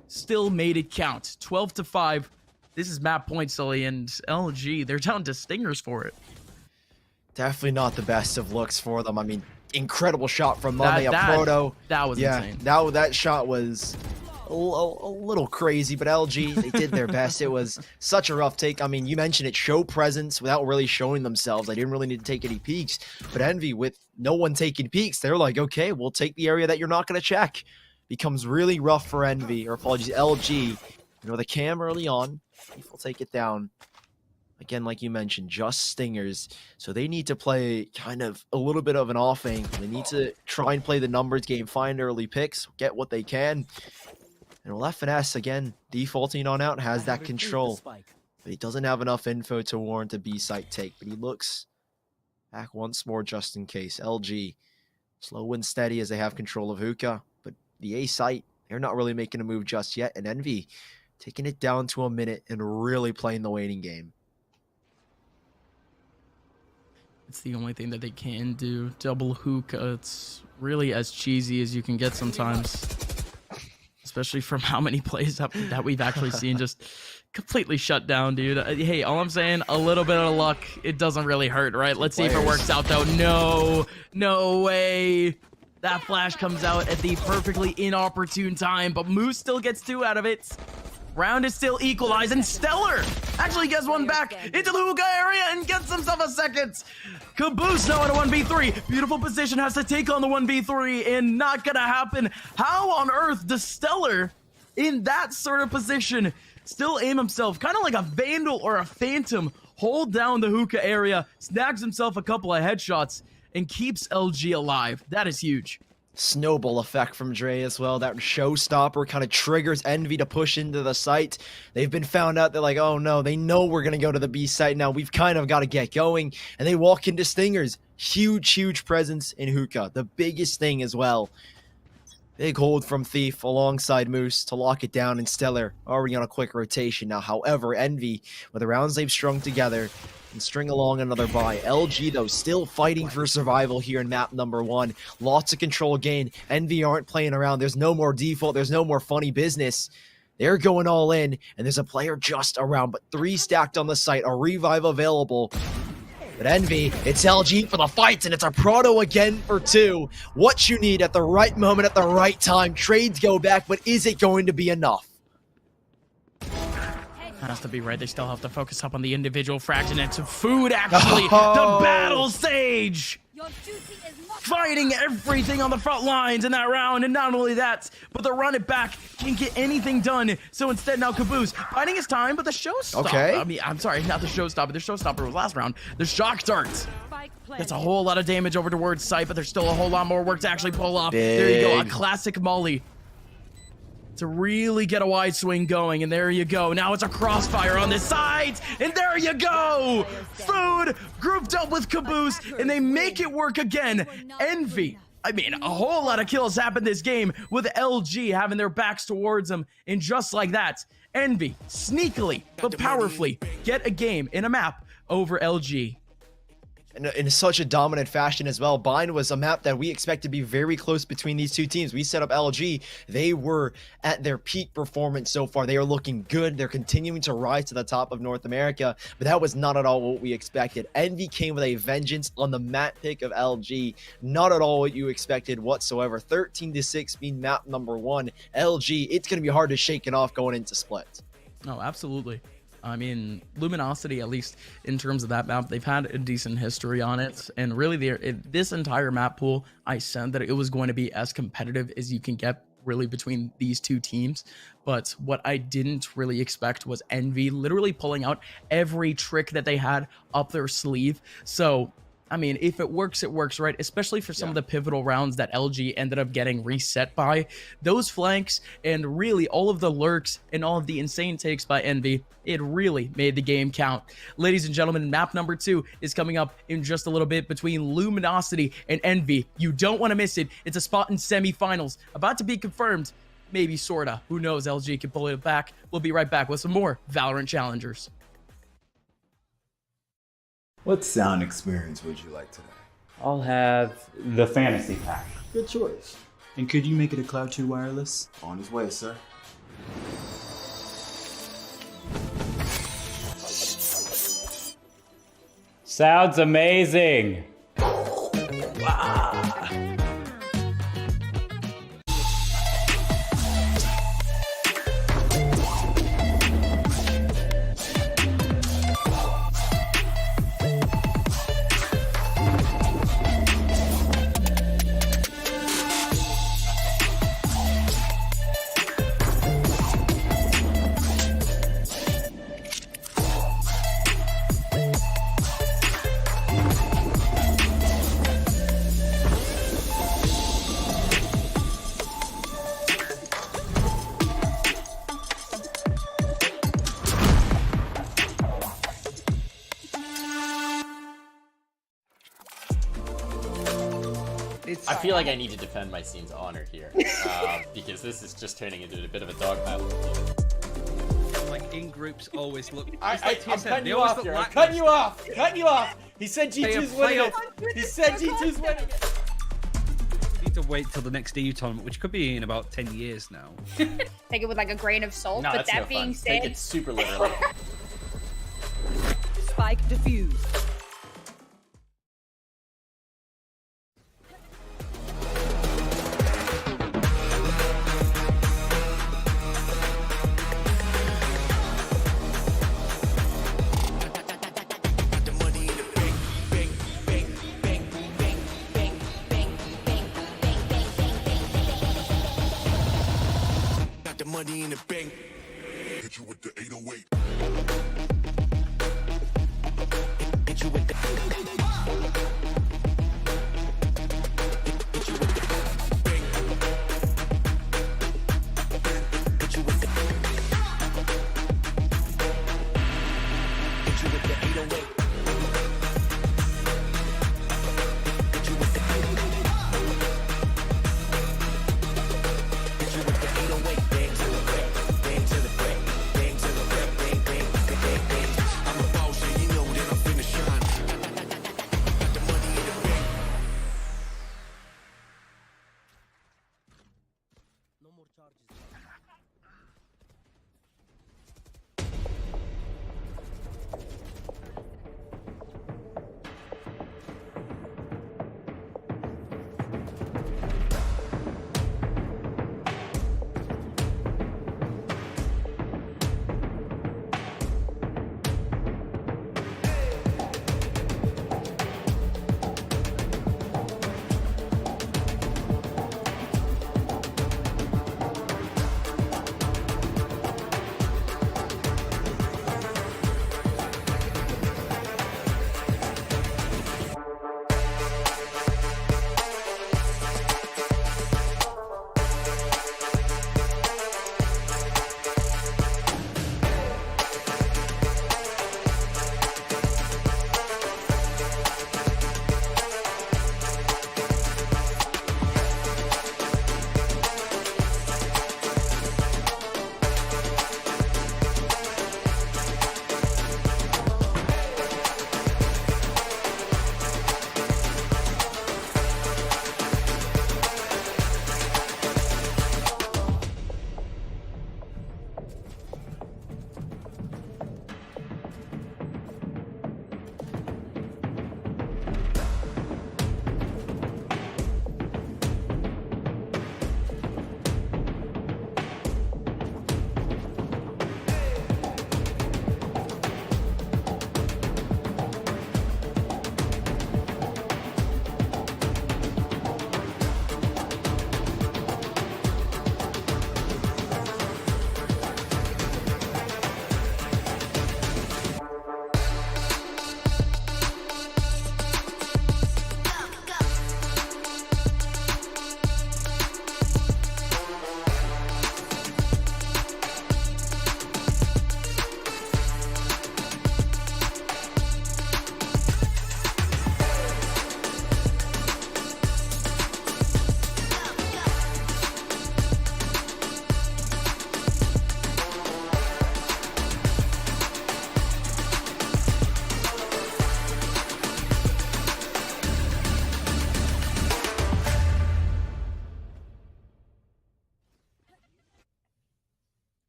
still made it count. 12-5. this is map point, Sully, and LG, they're down to Stingers for it. Definitely not the best of looks for them. I mean, incredible shot from Mame, a proto. That was insane. That shot was a little crazy, but LG, they did their best. It was such a rough take. I mean, you mentioned it, show presence without really showing themselves. They didn't really need to take any peeks, but Envy, with no one taking peeks, they're like, okay, we'll take the area that you're not going to check. Becomes really rough for Envy, or apologies, LG. You know, the cam early on, Thief will take it down. Again, like you mentioned, just Stingers. So they need to play kind of a little bit of an off angle. They need to try and play the numbers game, find early picks, get what they can. And Finesse, again, defaulting on out, has that control. But he doesn't have enough info to warrant a B site take. But he looks back once more just in case. LG, slow and steady as they have control of Hookah. But the A site, they're not really making a move just yet. And Envy taking it down to a minute and really playing the waiting game. It's the only thing that they can do. Double Hookah, it's really as cheesy as you can get sometimes. Especially from how many plays that we've actually seen just completely shut down, dude. Hey, all I'm saying, a little bit of luck, it doesn't really hurt, right? Let's see if it works out, though. No way. That flash comes out at the perfectly inopportune time, but Moose still gets 2 out of it. Round is still equalized, and Stellar actually gets one back into the hookah area and gets himself a second. Caboose now in a 1v3. Beautiful position, has to take on the 1v3, and not gonna happen. How on earth does Stellar, in that sort of position, still aim himself, kind of like a Vandal or a Phantom, hold down the hookah area, snags himself a couple of headshots, and keeps LG alive? That is huge. Snowball effect from Dre as well. That showstopper kind of triggers Envy to push into the site. They've been found out. They're like, oh no, they know we're going to go to the B site now. We've kind of got to get going. And they walk into Stingers. Huge presence in Hookah. The biggest thing as well. Big hold from Thief alongside Moose to lock it down, and Stellar already on a quick rotation now. However, Envy, with the rounds they've strung together, and string along another buy. LG, though, still fighting for survival here in map number 1. Lots of control gain. Envy aren't playing around. There's no more default. There's no more funny business. They're going all in, and there's a player just around, but 3 stacked on the site. A revive available. But Envy, it's LG for the fights, and it's a proto again for 2. What you need at the right moment, at the right time. Trades go back, but is it going to be enough? Has to be right. They still have to focus up on the individual frags, and it's food, actually. The battle stage! Fighting everything on the front lines in that round, and not only that, but the run it back can't get anything done. So instead, now Caboose biding his time, but the showstopper. Okay. I mean, I'm sorry, not the showstopper. The showstopper was last round. The shock dart. That's a whole lot of damage over towards sight, but there's still a whole lot more work to actually pull off. There you go, a classic molly to really get a wide swing going, and there you go. Now it's a crossfire on the sides, and there you go. Food grouped up with Caboose, and they make it work again. Envy, I mean, a whole lot of kills happened this game with LG having their backs towards them, and just like that, Envy sneakily but powerfully get a game in a map over LG. In such a dominant fashion as well. Bind was a map that we expect to be very close between these two teams. We set up LG. They were at their peak performance so far. They are looking good. They're continuing to rise to the top of North America, but that was not at all what we expected. Envy came with a vengeance on the map pick of LG. Not at all what you expected whatsoever. 13-6 being map number 1. LG, it's going to be hard to shake it off going into split. Oh, absolutely. I mean, Luminosity, at least in terms of that map, they've had a decent history on it. And really, this entire map pool, I said that it was going to be as competitive as you can get really between these two teams. But what I didn't really expect was Envy literally pulling out every trick that they had up their sleeve. So, I mean, if it works, right? Especially for some of the pivotal rounds that LG ended up getting reset by. Those flanks and really all of the lurks and all of the insane takes by Envy, it really made the game count. Ladies and gentlemen, map number 2 is coming up in just a little bit between Luminosity and Envy. You don't want to miss it. It's a spot in semifinals. About to be confirmed. Maybe, sorta. Who knows? LG can pull it back. We'll be right back with some more Valorant Challengers. What sound experience would you like today? I'll have the fantasy pack. Good choice. And could you make it a Cloud 2 wireless? On his way, sir. Sounds amazing. I feel like I need to defend my scene's honor here, because this is just turning into a bit of a dogpile. Like in groups always look. I'm cutting you off here. I'm cutting you off. Cutting you off. He said G2's winning it. He said G2's winning it. Need to wait till the next EU tournament, which could be in about 10 years now. Take it with like a grain of salt. No, but that's that no being fun. said, Take it super literally. Spike defused. Money in the bank. Hit you with the 808. Hit you with the. Hit you with the bank. Hit you with the. Hit you with the 808. Hit you with the. Hit you with the 808.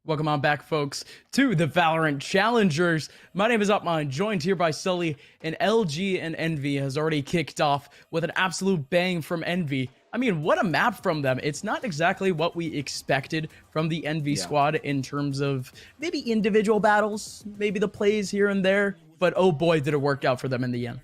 Welcome on back, folks, to the Valorant Challengers. My name is Upmine, joined here by Sully, and LG and Envy has already kicked off with an absolute bang from Envy. I mean, what a map from them. It's not exactly what we expected from the Envy squad in terms of maybe individual battles, maybe the plays here and there, but oh boy, did it work out for them in the end.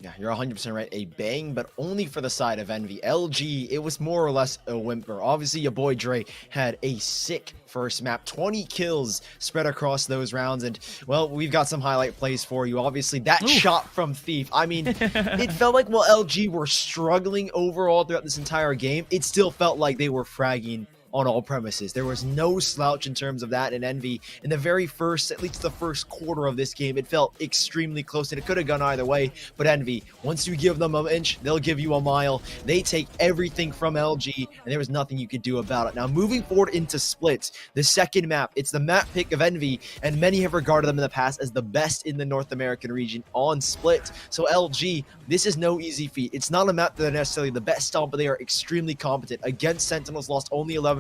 Yeah, you're 100% right. A bang, but only for the side of Envy. LG, it was more or less a whimper. Obviously, your boy Dre had a sick first map, 20 kills spread across those rounds, and well, we've got some highlight plays for you. Obviously, that shot from Thief, I mean, it felt like while LG were struggling overall throughout this entire game, it still felt like they were fragging on all premises. There was no slouch in terms of that in Envy. In the very first, at least the first quarter of this game, it felt extremely close, and it could have gone either way. But Envy, once you give them an inch, they'll give you a mile. They take everything from LG, and there was nothing you could do about it. Now, moving forward into Split, the second map, it's the map pick of Envy, and many have regarded them in the past as the best in the North American region on Split. So LG, this is no easy feat. It's not a map that they're necessarily the best on, but they are extremely competent. Against Sentinels, lost only 11-13,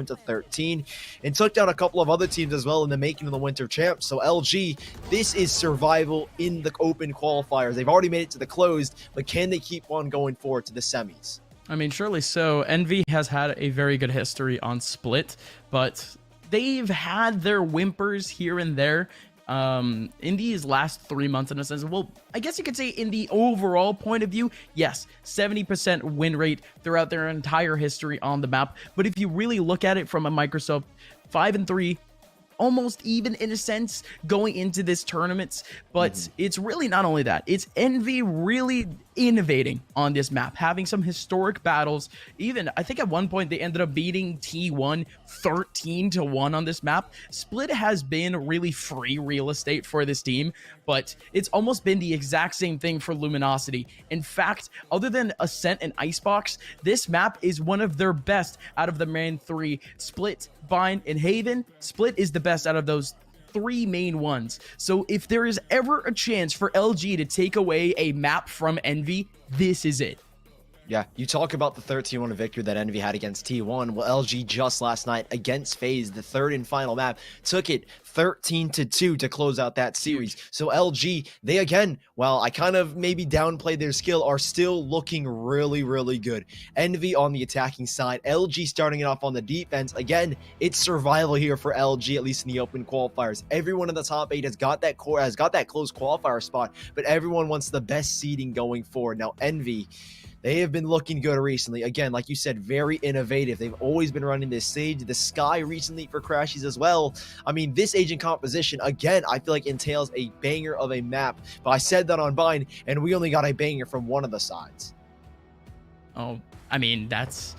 and took down a couple of other teams as well in the making of the Winter Champs. So LG, this is survival in the open qualifiers. They've already made it to the closed, but can they keep on going forward to the semis? I mean, surely so. Envy has had a very good history on Split, but they've had their whimpers here and there in these last 3 months, in a sense. Well, I guess you could say in the overall point of view, yes, 70% win rate throughout their entire history on the map. But if you really look at it from a Microsoft, 5-3, almost even in a sense going into this tournament. But it's really not only that, it's Envy really innovating on this map, having some historic battles. Even I think at one point they ended up beating T1 13-1 on this map. Split has been really free real estate for this team, but it's almost been the exact same thing for Luminosity. In fact, other than Ascent and Icebox, this map is one of their best out of the main three. Split, Bind, and Haven. Split is the best out of those three main ones. So if there is ever a chance for LG to take away a map from Envy, this is it. Yeah, you talk about the 13-1 victory that Envy had against T1. Well, LG just last night against FaZe, the third and final map, took it 13-2 to close out that series. So LG, they again, well, I kind of maybe downplayed their skill, are still looking really, really good. Envy on the attacking side, LG starting it off on the defense. Again, it's survival here for LG, at least in the open qualifiers. Everyone in the top 8 has got that close qualifier spot, but everyone wants the best seeding going forward. Now, Envy, they have been looking good recently. Again, like you said, very innovative. They've always been running this Sage, the Sky recently for Crashies as well. I mean, this agent composition, again, I feel like entails a banger of a map. But I said that on Bind, and we only got a banger from one of the sides. Oh, I mean, that's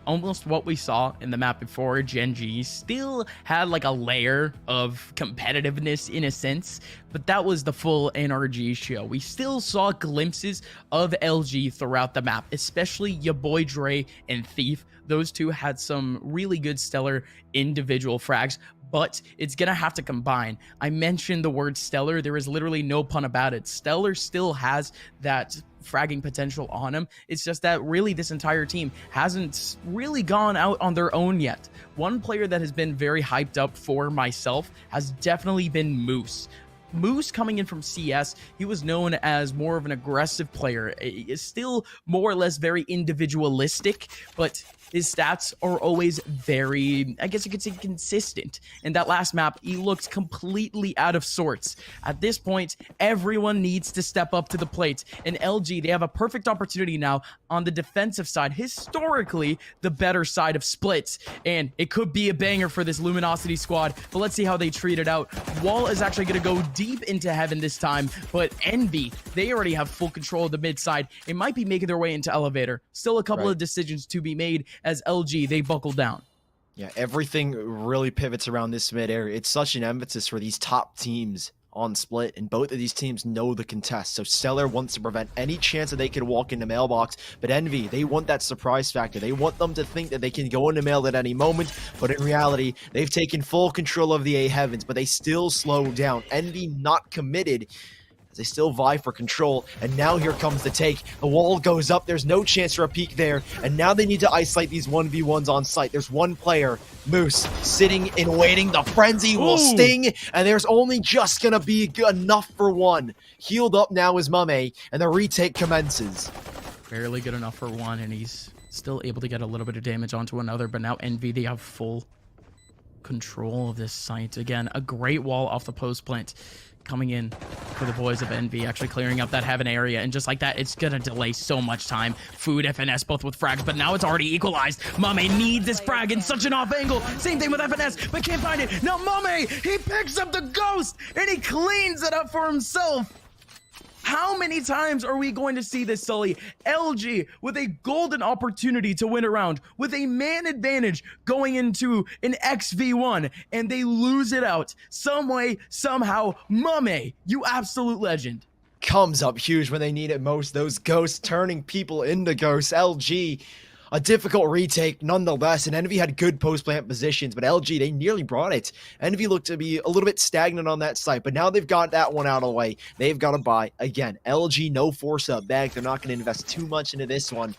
almost what we saw in the map before. Gen G still had like a layer of competitiveness in a sense, but that was the full NRG show. We still saw glimpses of LG throughout the map, especially your boy Dre and Thief. Those two had some really good stellar individual frags, but it's gonna have to combine. I mentioned the word stellar. There is literally no pun about it. Stellar still has that fragging potential on him. It's just that really this entire team hasn't really gone out on their own yet. One player that has been very hyped up for myself has definitely been Moose. Moose coming in from CS, he was known as more of an aggressive player. Is still more or less very individualistic, but his stats are always very, I guess you could say, consistent. In that last map, he looked completely out of sorts. At this point, everyone needs to step up to the plate. And LG, they have a perfect opportunity now on the defensive side, historically the better side of Splits. And it could be a banger for this Luminosity squad, but let's see how they treat it out. Wall is actually going to go deep into heaven this time, but Envy, they already have full control of the mid side. It might be making their way into elevator. Still a couple of decisions to be made as LG, they buckle down. Yeah, everything really pivots around this mid area. It's such an emphasis for these top teams on Split, and both of these teams know the contest. So Stellar wants to prevent any chance that they could walk into Mailbox, but Envy, they want that surprise factor. They want them to think that they can go into Mail at any moment, but in reality, they've taken full control of the A Heavens, but they still slow down. Envy not committed. as they still vie for control. And now here comes the take. The wall goes up. There's no chance for a peek there. And now they need to isolate these 1v1s on site. There's one player, Moose, sitting and waiting. The frenzy will sting, and there's only just gonna be enough for one. Healed up now is Mame, and the retake commences. Barely good enough for one, and he's still able to get a little bit of damage onto another, but now Envy, they have full control of this site. Again, a great wall off the post plant coming in for the boys of Envy, actually clearing up that heaven area, and just like that, it's gonna delay so much time. Food, FNS, both with frags, but now it's already equalized. Mame needs this frag in such an off angle. Same thing with FNS, but can't find it. Now Mame, he picks up the ghost, and he cleans it up for himself. How many times are we going to see this, Sully? LG with a golden opportunity to win a round, with a man advantage going into an XV1, and they lose it out some way, somehow. Mame, you absolute legend. Comes up huge when they need it most. Those ghosts turning people into ghosts. LG, a difficult retake nonetheless, and Envy had good post-plant positions, but LG, they nearly brought it. Envy looked to be a little bit stagnant on that site, but now they've got that one out of the way. They've got to buy. Again, LG, no force-up bag. They're not going to invest too much into this one,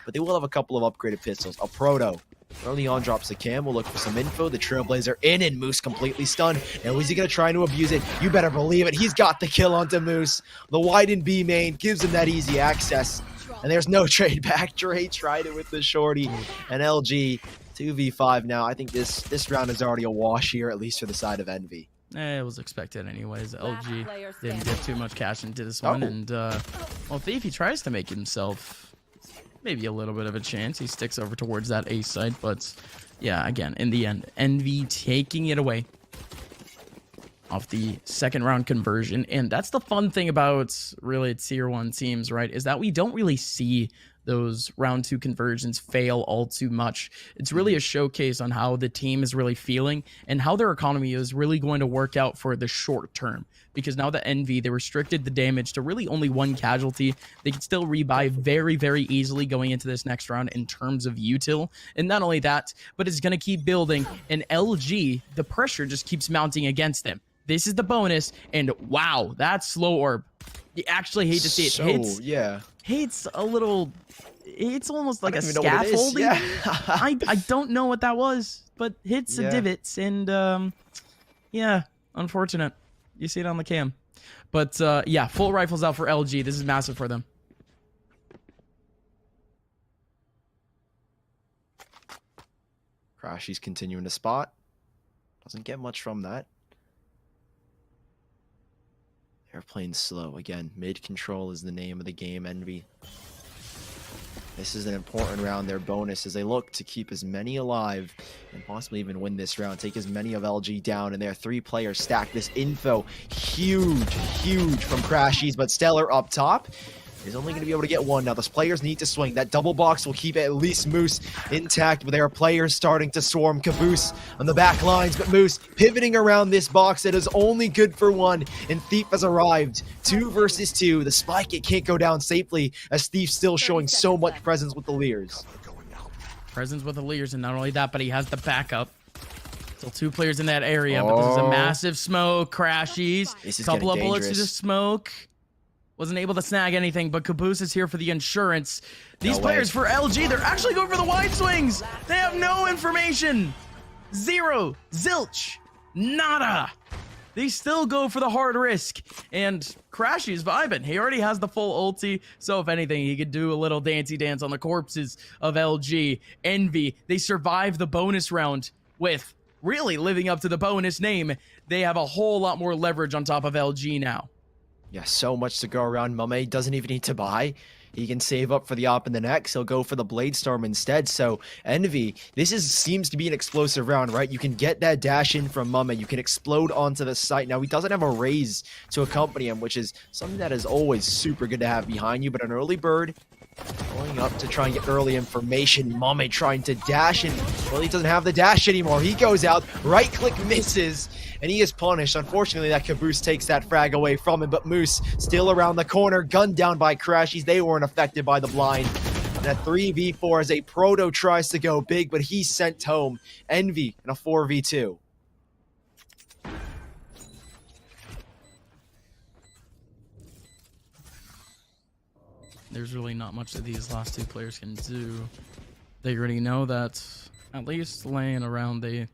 but they will have a couple of upgraded pistols. A Proto. Early on drops the cam. We'll look for some info. The Trailblazer in, and Moose completely stunned. Now is he going to try to abuse it? You better believe it. He's got the kill onto Moose. The wide and B main gives him that easy access. And there's no trade back. Dre tried it with the shorty, and LG 2v5 now. I think this round is already a wash here, at least for the side of Envy. It was expected anyways. LG didn't get too much cash into this one, and well, Thief, he tries to make himself maybe a little bit of a chance. He sticks over towards that A side, but yeah, again, in the end, Envy taking it away off the second round conversion. And that's the fun thing about really tier 1 teams, right, is that we don't really see those round 2 conversions fail all too much. It's really a showcase on how the team is really feeling and how their economy is really going to work out for the short term. Because now the Envy, they restricted the damage to really only one casualty. They can still rebuy very, very easily going into this next round in terms of util. And not only that, but it's going to keep building. And LG, the pressure just keeps mounting against them. This is the bonus, and wow, that slow orb. You actually hate to see it. Hits a little. It's almost like a scaffolding. Yeah. I don't know what that was, but hits the divots, and yeah, unfortunate. You see it on the cam, but yeah, full rifles out for LG. This is massive for them. Crashy's continuing to spot. Doesn't get much from that. They're playing slow. Again, mid control is the name of the game, Envy. This is an important round. Their bonus as they look to keep as many alive and possibly even win this round. Take as many of LG down, and their 3 players stack this info. Huge, huge from Crashies, but Stellar up top is only going to be able to get one. Now, those players need to swing. That double box will keep at least Moose intact, but there are players starting to swarm. Caboose on the back lines, but Moose pivoting around this box that is only good for one, and Thief has arrived. 2 versus 2. The spike, it can't go down safely, as Thief still showing so much presence with the Leers. Presence with the Leers, and not only that, but he has the backup. Still 2 players in that area, but this is a massive smoke. Crashies. Couple of bullets to the smoke. Wasn't able to snag anything, but Caboose is here for the insurance. These players for LG, they're actually going for the wide swings. They have no information. Zero. Zilch. Nada. They still go for the hard risk. And Crashy is vibing. He already has the full ulti, so if anything, he could do a little dancey dance on the corpses of LG. Envy, they survive the bonus round with really living up to the bonus name. They have a whole lot more leverage on top of LG now. Yeah, so much to go around. Mame doesn't even need to buy. He can save up for the op in the next. He'll go for the Blade Storm instead. So, Envy, this seems to be an explosive round, right? You can get that dash in from Mame. You can explode onto the site. Now, he doesn't have a raise to accompany him, which is something that is always super good to have behind you. But an early bird going up to try and get early information. Mame trying to dash, and well, he doesn't have the dash anymore. He goes out, right-click misses, and he is punished. Unfortunately, that Caboose takes that frag away from him, but Moose still around the corner, gunned down by Crashies. They weren't affected by the blind. And a 3v4 as a Proto tries to go big, but he's sent home. Envy in a 4v2. there's really not much that these last two players can do. They already know that at least laying around they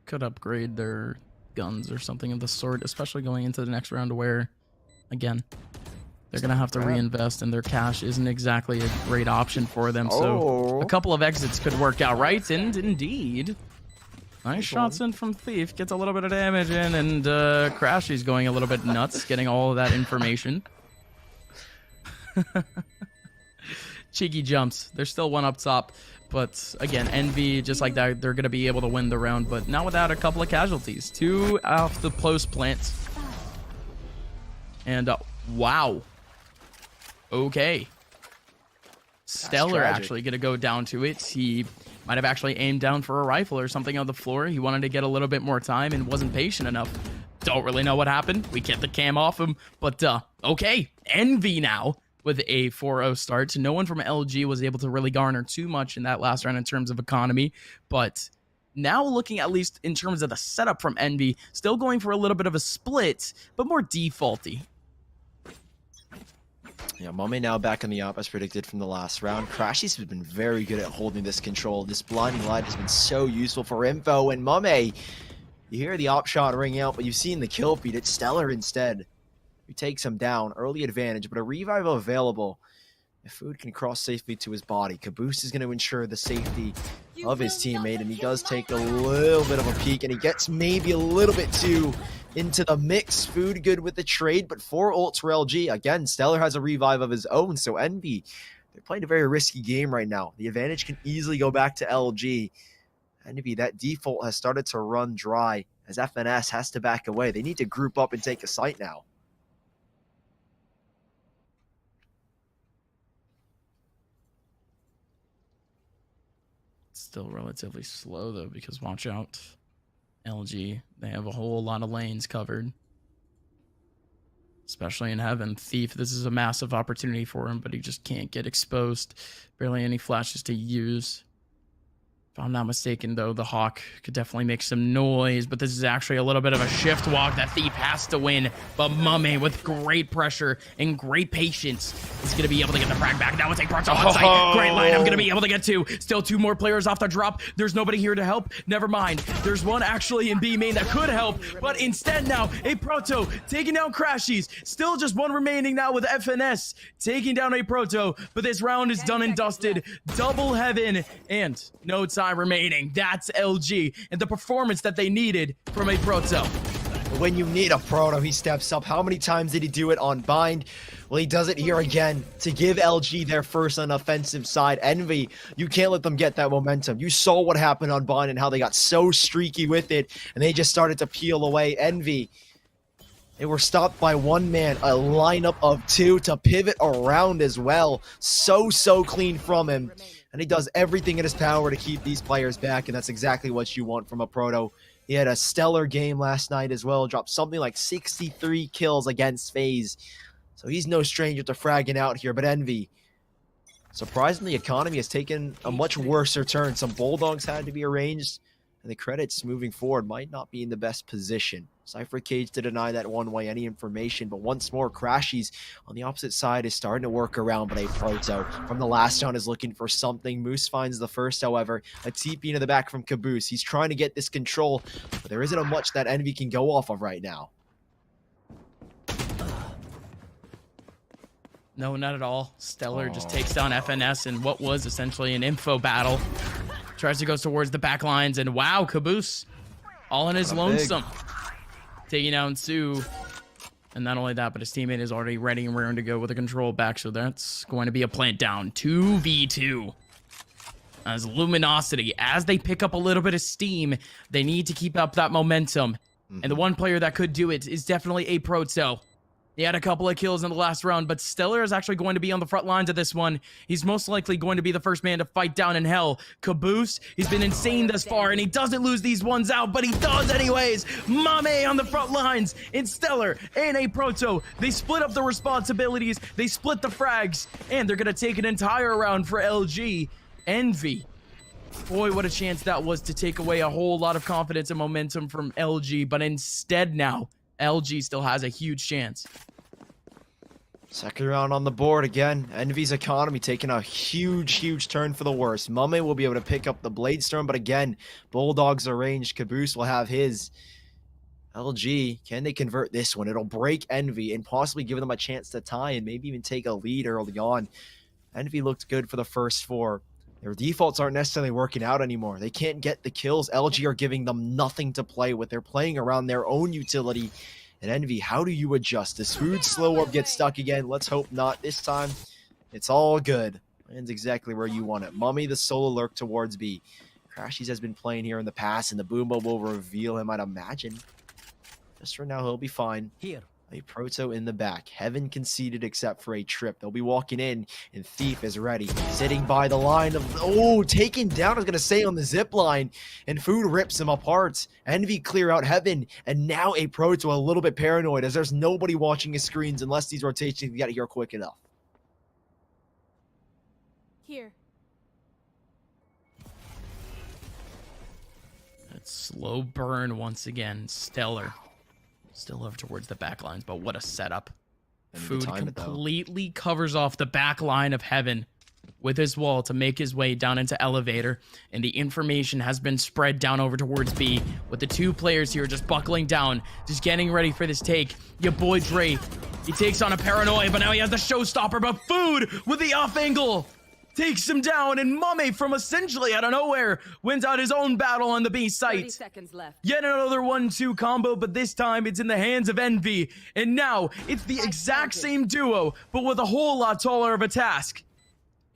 could upgrade their guns or something of the sort, especially going into the next round where, again, they're going to have to reinvest and their cash isn't exactly a great option for them. So a couple of exits could work out, right? And indeed. Nice shots in from Thief. Gets a little bit of damage in, and Crashy's going a little bit nuts, getting all of that information. Cheeky jumps. There's still one up top. But again, Envy, just like that, they're going to be able to win the round, but not without a couple of casualties. 2 off the post plant. And wow. Okay. Stellar actually going to go down to it. He might have actually aimed down for a rifle or something on the floor. He wanted to get a little bit more time and wasn't patient enough. Don't really know what happened. We get the cam off him, but okay. Envy now with a 4-0 start. No one from LG was able to really garner too much in that last round in terms of economy, but now looking at least in terms of the setup from Envy, still going for a little bit of a split, but more defaulty. Yeah, Mame now back in the op as predicted from the last round. Crashy's has been very good at holding this control. This blinding light has been so useful for info, and Mame, you hear the op shot ring out, but you've seen the kill feed. It's Stellar instead, who takes him down. Early advantage, but a revive available. If Food can cross safely to his body, Caboose is going to ensure the safety of his teammate, and he does take a little bit of a peek, and he gets maybe a little bit too into the mix. Food good with the trade, but 4 ults for LG. Again, Stellar has a revive of his own, so Envy, they're playing a very risky game right now. The advantage can easily go back to LG. Envy, that default has started to run dry as FNS has to back away. They need to group up and take a site now. Still relatively slow though, because watch out, LG, they have a whole lot of lanes covered, especially in Heaven. Thief, this is a massive opportunity for him, but he just can't get exposed. Barely any flashes to use. If I'm not mistaken, though, the Hawk could definitely make some noise, but this is actually a little bit of a shift walk that Thief has to win. But Mame, with great pressure and great patience, is going to be able to get the frag back. Now we'll take parts on site. Great line. I'm going to be able to get 2. Still 2 more players off the drop. There's nobody here to help. Never mind. There's one actually in B main that could help, but instead now, a Proto taking down Crashies. Still just 1 remaining now with FNS taking down a Proto, but this round is done and dusted. Double Heaven and no time remaining. That's LG and the performance that they needed from a Proto. When you need a Proto, he steps up. How many times did he do it on Bind? Well, he does it here again to give LG their first on offensive side. Envy, you can't let them get that momentum. You saw what happened on Bind and how they got so streaky with it, and they just started to peel away. Envy, they were stopped by 1 man, a lineup of 2 to pivot around as well. So clean from him. And he does everything in his power to keep these players back, and that's exactly what you want from a Proto. He had a stellar game last night as well, dropped something like 63 kills against FaZe. So he's no stranger to fragging out here, but Envy, surprisingly, economy has taken a much worse turn. Some Bulldogs had to be arranged, and the credits moving forward might not be in the best position. Cypher Cage to deny that one way any information, but once more, Crashies on the opposite side is starting to work around, but a Proto from the last round is looking for something. Moose finds the first, however, a TP into the back from Caboose. He's trying to get this control, but there isn't much that Envy can go off of right now. No, not at all. Stellar just takes down FNS in what was essentially an info battle. Tries to go towards the back lines, and wow, Caboose all in his lonesome. Taking down Sue. And not only that, but his teammate is already ready and raring to go with a control back, so that's going to be a plant down. 2v2. As Luminosity, as they pick up a little bit of steam, they need to keep up that momentum. And the one player that could do it is definitely a Proto. He had a couple of kills in the last round, but Stellar is actually going to be on the front lines of this one. He's most likely going to be the first man to fight down in hell. Caboose, he's been insane thus far, and he doesn't lose these ones out, but he does anyways. Mame on the front lines, and Stellar and a Proto. They split up the responsibilities, they split the frags, and they're going to take an entire round for LG. Envy. Boy, what a chance that was to take away a whole lot of confidence and momentum from LG, but instead now, LG still has a huge chance. Second round on the board again. Envy's economy taking a huge turn for the worse. Mame will be able to pick up the Bladestorm, but again, Bulldogs are ranged. Caboose will have his. LG, can they convert this one? It'll break Envy and possibly give them a chance to tie and maybe even take a lead early on. Envy looked good for the first 4. Their defaults aren't necessarily working out anymore. They can't get the kills. LG are giving them nothing to play with. They're playing around their own utility. And Envy, how do you adjust? Does Food slow up, get stuck again? Let's hope not. This time, it's all good. Lands exactly where you want it. Mummy, the solo lurk towards B. Crashies has been playing here in the past, and the Boombo will reveal him, I'd imagine. Just for now, he'll be fine. Here. A Proto in the back. Heaven conceded except for a trip. They'll be walking in, and Thief is ready. Sitting by the line of... Oh, taken down, I was going to say, on the zip line. And Food rips him apart. Envy clear out Heaven. And now a Proto a little bit paranoid, as there's nobody watching his screens unless these rotations get here quick enough. Here. That slow burn once again. Stellar. Still over towards the back lines, but what a setup. Food completely covers off the back line of Heaven with his wall to make his way down into elevator, and the information has been spread down over towards B, with the 2 players here just buckling down, just getting ready for this take. Your boy Dre, he takes on a Paranoia, but now he has the showstopper, but Food with the off angle takes him down, and Mame from essentially out of nowhere wins out his own battle on the B site. 30 seconds left. Yet another 1-2 combo, but this time it's in the hands of Envy. And now it's the exact same duo, but with a whole lot taller of a task.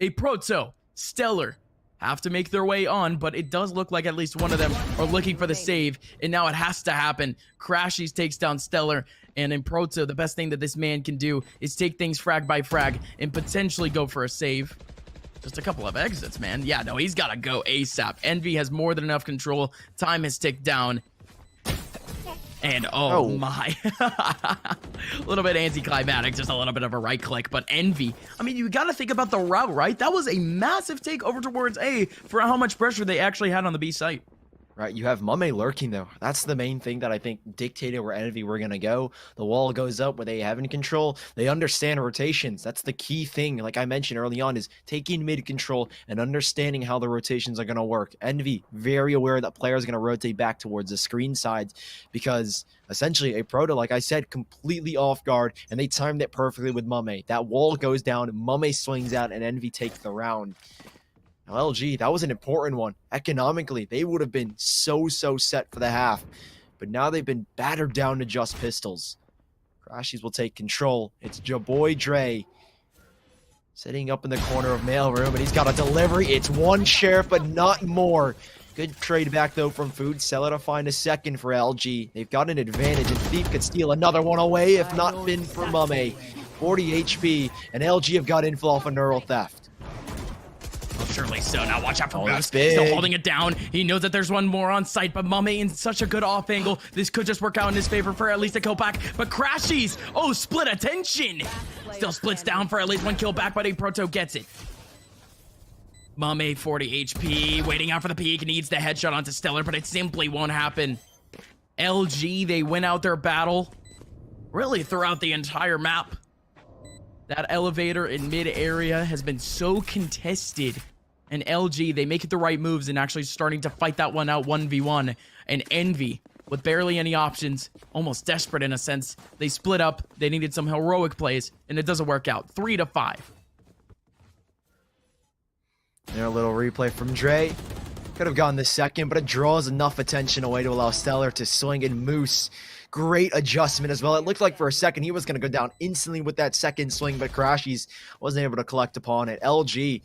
A Proto, Stellar, have to make their way on, but it does look like at least one of them are looking for the save, and now it has to happen. Crashies takes down Stellar, and in Proto, the best thing that this man can do is take things frag by frag and potentially go for a save. Just a couple of exits, man. Yeah, no, he's got to go ASAP. Envy has more than enough control. Time has ticked down. And oh my. A little bit anticlimactic, just a little bit of a right click. But Envy, I mean, you got to think about the route, right? That was a massive take over towards A for how much pressure they actually had on the B site. Right, you have Mame lurking, though. That's the main thing that I think dictated where Envy were going to go. The wall goes up where they have in control. They understand rotations. That's the key thing, like I mentioned early on, is taking mid control and understanding how the rotations are going to work. Envy, very aware that players are going to rotate back towards the screen side because essentially a Proto, like I said, completely off guard, and they timed it perfectly with Mame. That wall goes down, Mame swings out, and Envy takes the round. Now, LG, that was an important one. Economically, they would have been so set for the half. But now they've been battered down to just pistols. Crashies will take control. It's your boy Dre sitting up in the corner of mailroom, and he's got a delivery. It's one sheriff, but not more. Good trade back, though, from Food. Seller to find a second for LG. They've got an advantage, and Thief could steal another one away if not been for Mame. 40 HP, and LG have got inflow off a neural theft. Surely so. Now watch out for Moose. Still holding it down. He knows that there's one more on site, but Mame in such a good off angle. This could just work out in his favor for at least a kill back. But Crashies, oh, split attention. Still splits down for at least one kill back, but a Proto gets it. Mame 40 HP, waiting out for the peek, needs the headshot onto Stellar, but it simply won't happen. LG, they win out their battle really throughout the entire map. That elevator in mid area has been so contested. And LG, they make the right moves and actually starting to fight that one out 1v1. And Envy, with barely any options, almost desperate in a sense, they split up. They needed some heroic plays, and it doesn't work out. 3-5. There, a little replay from Dre. Could have gone the second, but it draws enough attention away to allow Stellar to swing, and Moose. Great adjustment as well. It looked like for a second he was going to go down instantly with that second swing, but Crashies wasn't able to collect upon it. LG,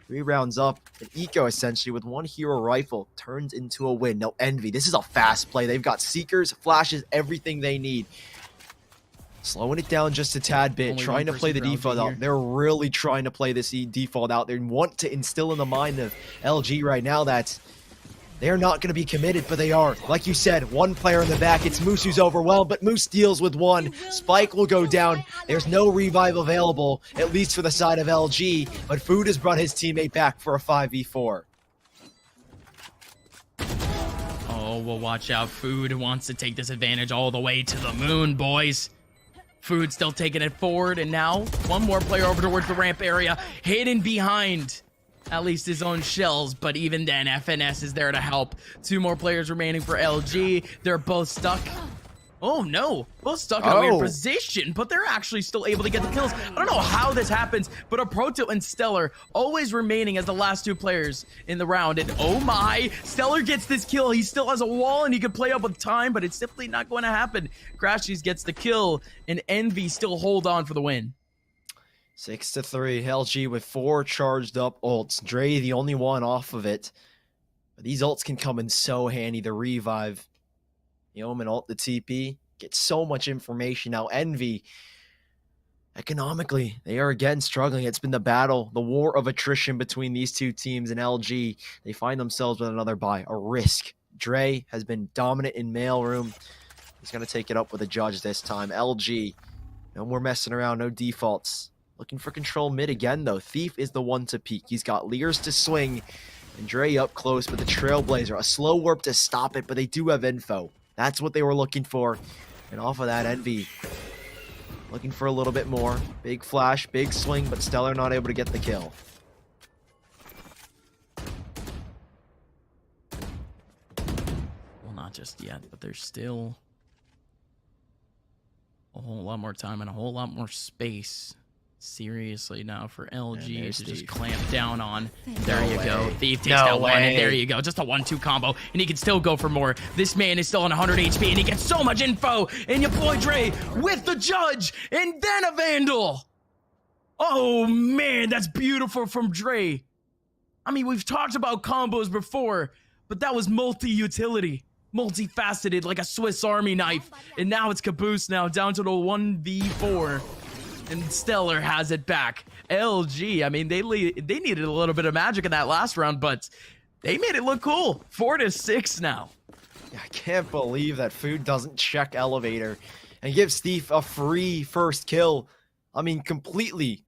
3 rounds up, an eco essentially with one hero rifle turns into a win. No, Envy, this is a fast play. They've got seekers, flashes, everything they need. Slowing it down just a tad bit, trying to play the default out. They're really trying to play this default out. They want to instill in the mind of LG right now that they're not going to be committed, but they are. Like you said, one player in the back. It's Moose who's overwhelmed, but Moose deals with one. Spike will go down. There's no revive available, at least for the side of LG, but Food has brought his teammate back for a 5v4. Oh, well, watch out. Food wants to take this advantage all the way to the moon, boys. Food still taking it forward, and now one more player over towards the ramp area, hidden behind at least his own shells, but even then, FNS is there to help. 2 more players remaining for LG. They're both stuck. Oh no, both stuck in a weird position, but they're actually still able to get the kills. I don't know how this happens, but a Proto and Stellar always remaining as the last 2 players in the round. And oh my, Stellar gets this kill. He still has a wall and he can play up with time, but it's simply not going to happen. Crashies gets the kill and Envy still hold on for the win. 6-3, LG with 4 charged up ults. Dre the only one off of it. But these ults can come in so handy. The revive. The Omen ult, the TP. Get so much information now. Envy, economically, they are again struggling. It's been the battle, the war of attrition between these 2 teams and LG. They find themselves with another buy, a risk. Dre has been dominant in mailroom. He's going to take it up with a judge this time. LG, no more messing around, no defaults. Looking for control mid again, though. Thief is the one to peek. He's got Leers to swing. And Dre up close with the Trailblazer. A slow warp to stop it, but they do have info. That's what they were looking for. And off of that, Envy looking for a little bit more. Big flash, big swing, but Stellar not able to get the kill. Well, not just yet, but there's still a whole lot more time and a whole lot more space. Seriously now for LG to just clamp down on. There you go. Thief takes that one, and there you go. Just a 1-2 combo, and he can still go for more. This man is still on 100 HP, and he gets so much info. And your boy Dre with the judge, and then a Vandal. Oh man, that's beautiful from Dre. I mean, we've talked about combos before, but that was multi-utility. Multifaceted, like a Swiss Army knife. And now it's Caboose now, down to the 1v4. And Stellar has it back. LG, I mean, they needed a little bit of magic in that last round, but they made it look cool. 4-6 now. I can't believe that Food doesn't check elevator and gives Thief a free first kill. I mean, completely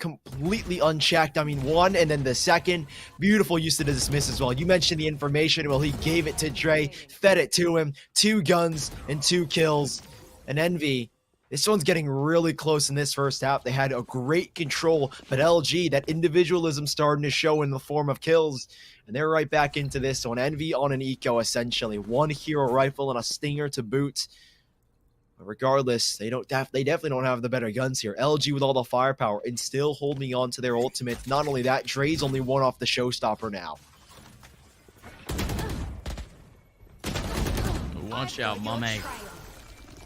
unchecked. I mean, 1 and then the second. Beautiful use of the dismiss as well. You mentioned the information. Well, he gave it to Dre, fed it to him. 2 guns and 2 kills. And Envy, this one's getting really close in this first half. They had a great control, but LG, that individualism starting to show in the form of kills. And they're right back into this one. Envy on an eco, essentially. 1 hero rifle and a stinger to boot. But regardless, they definitely don't have the better guns here. LG with all the firepower and still holding on to their ultimates. Not only that, Dre's only 1 off the showstopper now. Watch out, Mame.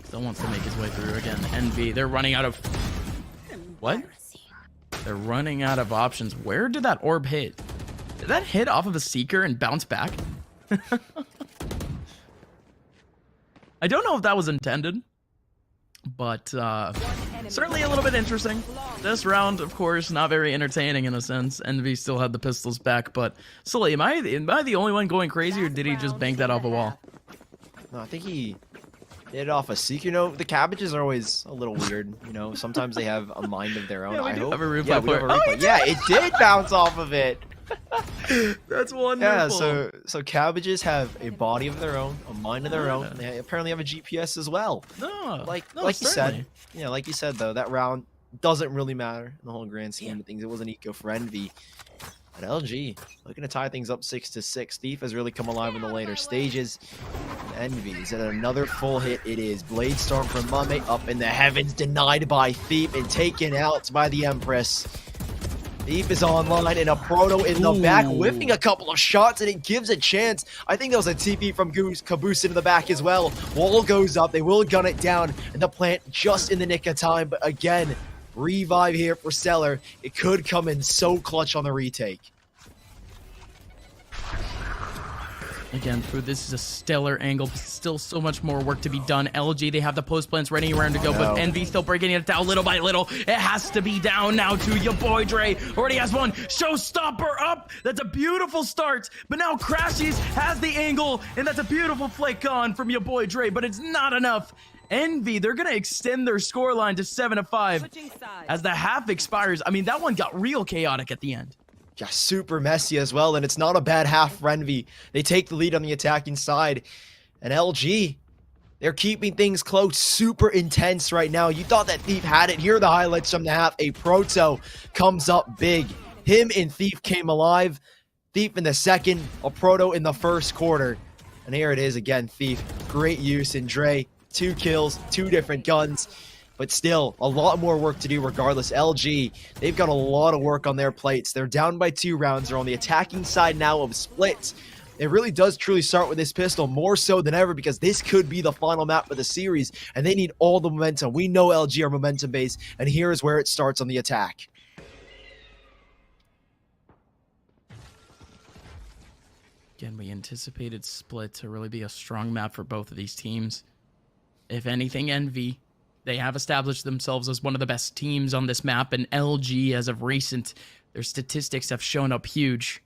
Still wants to make his way through again. Envy, they're running out of... What? They're running out of options. Where did that orb hit? Did that hit off of a Seeker and bounce back? I don't know if that was intended, but certainly a little bit interesting. This round, of course, not very entertaining in a sense. Envy still had the pistols back, but Sully, am I the only one going crazy, or did he just bank that off a wall? No, I think he hit it off a Seeker. You know, the cabbages are always a little weird. You know, sometimes they have a mind of their own. Yeah, we I do hope. have a replay yeah, we for have it. a replay. Yeah, it did bounce off of it. That's wonderful. Yeah, so cabbages have a body of their own, a mind of their own, and they apparently have a GPS as well. No, like no, you certainly. said, like you said though, that round doesn't really matter in the whole grand scheme of things. It was an eco for Envy. But LG looking to tie things up 6-6. Thief has really come alive in the later stages. And Envy is at another full hit. It is Blade Storm from Mame up in the heavens, denied by Thief and taken out by the Empress. Thief is online and a Proto in the back, whiffing a couple of shots, and it gives a chance. I think there was a TP from Caboose into the back as well. Wall goes up, they will gun it down, and the plant just in the nick of time. But again, revive here for Stellar. It could come in so clutch on the retake. Again, Food, this is a stellar angle, but still so much more work to be done. LG, they have the post plants ready around to go, but Envy still breaking it down little by little. It has to be down now to your boy Dre. Already has one. Showstopper up. That's a beautiful start, but now Crashies has the angle, and that's a beautiful flick on from your boy Dre, but it's not enough. Envy, they're going to extend their scoreline to 7-5 as the half expires. I mean, that one got real chaotic at the end. Yeah, super messy as well, and it's not a bad half for Envy. They take the lead on the attacking side, and LG, They're keeping things close, super intense right now. You thought that Thief had it. Here are the highlights from the half. A Proto comes up big. Him and Thief came alive. Thief in the second, a Proto in the first quarter. And here it is again, Thief. Great use in Dre. 2 kills, 2 different guns. But still, a lot more work to do regardless. LG, they've got a lot of work on their plates. They're down by 2 rounds. They're on the attacking side now of splits. It really does truly start with this pistol, more so than ever, because this could be the final map of the series, and they need all the momentum. We know LG are momentum based, and here is where it starts on the attack. Again, we anticipated Split to really be a strong map for both of these teams. If anything, Envy, they have established themselves as one of the best teams on this map, and LG, as of recent, their statistics have shown up huge.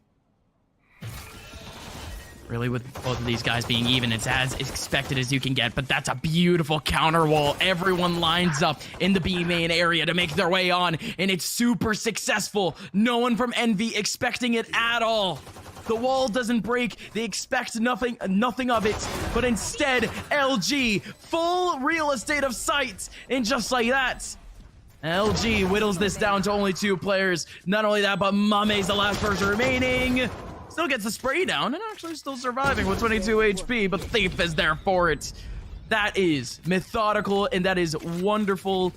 Really, with both of these guys being even, it's as expected as you can get, but that's a beautiful counter wall. Everyone lines up in the B main area to make their way on, and it's super successful. No one from Envy expecting it at all. The wall doesn't break. They expect nothing of it, but instead, LG, full real estate of sight, and just like that, LG whittles this down to only 2 players. Not only that, but Mame's the last person remaining. Still gets the spray down and actually still surviving with 22 HP, but Thief is there for it. That is methodical, and that is wonderful.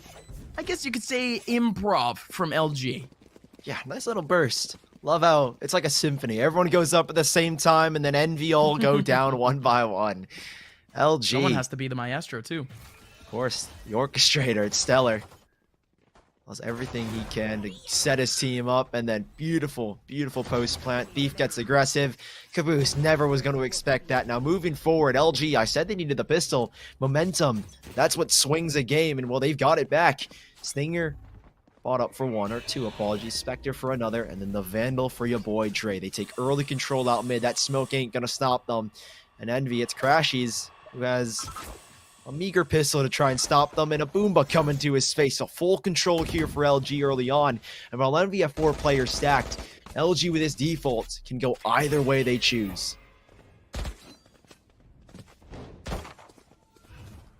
I guess you could say improv from LG. Yeah, nice little burst. Love how it's like a symphony. Everyone goes up at the same time, and then Envy all go down one by one. LG. Someone has to be the maestro, too. Of course, the orchestrator. It's Stellar. Does everything he can to set his team up, and then beautiful, beautiful post plant. Thief gets aggressive. Caboose never was going to expect that. Now moving forward, LG, I said they needed the pistol. Momentum, that's what swings a game, and well, they've got it back. Stinger bought up for 1 or 2, apologies. Spectre for another, and then the Vandal for your boy Dre. They take early control out mid. That smoke ain't going to stop them. And Envy, it's Crashies, who has a meager pistol to try and stop them, and a Boomba coming to his face. So full control here for LG early on. And while Envy have 4 players stacked, LG with his default can go either way they choose.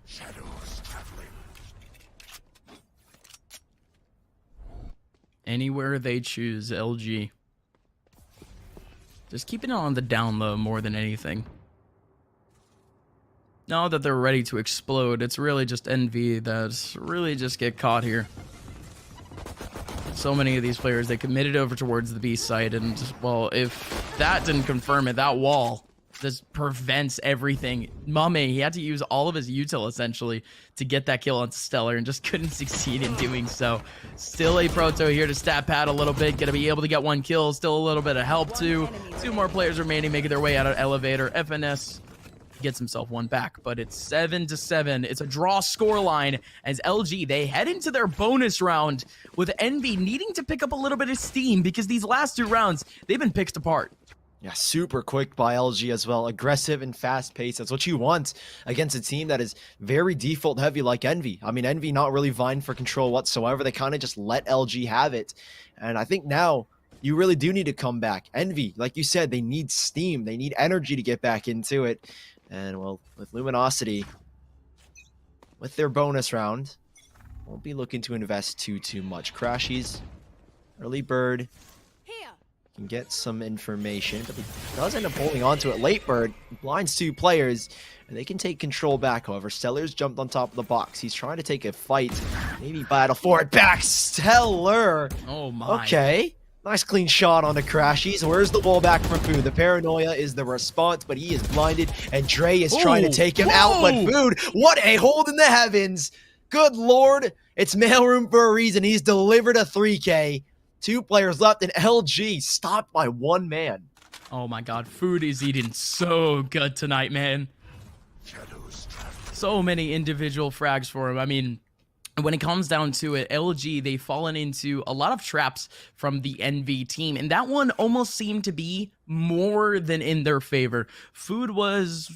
Shadows traveling. Anywhere they choose, LG. Just keeping it on the down low more than anything. Now that they're ready to explode, it's really just Envy that's really just get caught here. So many of these players, they committed over towards the B site, and, well, if that didn't confirm it, that wall just prevents everything. Mame, he had to use all of his util, essentially, to get that kill on Stellar, and just couldn't succeed in doing so. Still a Proto here to stat pad a little bit, gonna be able to get 1 kill, still a little bit of help, too. 2 more players remaining, making their way out of Elevator. FNS gets himself 1 back, but it's 7-7. It's a draw scoreline as LG, they head into their bonus round with Envy needing to pick up a little bit of steam because these last 2 rounds, they've been picked apart. Yeah, super quick by LG as well. Aggressive and fast paced. That's what you want against a team that is very default heavy like Envy. I mean, Envy not really vying for control whatsoever. They kind of just let LG have it. And I think now you really do need to come back. Envy, like you said, they need steam. They need energy to get back into it. And, well, with Luminosity, with their bonus round, won't be looking to invest too much. Crashies, early bird, can get some information, but he does end up holding on to it. Late bird blinds 2 players, and they can take control back. However, Stellar's jumped on top of the box. He's trying to take a fight, maybe battle for it back. Stellar! Oh, my. Okay. Nice clean shot on the Crashies. Where's the ball back from Food? The paranoia is the response, but he is blinded, and Dre is trying to take him out. But Food, what a hold in the heavens. Good Lord. It's mailroom for a reason. He's delivered a 3K. 2 players left, and LG stopped by 1 man. Oh my god, Food is eating so good tonight, man. So many individual frags for him. I mean, when it comes down to it, LG, they've fallen into a lot of traps from the Envy team, and that one almost seemed to be more than in their favor. Food was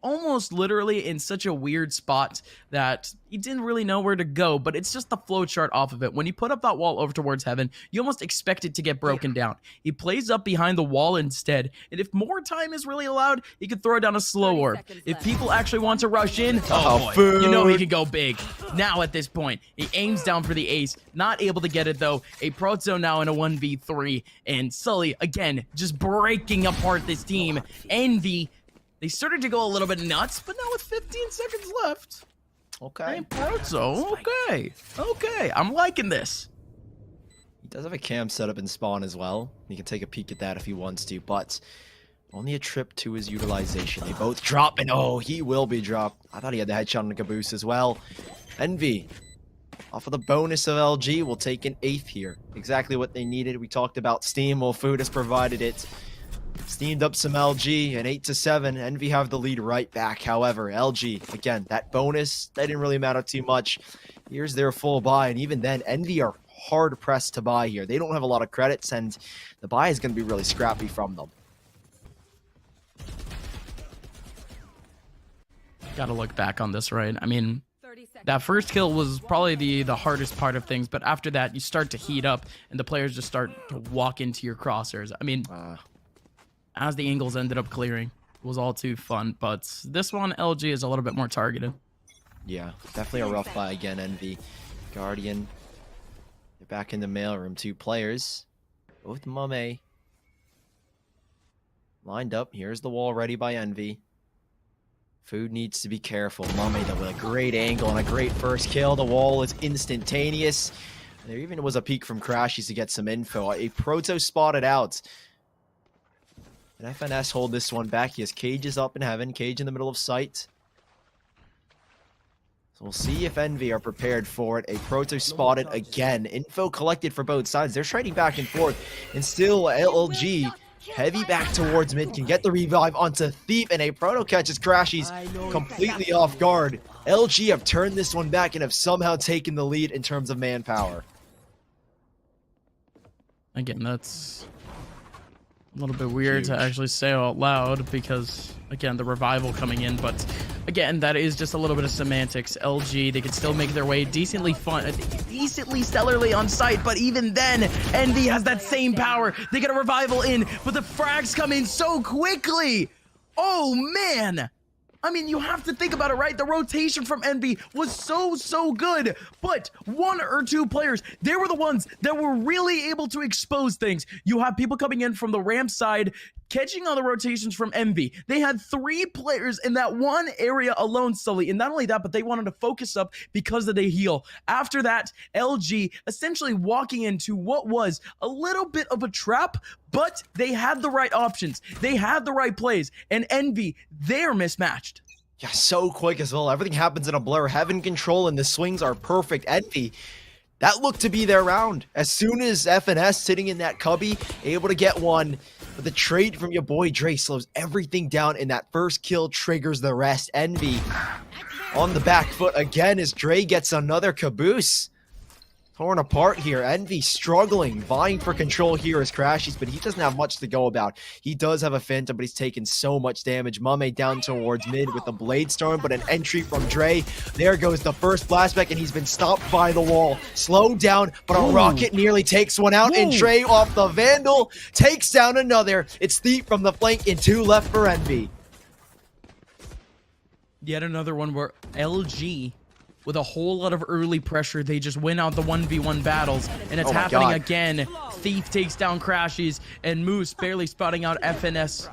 almost literally in such a weird spot that he didn't really know where to go, but it's just the flow chart off of it. When you put up that wall over towards heaven, you almost expect it to get broken down. He plays up behind the wall instead, and if more time is really allowed, he could throw down a slow orb. If people actually want to rush in, oh boy, you know he could go big. Now at this point, he aims down for the ace, not able to get it though. A Proto now in a 1v3, and Sully, again, just breaking apart this team. Envy, they started to go a little bit nuts, but now with 15 seconds left. Okay. Hey, Proto, okay, I'm liking this. He does have a cam set up in spawn as well. He can take a peek at that if he wants to, but only a trip to his utilization. They both drop, and oh, he will be dropped. I thought he had the headshot on the caboose as well. Envy, off of the bonus of LG, will take an 8th here. Exactly what they needed. We talked about Steam. Well, Food has provided it. Steamed up some LG, and 8-7. Envy have the lead right back. However, LG, again, that bonus, that didn't really matter too much. Here's their full buy, and even then, Envy are hard pressed to buy here. They don't have a lot of credits, and the buy is going to be really scrappy from them. Gotta look back on this, right? I mean, that first kill was probably the hardest part of things, but after that, you start to heat up, and the players just start to walk into your crosshairs. I mean, as the angles ended up clearing, it was all too fun, but this one, LG is a little bit more targeted. Yeah, definitely a rough buy again, Envy. Guardian, they're back in the mailroom. 2 players, both Mame. Lined up, here's the wall ready by Envy. Food needs to be careful. Mame, though, with a great angle and a great first kill. The wall is instantaneous. There even was a peek from Crashies to get some info. A Proto spotted out. And FNS hold this one back. He has Cages up in heaven. Cage in the middle of sight. So we'll see if Envy are prepared for it. A Proto spotted again. Info collected for both sides. They're trading back and forth. And still LG heavy back towards mid, can get the revive onto Thief, and a Proto catches Crashies completely off guard. LG have turned this one back and have somehow taken the lead in terms of manpower. Again, that's a little bit weird to actually say out loud because, again, the revival coming in, but again, that is just a little bit of semantics. LG, they could still make their way decently stellarly on site, but even then, Envy has that same power. They get a revival in, but the frags come in so quickly. Oh, man. I mean, you have to think about it, right? The rotation from Envy was so good, but 1 or 2 players, they were the ones that were really able to expose things. You have people coming in from the ramp side, catching on the rotations from Envy. They had 3 players in that one area alone, Sully, and not only that, but they wanted to focus up because of the heal. After that, LG essentially walking into what was a little bit of a trap, but they had the right options. They had the right plays, and Envy, they're mismatched. Yeah, so quick as well. Everything happens in a blur. Heaven control and the swings are perfect. Envy, that looked to be their round. As soon as FNS sitting in that cubby, able to get one, but the trade from your boy Dre slows everything down, and that first kill triggers the rest. Envy on the back foot again as Dre gets another caboose. Torn apart here. Envy struggling, vying for control here as Crashies, but he doesn't have much to go about. He does have a Phantom, but he's taken so much damage. Mame down towards mid with the Blade Storm, but an entry from Dre. There goes the first flashback, and he's been stopped by the wall. Slowed down, but a rocket nearly takes one out, and Dre off the Vandal takes down another. It's Thief from the flank, and 2 left for Envy. Yet another one where LG, with a whole lot of early pressure, they just win out the 1v1 battles, and it's happening again. Thief takes down Crashies, and Moose barely spotting out FNS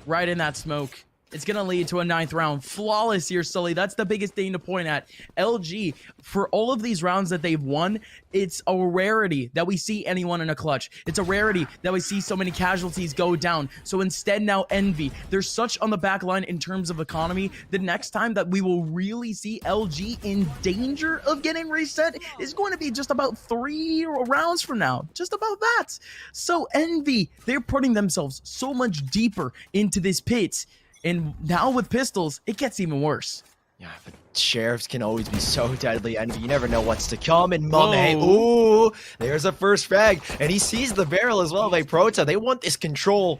right in that smoke. It's going to lead to a 9th round. Flawless here, Sully. That's the biggest thing to point at. LG, for all of these rounds that they've won, it's a rarity that we see anyone in a clutch. It's a rarity that we see so many casualties go down. So instead now Envy, they're such on the back line in terms of economy. The next time that we will really see LG in danger of getting reset is going to be just about 3 rounds from now. Just about that. So Envy, they're putting themselves so much deeper into this pit. And now with pistols, it gets even worse. Yeah, but sheriffs can always be so deadly, and you never know what's to come. And Mame, ooh, there's a first frag, and he sees the barrel as well by Proto. They want this control.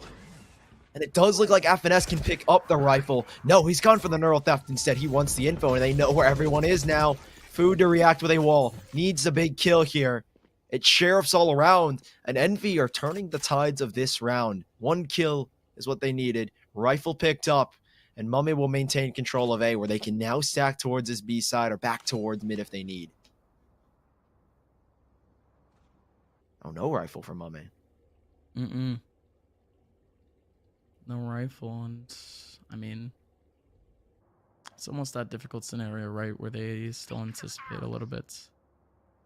And it does look like FNS can pick up the rifle. No, he's gone for the neural theft instead. He wants the info, and they know where everyone is now. Food to react with a wall. Needs a big kill here. It's sheriffs all around, and Envy are turning the tides of this round. 1 kill is what they needed. Rifle picked up, and Mummy will maintain control of A, where they can now stack towards this B side or back towards mid if they need. Oh, no rifle for Mummy. No rifle, and I mean, it's almost that difficult scenario, right, where they still anticipate a little bit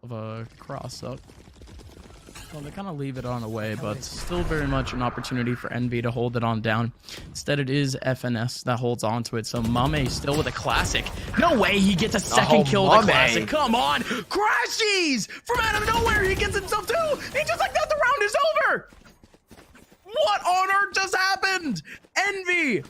of a cross up. Well, they kind of leave it on away, but still very much an opportunity for Envy to hold it on down. Instead, it is FNS that holds on to it. So Mame still with a classic. No way he gets a second kill with a classic. Come on, crashies from out of nowhere. He gets himself too. He just like that. The round is over. What on earth just happened? Envy.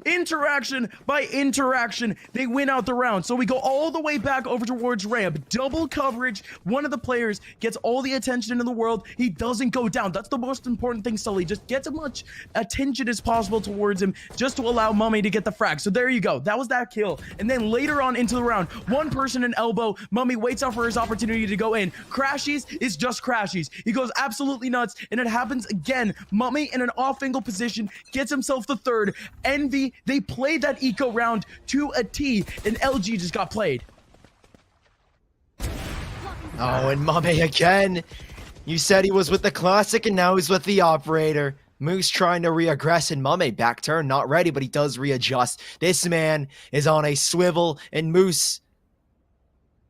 Interaction by interaction, they win out the round. So we go all the way back over towards ramp. Double coverage. One of the players gets all the attention in the world. He doesn't go down. That's the most important thing, Sully. Just get as much attention as possible towards him just to allow Mummy to get the frag. So there you go. That was that kill. And then later on into the round, one person in elbow. Mummy waits out for his opportunity to go in. Crashies is just crashies. He goes absolutely nuts, and it happens again. Mummy in an off-angle position gets himself the third. Envy, they played that eco round to a T, and LG just got played. Oh, and Mame again. You said he was with the classic, and now he's with the operator. Moose trying to reaggress, and Mame back turn, not ready, but he does readjust. This man is on a swivel, and Moose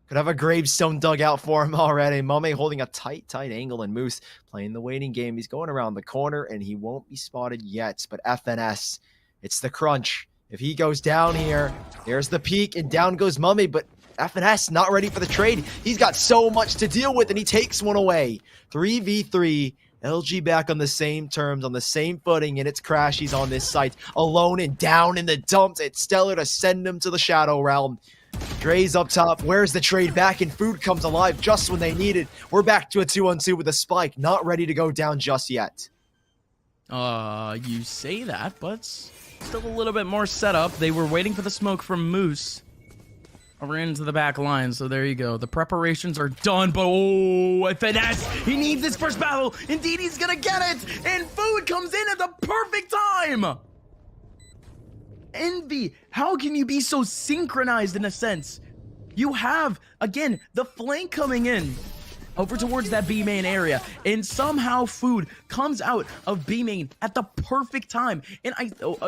could have a gravestone dug out for him already. Mame holding a tight angle, and Moose playing the waiting game. He's going around the corner, and he won't be spotted yet, but FNS, it's the crunch. If he goes down here, there's the peak, and down goes Mummy, but FNS not ready for the trade. He's got so much to deal with, and he takes one away. 3v3, LG back on the same terms, on the same footing, and it's Crashies on this site. Alone and down in the dumps. It's Stellar to send him to the Shadow Realm. Dre's up top. Where's the trade back? And Food comes alive just when they need it. We're back to a 2-on-2 with a spike. Not ready to go down just yet. You say that, but still a little bit more setup. They were waiting for the smoke from Moose over into the back line, so there you go. The preparations are done, but oh, FNS, he needs this first battle. Indeed, he's gonna get it, and Food comes in at the perfect time. Envy, how can you be so synchronized in a sense? You have, again, the flank coming in over towards that B main area, and somehow Food comes out of B main at the perfect time. And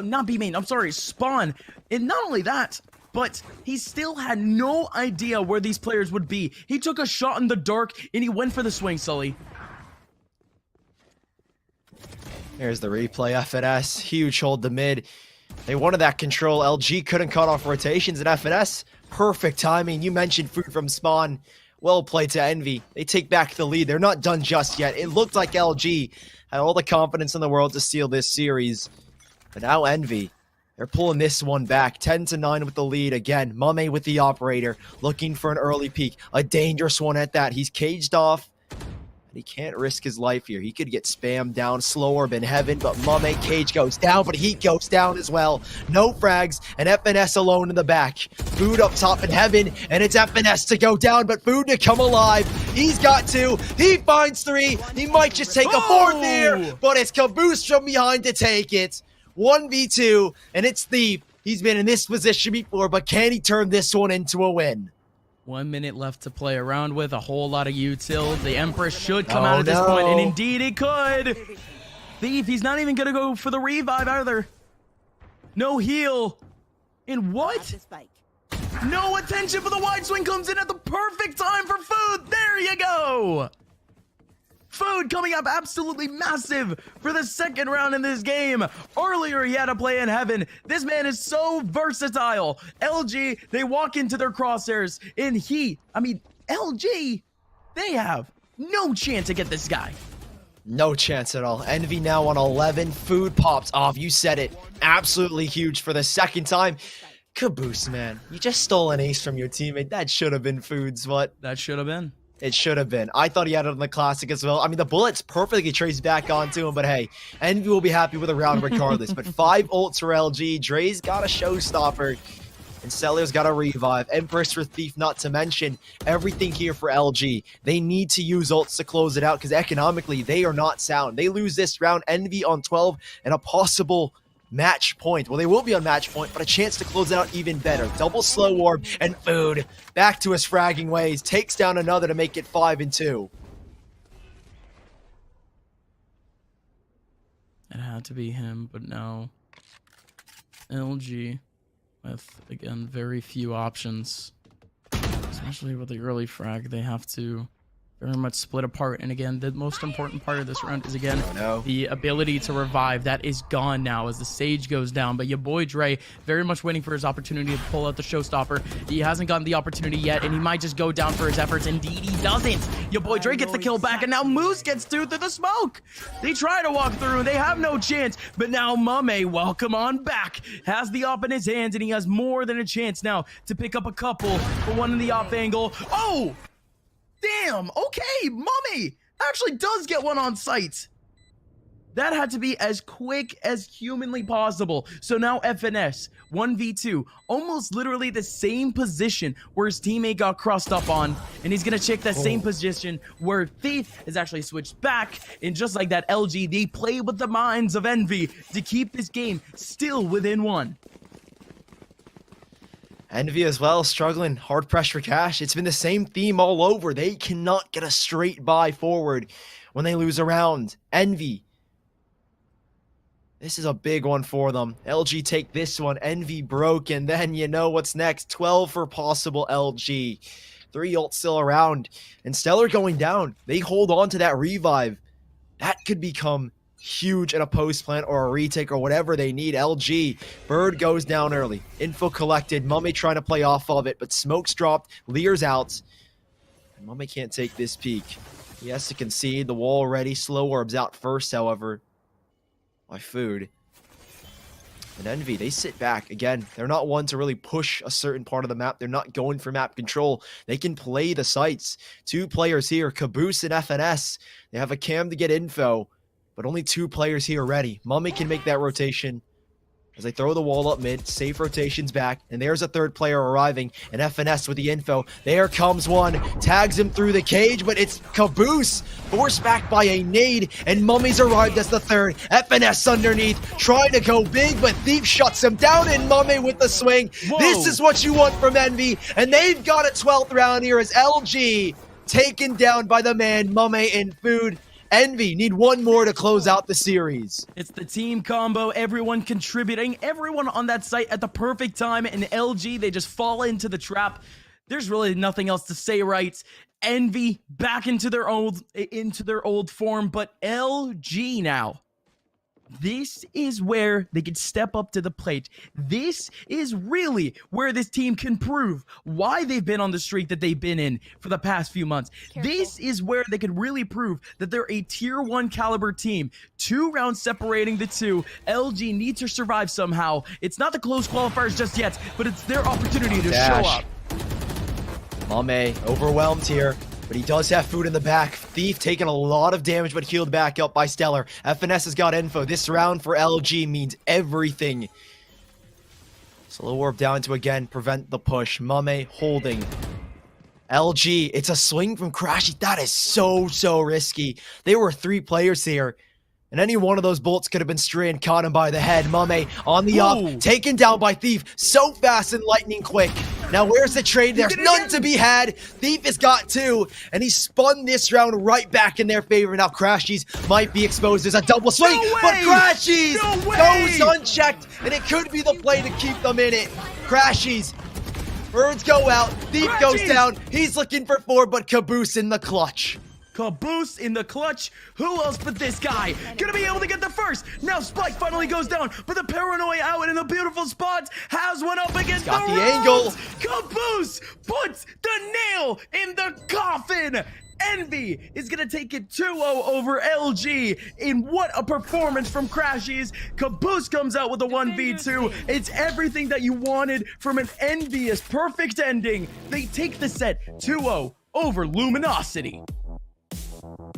not B main, I'm sorry, spawn. And not only that, but he still had no idea where these players would be. He took a shot in the dark, and he went for the swing, Sully. Here's the replay. FNS, huge hold to mid. They wanted that control. LG couldn't cut off rotations, and FNS, perfect timing. You mentioned Food from spawn. Well played to Envy. They take back the lead. They're not done just yet. It looked like LG had all the confidence in the world to steal this series. But now Envy, they're pulling this one back. 10-9 with the lead. Again, Mame with the operator, looking for an early peek. A dangerous one at that. He's caged off. And he can't risk his life here. He could get spammed down slower than heaven, but Mame cage goes down, but he goes down as well. No frags, and FNS alone in the back. Food up top in heaven, and it's FNS to go down, but Food to come alive. He's got two. He finds three. He might just take a fourth here, but it's Caboose from behind to take it. 1v2, and it's Thief. He's been in this position before, but can he turn this one into a win? 1 minute left to play around with, a whole lot of util. The Empress should come out at this point, and indeed it could. Thief, he's not even gonna go for the revive either. No heal. And what? No attention for the wide swing, comes in at the perfect time for Food. There you go. Food coming up absolutely massive for the second round in this game. Earlier, he had a play in heaven. This man is so versatile. LG, they walk into their crosshairs, and LG, they have no chance to get this guy. No chance at all. Envy now on 11. Food pops off. You said it. Absolutely huge for the second time. Caboose, man. You just stole an ace from your teammate. That should have been Food's, what? That should have been. It should have been. I thought he had it on the Classic as well. I mean, the bullets perfectly traced back onto him, but hey, Envy will be happy with a round regardless. But 5 ults for LG. Dre's got a showstopper, and Stellar's got a revive. Empress for Thief, not to mention everything here for LG. They need to use ults to close it out because economically, they are not sound. They lose this round, Envy on 12, and a possible match point. Well, they will be on match point, but a chance to close it out even better. Double slow orb and Food back to his fragging ways. Takes down another to make it 5-2. It had to be him, but no. LG with, again, very few options. Especially with the early frag, they have to very much split apart. And again, the most important part of this round is, again, the ability to revive. That is gone now as the Sage goes down. But your boy Dre, very much waiting for his opportunity to pull out the showstopper. He hasn't gotten the opportunity yet, and he might just go down for his efforts. Indeed, he doesn't. Your boy Dre gets the kill back, and now Moose gets through the smoke. They try to walk through, and they have no chance. But now Mame, welcome on back, has the op in his hands, and he has more than a chance now to pick up a couple for one in the off angle. Oh! Damn, okay, Mummy actually does get one on sight. That had to be as quick as humanly possible. So now FNS, 1v2, almost literally the same position where his teammate got crossed up on, and he's gonna check that same position where Thief is actually switched back, and just like that, LG, they play with the minds of Envy to keep this game still within 1. Envy as well, struggling. Hard pressure cash. It's been the same theme all over. They cannot get a straight buy forward when they lose a round. Envy. This is a big one for them. LG take this one. Envy broken. Then you know what's next. 12 for possible LG. 3 ults still around. And Stellar going down. They hold on to that revive. That could become huge in a post plant or a retake or whatever they need. LG, Bird goes down early. Info collected. Mummy trying to play off of it, but smoke's dropped. Lear's out. And Mummy can't take this peek. He has to concede. The wall ready. Slow orbs out first, however, by Food. And Envy, they sit back. Again, they're not one to really push a certain part of the map. They're not going for map control. They can play the sites. 2 players here, Caboose and FNS. They have a cam to get info, but only 2 players here ready. Mummy can make that rotation as they throw the wall up mid. Safe rotations back, and there's a 3rd player arriving, and FNS with the info. There comes one, tags him through the cage, but it's Caboose, forced back by a nade, and Mummy's arrived as the 3rd. FNS underneath, trying to go big, but Thief shuts him down, and Mummy with the swing. Whoa. This is what you want from Envy, and they've got a 12th round here as LG taken down by the man Mummy and Food. Envy need 1 more to close out the series. It's the team combo, everyone contributing, everyone on that site at the perfect time, and LG, they just fall into the trap. There's really nothing else to say, right? Envy back into their old form, but LG now. This is where they can step up to the plate. This is really where this team can prove why they've been on the streak that they've been in for the past few months. Careful. This is where they can really prove that they're a tier 1 caliber team. 2 rounds separating the 2. LG needs to survive somehow. It's not the close qualifiers just yet, but it's their opportunity to show up. Mame overwhelmed here, but he does have Food in the back. Thief taking a lot of damage, but healed back up by Stellar. FNS has got info. This round for LG means everything. Slow orb down to again prevent the push. Mame holding. LG, it's a swing from Crashy. That is so risky. There were 3 players here, and any one of those bolts could have been stray and caught him by the head. Mame on the up, taken down by Thief. So fast and lightning quick. Now where's the trade? There's none to be had. Thief has got 2, and he spun this round right back in their favor. Now Crashies might be exposed. There's a double swing, but Crashies goes unchecked, and it could be the play to keep them in it. Crashies, Birds go out, Thief goes down. He's looking for 4, but Caboose in the clutch. Caboose in the clutch. Who else but this guy? Gonna be able to get the first. Now Spike finally goes down, but the Paranoia out in a beautiful spot has one up against the angle. Caboose puts the nail in the coffin. Envy is gonna take it 2-0 over LG. In what a performance from Crashies. Caboose comes out with a 1v2. It's everything that you wanted from an envious perfect ending. They take the set 2-0 over Luminosity.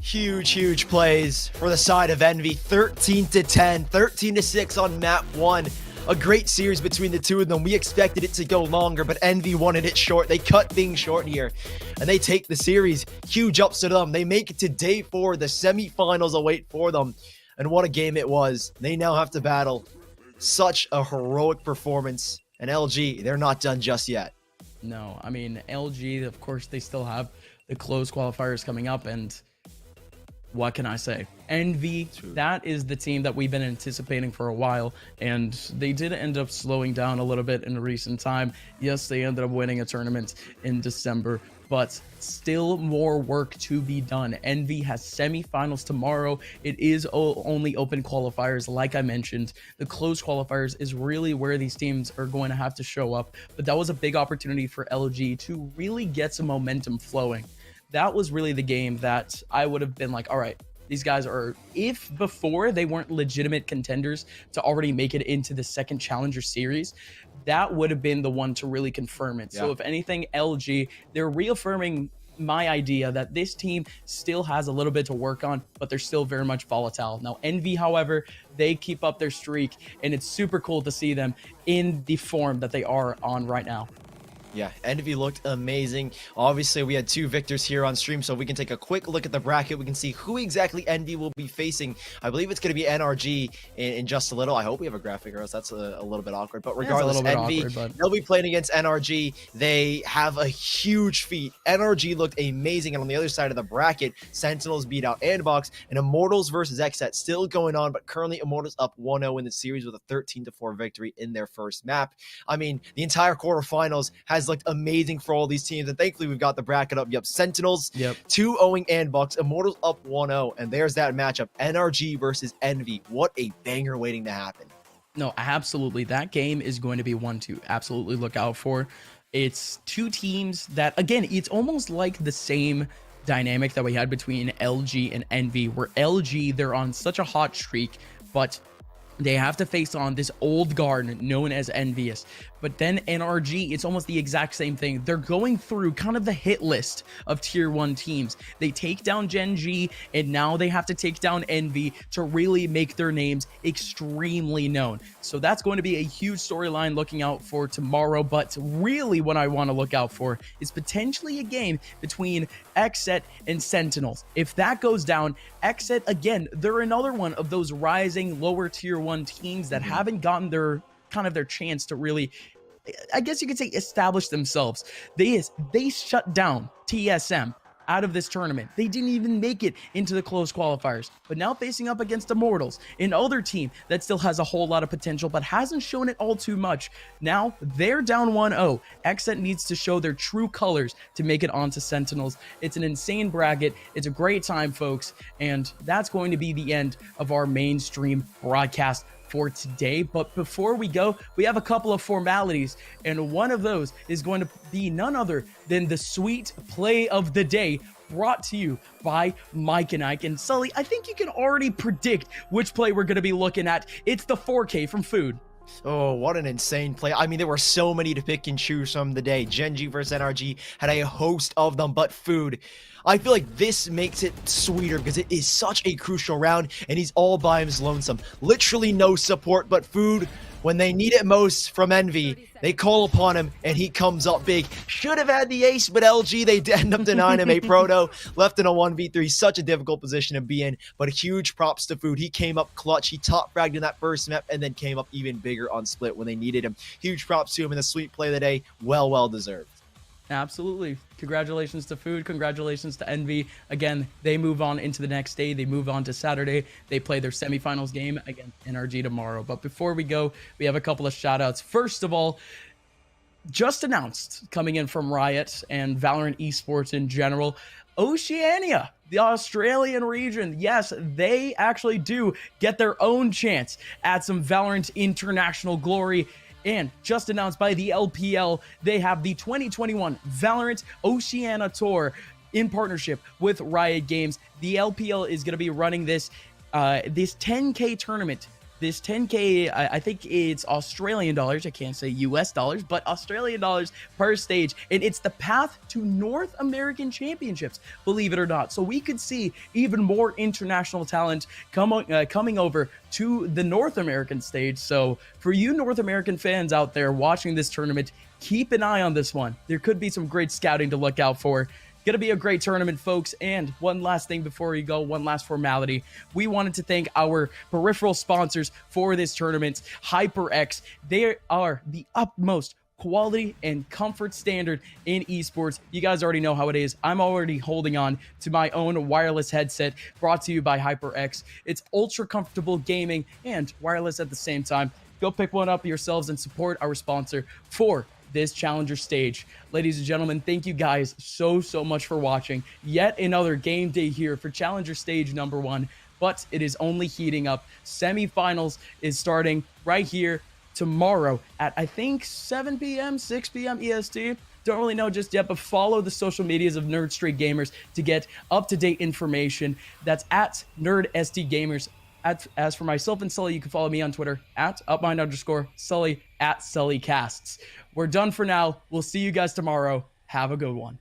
Huge plays for the side of Envy. 13-10, 13-6 on map 1. A great series between the two of them. We expected it to go longer, but Envy wanted it short. They cut things short here, and they take the series. Huge ups to them. They make it to day 4. The semifinals await for them, and what a game it was. They now have to battle. Such a heroic performance, and LG, they're not done just yet. No, I mean, LG, of course, they still have the close qualifiers coming up, and what can I say? Envy, that is the team that we've been anticipating for a while, and they did end up slowing down a little bit in recent time. Yes, they ended up winning a tournament in December, but still more work to be done. Envy has semifinals tomorrow. It is only open qualifiers, like I mentioned. The close qualifiers is really where these teams are going to have to show up, but that was a big opportunity for LG to really get some momentum flowing. That was really the game that I would have been like, all right, these guys are, if before they weren't legitimate contenders to already make it into the second Challenger Series, that would have been the one to really confirm it. Yeah. So if anything, LG, they're reaffirming my idea that this team still has a little bit to work on, but they're still very much volatile. Now, Envy, however, they keep up their streak, and it's super cool to see them in the form that they are on right now. Yeah, Envy looked amazing. Obviously, we had 2 victors here on stream, so we can take a quick look at the bracket. We can see who exactly Envy will be facing. I believe it's going to be NRG in just a little. I hope we have a graphic, or else that's a little bit awkward. But regardless, Envy, they'll be playing against NRG. They have a huge feat. NRG looked amazing, and on the other side of the bracket, Sentinels beat out Andbox, and Immortals versus XSET still going on, but currently Immortals up 1-0 in the series with a 13-4 victory in their first map. I mean, the entire quarterfinals has looked amazing for all these teams, and thankfully we've got the bracket up. Yep, Sentinels 2-0ing Andbox, Immortals up 1-0, and there's that matchup, NRG versus Envy. What a banger waiting to happen. No, absolutely, that game is going to be one to absolutely look out for. It's 2 teams that, again, it's almost like the same dynamic that we had between LG and Envy, where LG, they're on such a hot streak, but they have to face on this old guard known as Envious. But then NRG, it's almost the exact same thing. They're going through kind of the hit list of tier 1 teams. They take down Gen G, and now they have to take down Envy to really make their names extremely known. So that's going to be a huge storyline looking out for tomorrow. But really what I want to look out for is potentially a game between XSET and Sentinels. If that goes down, XSET, again, they're another one of those rising lower tier 1 teams that haven't gotten their chance to really, I guess you could say, establish themselves. They shut down TSM out of this tournament. They didn't even make it into the close qualifiers, but now facing up against Immortals, an other team that still has a whole lot of potential but hasn't shown it all too much. Now they're down 1-0. XSET needs to show their true colors to make it onto Sentinels. It's an insane bracket. It's a great time, folks, and that's going to be the end of our mainstream broadcast for today. But before we go, we have a couple of formalities, and one of those is going to be none other than the sweet play of the day, brought to you by Mike and Ike. And Sully, I think you can already predict which play we're going to be looking at. It's the 4K from Food. Oh, what an insane play. I mean, there were so many to pick and choose from the day. Gen G versus NRG had a host of them, but Food, I feel like this makes it sweeter because it is such a crucial round, and he's all by his lonesome. Literally no support, but Food, when they need it most from Envy, they call upon him, and he comes up big. Should have had the ace, but LG, they end up denying him a proto. Left in a 1v3, such a difficult position to be in, but huge props to Food. He came up clutch. He top fragged in that first map, and then came up even bigger on split when they needed him. Huge props to him in the sweet play of the day. Well deserved. Absolutely. Congratulations to Food. Congratulations to Envy. Again, they move on into the next day. They move on to Saturday. They play their semifinals game against NRG tomorrow. But before we go, we have a couple of shout outs. First of all, just announced, coming in from Riot and Valorant esports in general, Oceania, the Australian region, yes, they actually do get their own chance at some Valorant international glory. And just announced by the LPL, they have the 2021 Valorant Oceania Tour in partnership with Riot Games. The LPL is going to be running this 10K tournament this 10K, I think it's Australian dollars. I can't say US dollars, but Australian dollars per stage. And it's the path to North American Championships, believe it or not. So we could see even more international talent coming over to the North American stage. So for you North American fans out there watching this tournament, keep an eye on this one. There could be some great scouting to look out for. Gonna be a great tournament, folks. And one last thing before we go, one last formality. We wanted to thank our peripheral sponsors for this tournament, HyperX. They are the utmost quality and comfort standard in esports. You guys already know how it is. I'm already holding on to my own wireless headset brought to you by HyperX. It's ultra comfortable gaming and wireless at the same time. Go pick one up yourselves and support our sponsor for this challenger stage. Ladies and gentlemen, thank you guys so much for watching yet another game day here for challenger stage number 1, but it is only heating up. Semifinals is starting right here tomorrow at I think 7 p.m 6 p.m EST. Don't really know just yet, but follow the social medias of Nerd Street Gamers to get up-to-date information. That's at NerdSTGamers. As for myself and Sully, you can follow me on Twitter at @upmind_Sully, at SullyCasts. We're done for now. We'll see you guys tomorrow. Have a good one.